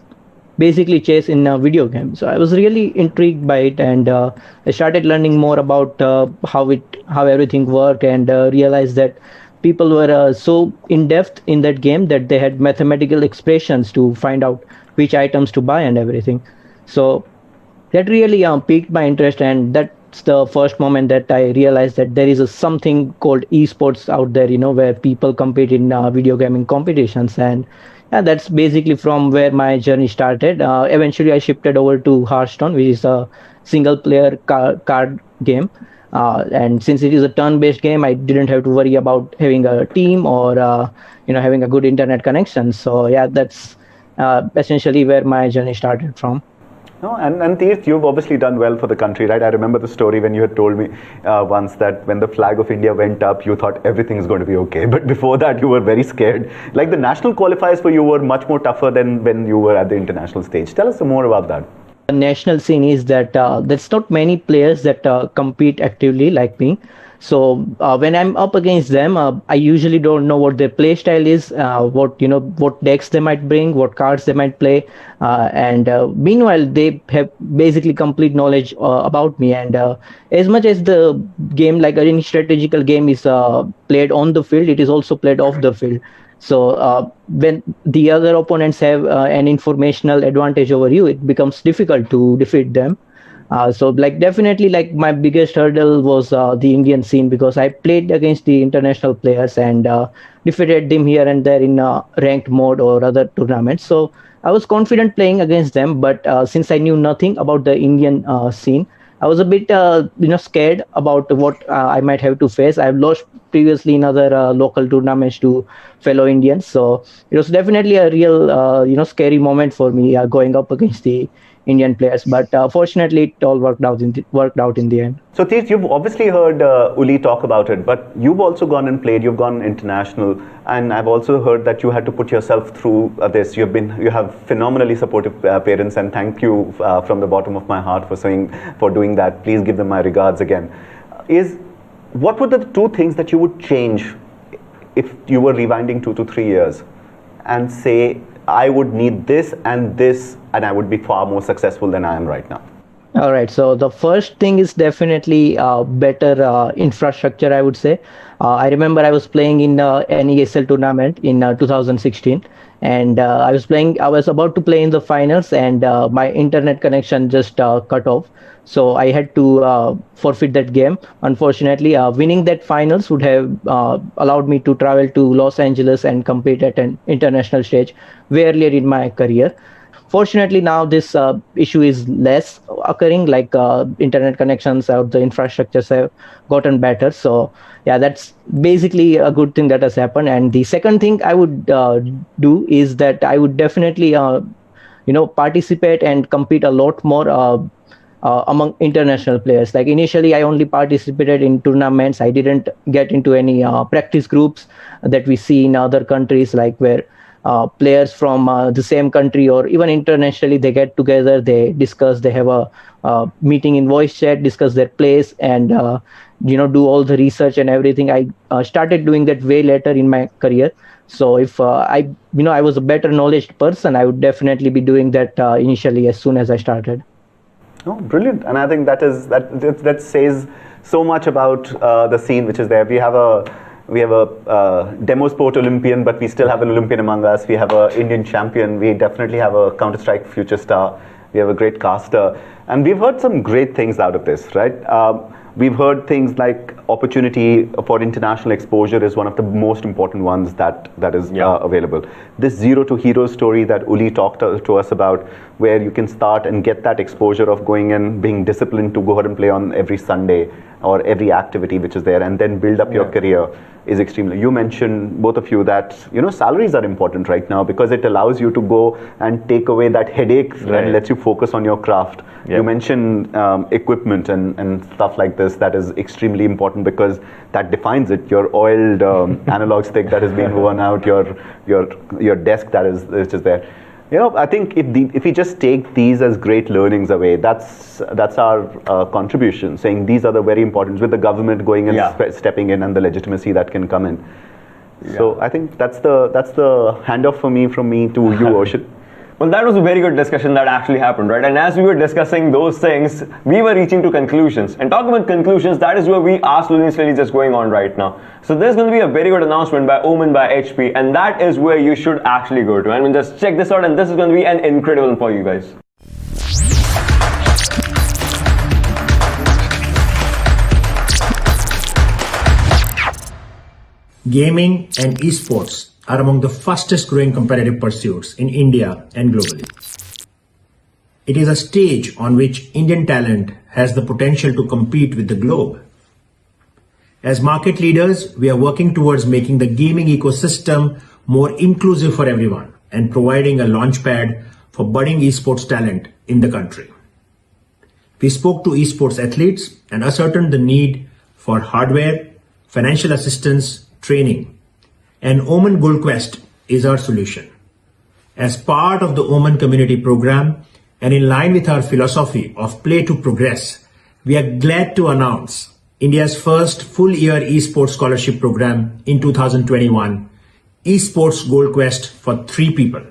basically chess in a video game. So I was really intrigued by it, and I started learning more about how everything worked, and realized that people were so in depth in that game that they had mathematical expressions to find out which items to buy and everything. So that really piqued my interest, and that's the first moment that I realized that there is something called esports out there, where people compete in video gaming competitions. And yeah, that's basically from where my journey started. Eventually, I shifted over to Hearthstone, which is a single-player card game. And since it is a turn-based game, I didn't have to worry about having a team or having a good internet connection. So yeah, that's essentially where my journey started from. No, and Teeth, you've obviously done well for the country, right? I remember the story when you had told me once that when the flag of India went up, you thought everything's going to be okay. But before that, you were very scared. Like, the national qualifiers for you were much more tougher than when you were at the international stage. Tell us some more about that. The national scene is that there's not many players that compete actively like me. So when I'm up against them, I usually don't know what their play style is, what decks they might bring, what cards they might play, and meanwhile they have basically complete knowledge about me. And as much as the game, like any strategical game, is played on the field, it is also played off the field. So when the other opponents have an informational advantage over you, it becomes difficult to defeat them. So definitely my biggest hurdle was the Indian scene, because I played against the international players and defeated them here and there in ranked mode or other tournaments. So I was confident playing against them, but since I knew nothing about the Indian scene, I was a bit scared about what I might have to face. I've lost previously in other local tournaments to fellow Indians, so it was definitely a real scary moment for me going up against the Indian players, but fortunately it all worked out in the end. So Teeth, you've obviously heard Uli talk about it, but you've also gone and played, you've gone international, and I've also heard that you had to put yourself through this. You have phenomenally supportive parents, and thank you from the bottom of my heart for doing that. Please give them my regards again. What were the two things that you would change if you were rewinding 2 to 3 years and say, I would need this, and I would be far more successful than I am right now? All right. So the first thing is definitely better infrastructure, I would say. I remember I was playing in an ESL tournament in 2016, and I was about to play in the finals, and my internet connection just cut off. So I had to forfeit that game. Unfortunately, winning that finals would have allowed me to travel to Los Angeles and compete at an international stage way earlier in my career. Fortunately, now this issue is less occurring, like internet connections or the infrastructures have gotten better. So yeah, that's basically a good thing that has happened. And the second thing I would do is that I would definitely participate and compete a lot more among international players. Like initially, I only participated in tournaments. I didn't get into any practice groups that we see in other countries, like where players from the same country or even internationally, they get together, they discuss, they have a meeting in voice chat, discuss their plays, and do all the research and everything. I started doing that way later in my career. So if I was a better knowledge person, I would definitely be doing that initially as soon as I started. Oh, brilliant! And I think that says so much about the scene which is there. We have a demo sport Olympian, but we still have an Olympian among us. We have an Indian champion. We definitely have a Counter-Strike future star. We have a great caster, and we've heard some great things out of this, right? We've heard things like opportunity for international exposure is one of the most important ones that is available. This zero to hero story that Uli talked to us about, where you can start and get that exposure of going in, being disciplined to go ahead and play on every Sunday or every activity which is there, and then build up your career, is extremely. You mentioned, both of you, that salaries are important right now because it allows you to go and take away that headache and lets you focus on your craft. You mentioned equipment and stuff like this. That is extremely important because that defines it. Your oiled analog stick that has been worn out, your desk which is there. I think if we just take these as great learnings away, that's our contribution. Saying these are the very important, with the government going and stepping in and the legitimacy that can come in. So I think that's the handoff from me to you, Ocean. Well, that was a very good discussion that actually happened, right? And as we were discussing those things, we were reaching to conclusions. And talking about conclusions, that is where we are slowly just going on right now. So there's going to be a very good announcement by OMEN, by HP, and that is where you should actually go to. I mean, just check this out, and this is going to be an incredible one for you guys. Gaming and eSports are among the fastest growing competitive pursuits in India and globally. It is a stage on which Indian talent has the potential to compete with the globe. As market leaders, we are working towards making the gaming ecosystem more inclusive for everyone and providing a launchpad for budding esports talent in the country. We spoke to esports athletes and ascertained the need for hardware, financial assistance, training, and OMEN Gold Quest is our solution. As part of the OMEN community program and in line with our philosophy of play to progress, we are glad to announce India's first full-year esports scholarship program in 2021, eSports Gold Quest for 3 people.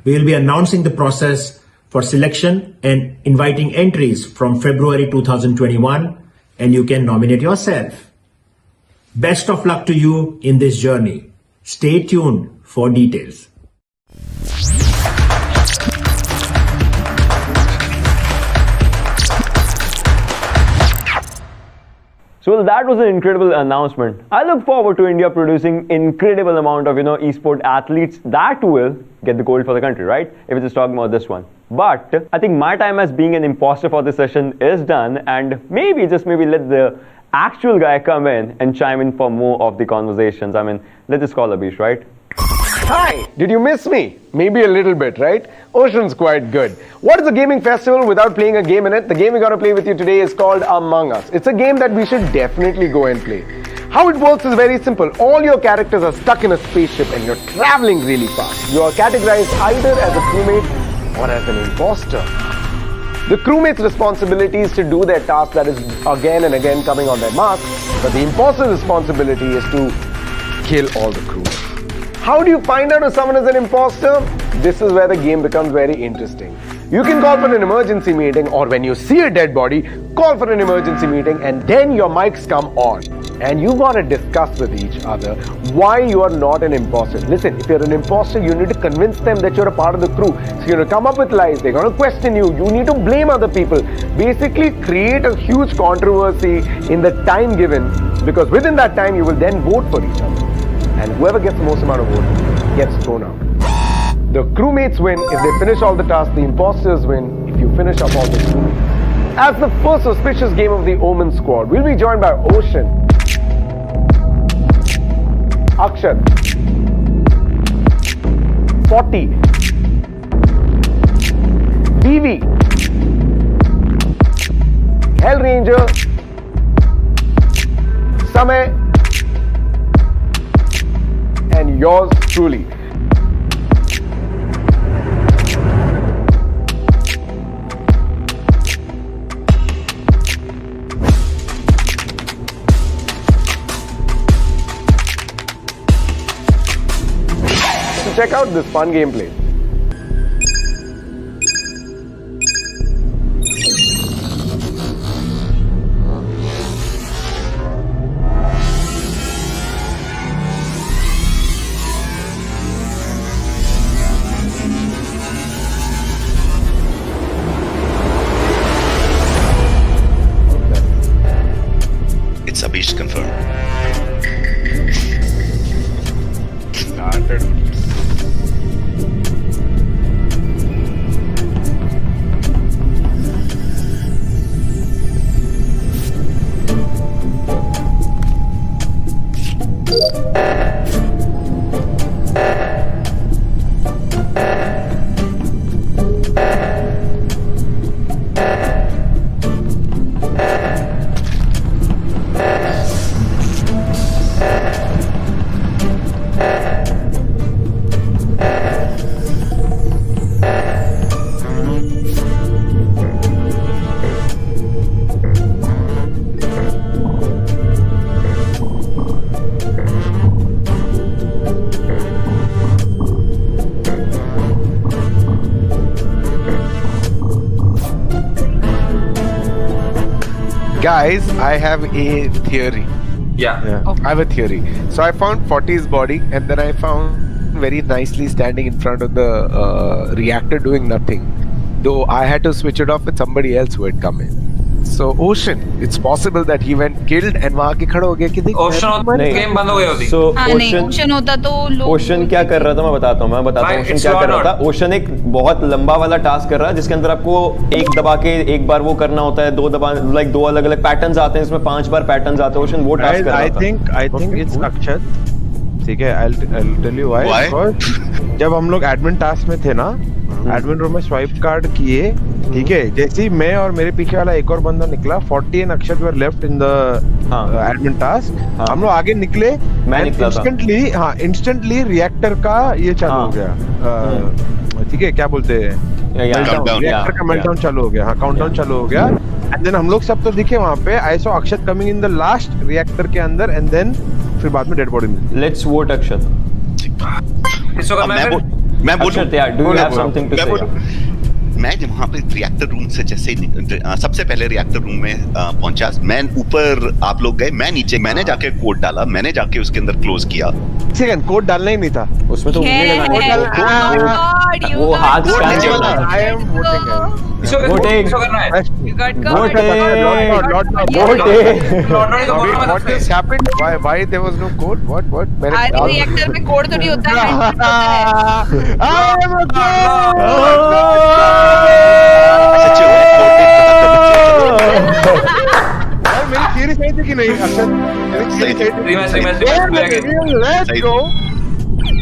We will be announcing the process for selection and inviting entries from February 2021, and you can nominate yourself. Best of luck to you in this journey. Stay tuned for details. So that was an incredible announcement. I look forward to India producing incredible amount of esport athletes that will get the gold for the country, right? If we're just talking about this one. But I think my time as being an imposter for this session is done, and maybe let the actual guy come in and chime in for more of the conversations. I mean, let's just call Abhish, right? Hi! Did you miss me? Maybe a little bit, right? Ocean's quite good. What is a gaming festival without playing a game in it? The game we're going to play with you today is called Among Us. It's a game that we should definitely go and play. How it works is very simple. All your characters are stuck in a spaceship and you're traveling really fast. You are categorized either as a crewmate or as an imposter. The crewmate's responsibility is to do their task that is again and again coming on their mark, but the imposter's responsibility is to kill all the crewmates. How do you find out if someone is an imposter? This is where the game becomes very interesting. You can call for an emergency meeting, or when you see a dead body, call for an emergency meeting, and then your mics come on. And you got to discuss with each other why you are not an imposter. Listen, if you're an imposter, you need to convince them that you're a part of the crew. So you're going to come up with lies, they're going to question you, you need to blame other people. Basically create a huge controversy in the time given, because within that time you will then vote for each other. And whoever gets the most amount of votes gets thrown out. The crewmates win if they finish all the tasks. The imposters win if you finish up all the crew. As the first auspicious game of the Omen squad, we'll be joined by Ocean, Akshat, 40, DV, Hellranger, Samay, and yours truly. So check out this fun gameplay. It's Abish confirmed. Guys, I have a theory. Yeah. I have a theory. So I found 40's body, and then I found very nicely standing in front of the reactor doing nothing. Though I had to switch it off with somebody else who had come in. So Ocean, it's possible that he went killed and वहाँ के खड़ा हो गया कि देख game बंद हो गई होती। So ओशन होता तो लोग ओशन क्या कर रहा था मैं बताता हूँ ओशन क्या कर रहा था। ओशन एक बहुत लंबा वाला टास्क कर रहा है जिसके अंदर आपको एक दबा के एक बार वो करना होता है, दो दबा लाइक दो अलग अलग पैटर्न्स आते हैं, इसमें 5 बार पैटर्न्स आते हैं। ओशन वो टास्क कर रहा था। I think it's अक्षत। ठीक है, I'll tell you why. Because जब हम लोग एडमिन टास्क में थे ना, एडमिन रूम में स्वाइप कार्ड किए, ठीक है, जैसे ही मैं और मेरे पीछे वाला एक और बंदा निकला, 40 and Akshat were left in the admin task. हम लोग आगे निकले, मैं निकला था। इंस्टेंटली रिएक्टर का ये चालू हो गया। ठीक है, क्या बोलते हैं, रिएक्टर का मेल्टडाउन चालू हो गया। हाँ, काउंटडाउन चालू हो गया। एंड देन हम लोग सब तो दिखे वहाँ पे। I saw Akshat coming in the last reactor के अंदर, एंड देन फिर बाद में डेड बॉडी मिली। Let's vote Akshat. मैं बोलूं, do you have something to say? मैं जब वहाँ पे रिएक्टर रूम से जैसे सबसे पहले रिएक्टर रूम में पहुंचा, मैं ऊपर, आप लोग गए, मैं नीचे, मैंने जाके कोड डाला, मैंने जाके उसके अंदर क्लोज किया। सेकंड कोड डालना ही नहीं था उसमें, तो वो हाथ I am What has happened? Why there was no code? What? अरे रिएक्टर में कोड तो नहीं होता मेरी थियरी सही थी कि नहीं? Let's go.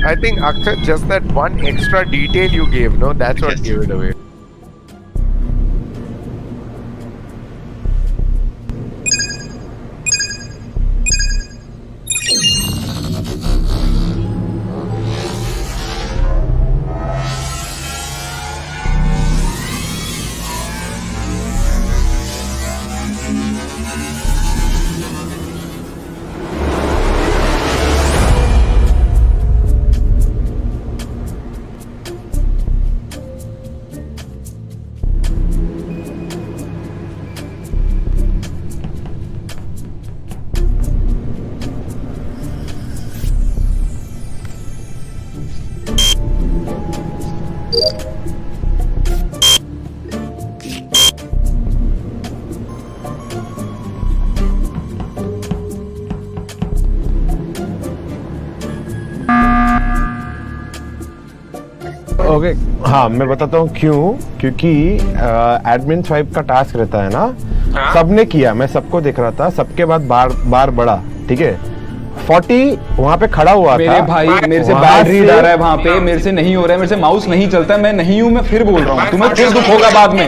I think Akshat, just that one extra detail you gave, no, that's what gave it away. Okay हाँ मैं बताता हूँ क्यों, क्योंकि एडमिन स्वाइप का टास्क रहता है ना, सबने किया, मैं सबको देख रहा था, सबके बाद बार बढ़ा, ठीक है 40 वहाँ पे खड़ा हुआ मेरे था। भाई मेरे से बैड रीड आ रहा है वहाँ पे, मेरे से नहीं हो रहा है, मेरे से माउस नहीं चलता है, मैं नहीं हूँ, मैं फिर बोल रहा हूँ, तुम्हें फिर दुख होगा बाद में।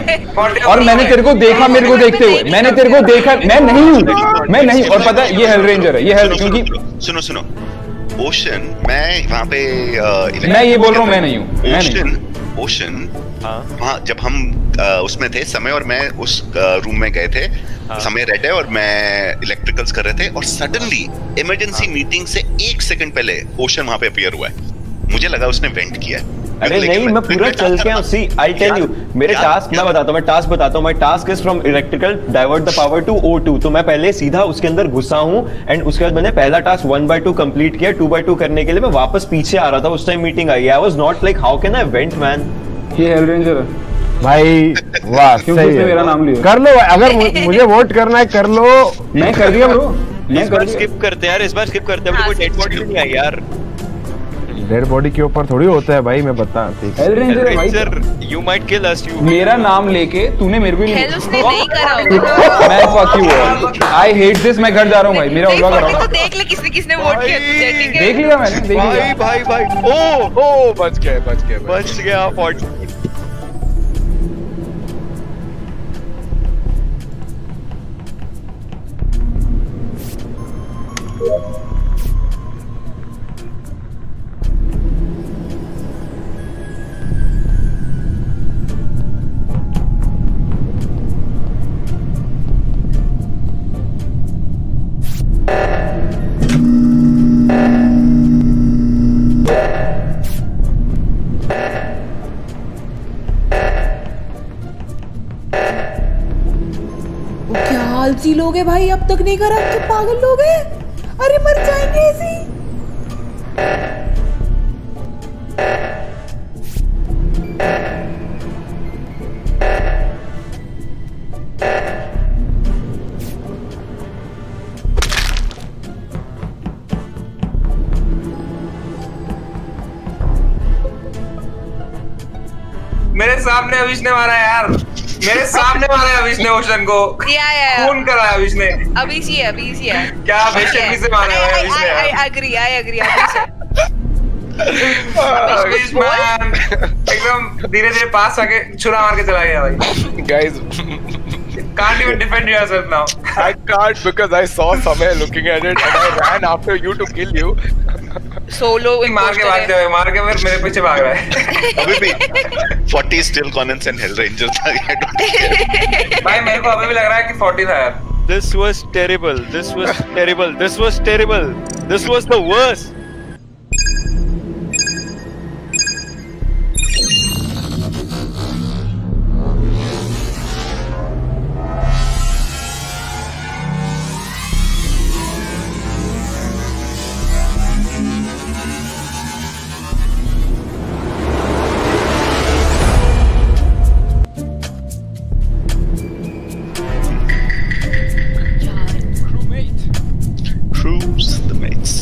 और मैंने तेरे को देखा, मेरे को देखते हुए, मैंने तेरे को देखा, मैं नहीं हूँ, मैं नहीं। और पता है ये हेल रेंजर है, ये हेल, क्योंकि सुनो ओशन, मैं वहाँ पे मैं ये बोल रहा हूँ मैं नहीं हूँ। ओशन वहाँ जब हम उसमें थे, समय और मैं उस रूम में गए थे, समय रेड है और मैं इलेक्ट्रिकल्स कर रहे थे, और सडनली इमरजेंसी मीटिंग से 1 सेकंड पहले ओशन वहाँ पे अपीयर हुआ है, मुझे लगा उसने वेंट किया है। अरे नहीं, मैं पूरा चल के आऊँ। सी आई टेल यू, मेरे टास्क मैं बताता हूँ, मैं टास्क बताता हूँ। My task is from electrical divert the power to O2, तो मैं पहले सीधा उसके अंदर घुसा हूँ, एंड उसके बाद मैंने पहला टास्क 1/2 कंप्लीट किया। 2/2 करने के लिए मैं वापस पीछे आ रहा था, उस time meeting I. I was not like how can I went man. ये हेल रेंजर है भाई, वाह सही है, मेरा नाम लिया। कर लो, अगर मुझे वोट करना है कर लो। मैं कर दिया ब्रो, इस बार स्किप करते हैं यार, इस बार स्किप करते हैं, कोई डेड बॉडी नहीं आई यार। डेड बॉडी के ऊपर थोड़ी होता है भाई, मैं बता। ठीक है हेल रेंजर है भाई, you might kill us. You मेरा नाम लेके तूने मेरे को हेल उसने नहीं करा होगा। मैं fuck you all, I hate this, मैं घर जा रहा हूँ भाई, मेरा होगा कराओ। तो देख ले किसने वोट किया तुझे, ठीक है? देख लिया मैंने, देख लिया भाई ओ बच गया 40। क्या आलसी लोग हैं भाई, अब तक नहीं करा, तो पागल लोग हैं, अरे मर जाएंगे ऐसे ही। मेरे सामने अविश ने मारा यार, मेरे सामने मारा है अविश ने ओशन को, या खून करा है अविश ने। अभी सी है क्या बेशर्मी से मारा है अविश ने। आई एग्री अविश मैन एकदम धीरे-धीरे पास आके छुरा मार के चला गया भाई। Guys, can't even defend yourself now. I can't because I saw Samay looking at it and I ran after you to kill you. Solo मार के मेरे पीछे भाग रहा है। अभी भी 40 still Connors and Hell Ranger था, I don't care। भाई मेरे को अभी भी लग रहा है कि 40 था यार। This was terrible. This was terrible. This was terrible. This was the worst. Troops, the mates.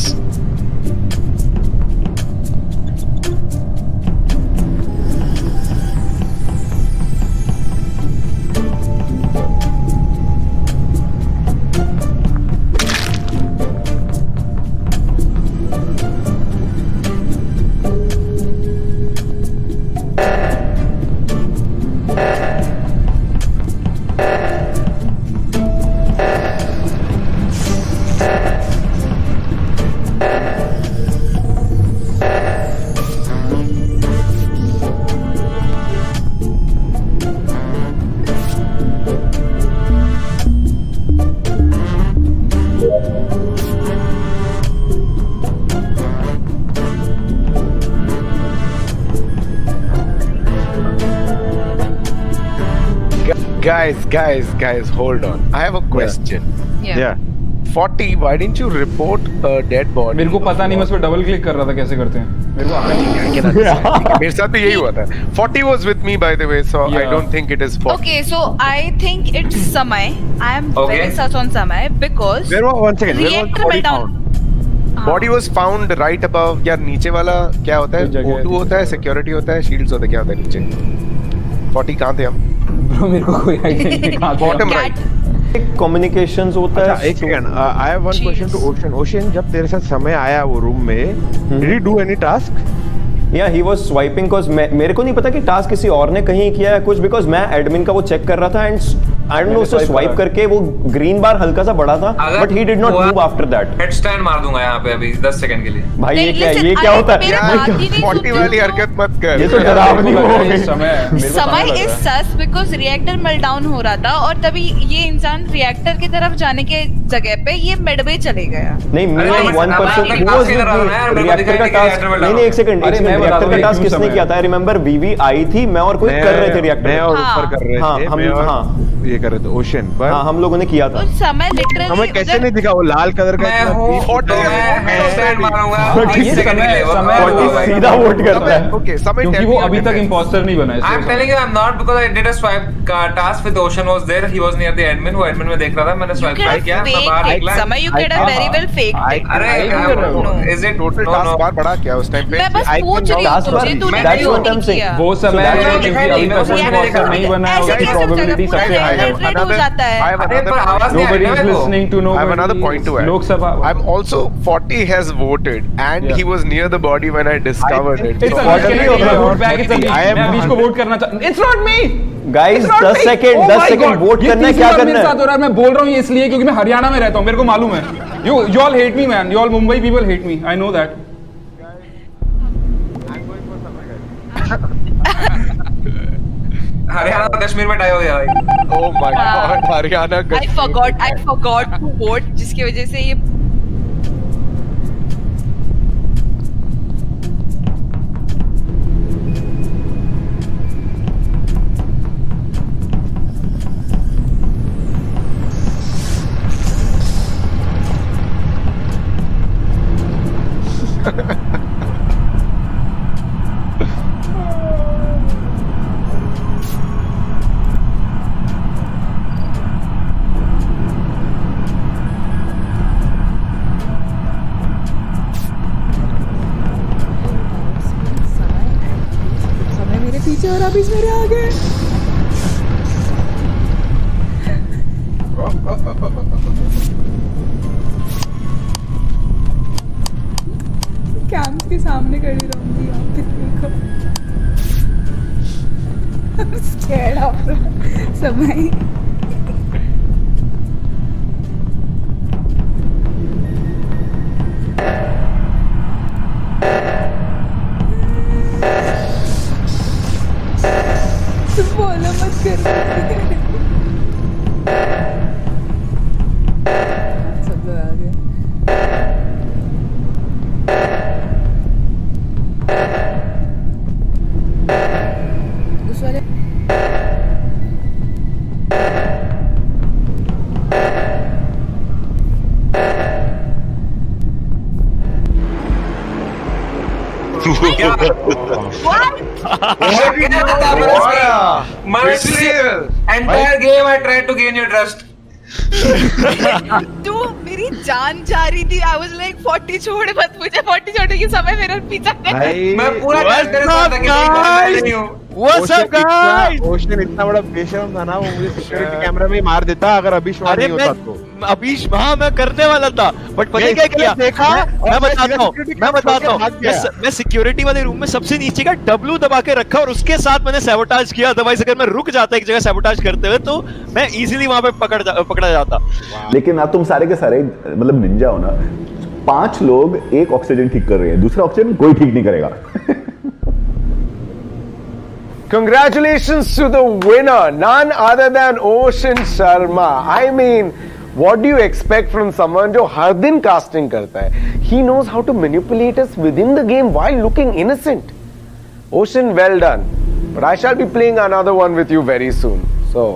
Guys, hold on. I have a question. Yeah. 40, why didn't you report a dead body? मेरे को पता नहीं, मैं उस पर double click कर रहा था कैसे करते हैं, मेरे को आता नहीं। मेरे साथ भी यही हुआ था। 40 was with me by the way, so I don't think it is 40. Okay, so I think it's Samay. I am very such on Samay because One second. reactor meltdown. Body was found right above, या नीचे वाला क्या होता है? O2 होता है, security होता है, शील्ड्स होता है, क्या होता है नीचे? 40 कहाँ थे हम? ब्रो मेरे को कोई आइडिया नहीं कहाँ थे। Bottom right. कम्युनिकेशंस होता है। एक second, I have one question to Ocean. Ocean, जब तेरे साथ समय आया वो रूम में, did you do any task? या ही वाज स्वाइपिंग बिकॉज मेरे को नहीं पता कि टास्क किसी और ने कहीं किया है कुछ, बिकॉज मैं एडमिन का वो चेक कर रहा था एंड आई डोंट नो उसे स्वाइप करके वो ग्रीन बार हल्का सा बड़ा था, but he did not move after that. Head stand मार दूंगा यहाँ पे अभी 10 सेकंड के लिए। भाई ये क्या होता है? 40 वाली हरकत मत कर। ये तो डरावनी हो गई। समय is sauce because reactor meltdown हो रहा था और तभी ये इंसान रिएक्टर की तरफ जाने के जगह पे ये मिडवे चले गया। नहीं, मैं 1% रिएक्टर का टास्क नहीं, एक सेकंड, रिएक्टर का टास्क किसने किया था? आई रिमेंबर वीवी आई थी, मैं और कोई कर रहे थे रिएक्टर, मैं और ऊपर कर रहे थे, हम ये कर रहे थे ओशन पर। हाँ, हम लोगों ने किया था। उस समय लिटरली हमें कैसे नहीं दिखा वो लाल कलर का? मैं हूँ, सीधा वोट करता है। ओके, समय क्योंकि वो अभी तक इंपोस्टर नहीं बना है। I'm telling you I'm not because I did a swipe task with Ocean was there. He was near the admin. वो admin में देख रहा था, मैंने swipe किया, मैं बाहर निकला। समय you could have very well faked it. अरे is it total task bar बढ़ा क्या उस टाइम पे? मैं बस पूछ रही हूँ तुझे, तूने क्यों नहीं किया? वो समय क्योंकि अभी तक कोई इंपोस्टर नहीं बना है, उसकी प्रोबेबिलिटी सबसे हाई है। Nobody is listening to nobody. I have another point to add. Lok Sabha. I'm also 40 has voted and he was near the body when I discovered it. It's a vote back. It's a मैं अभी इसको vote करना चाहता हूँ। It's not me. Guys, 10 second vote करना है, क्या करना है? साथ हो रहा है, मैं बोल रहा हूँ ये इसलिए क्योंकि मैं हरियाणा में रहता हूँ, मेरे को मालूम है। You all hate me, man. You all Mumbai people hate me. I know that. Haryana और कश्मीर में टाई हो गया भाई। Oh my God, Haryana. I forgot to vote, जिसकी वजह से ये पीछे और अभी मेरे आगे। कैंप के सामने खड़ी रहूंगी यहाँ पे, देखो स्कैर्ड ऑफ समय। बोलो मत कर। सब लोग आ गए। उस वाले Entire game I tried to gain your trust. तू मेरी जान जा रही थी। I was like 40 छोड़ मत मुझे, 40 छोड़ के समय मेरा पीछा कर। मैं पूरा ट्रस्ट कर रहा था कि मैं नहीं हूँ। What's up guys? ओशन इतना बड़ा बेशरम था ना, वो मुझे सिक्योरिटी कैमरा में ही मार देता अगर अभीश वहां नहीं होता तो। अभीश वहां मैं करने वाला था, बट पता क्या किया? देखा? मैं बताता हूँ। मैं सिक्योरिटी वाले रूम में सबसे नीचे का W दबा के रखा और उसके साथ मैंने सैबोटाज किया। अदरवाइज अगर मैं रुक जाता एक जगह सैबोटाज करते हुए तो मैं इजीली वहां पे पकड़ा जाता। लेकिन आप तुम सारे के सारे मतलब निंजा हो ना, 5 लोग एक ऑक्सीजन ठीक कर रहे हैं, दूसरा ऑक्सीजन कोई ठीक नहीं करेगा। Congratulations to the winner, none other than Ocean Sharma. I mean, what do you expect from someone जो हर दिन casting करता है? He knows how to manipulate us within the game while looking innocent. Ocean, well done. But I shall be playing another one with you very soon. So.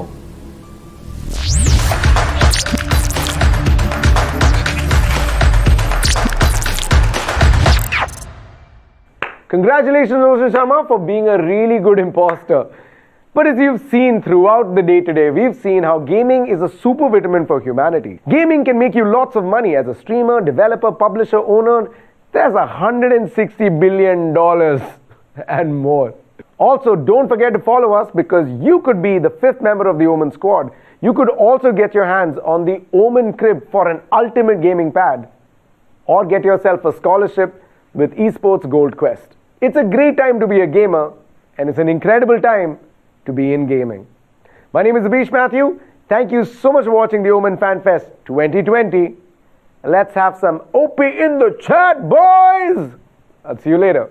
Congratulations, Ocean Sharma, for being a really good imposter. But as you've seen throughout the day today, we've seen how gaming is a super vitamin for humanity. Gaming can make you lots of money as a streamer, developer, publisher, owner. There's $160 billion and more. Also, don't forget to follow us because you could be the 5th member of the Omen squad. You could also get your hands on the Omen Crib for an ultimate gaming pad. Or get yourself a scholarship with eSports Gold Quest. It's a great time to be a gamer, and it's an incredible time to be in gaming. My name is Abish Matthew. Thank you so much for watching the OMEN FanFest 2020. Let's have some OP in the chat, boys! I'll see you later.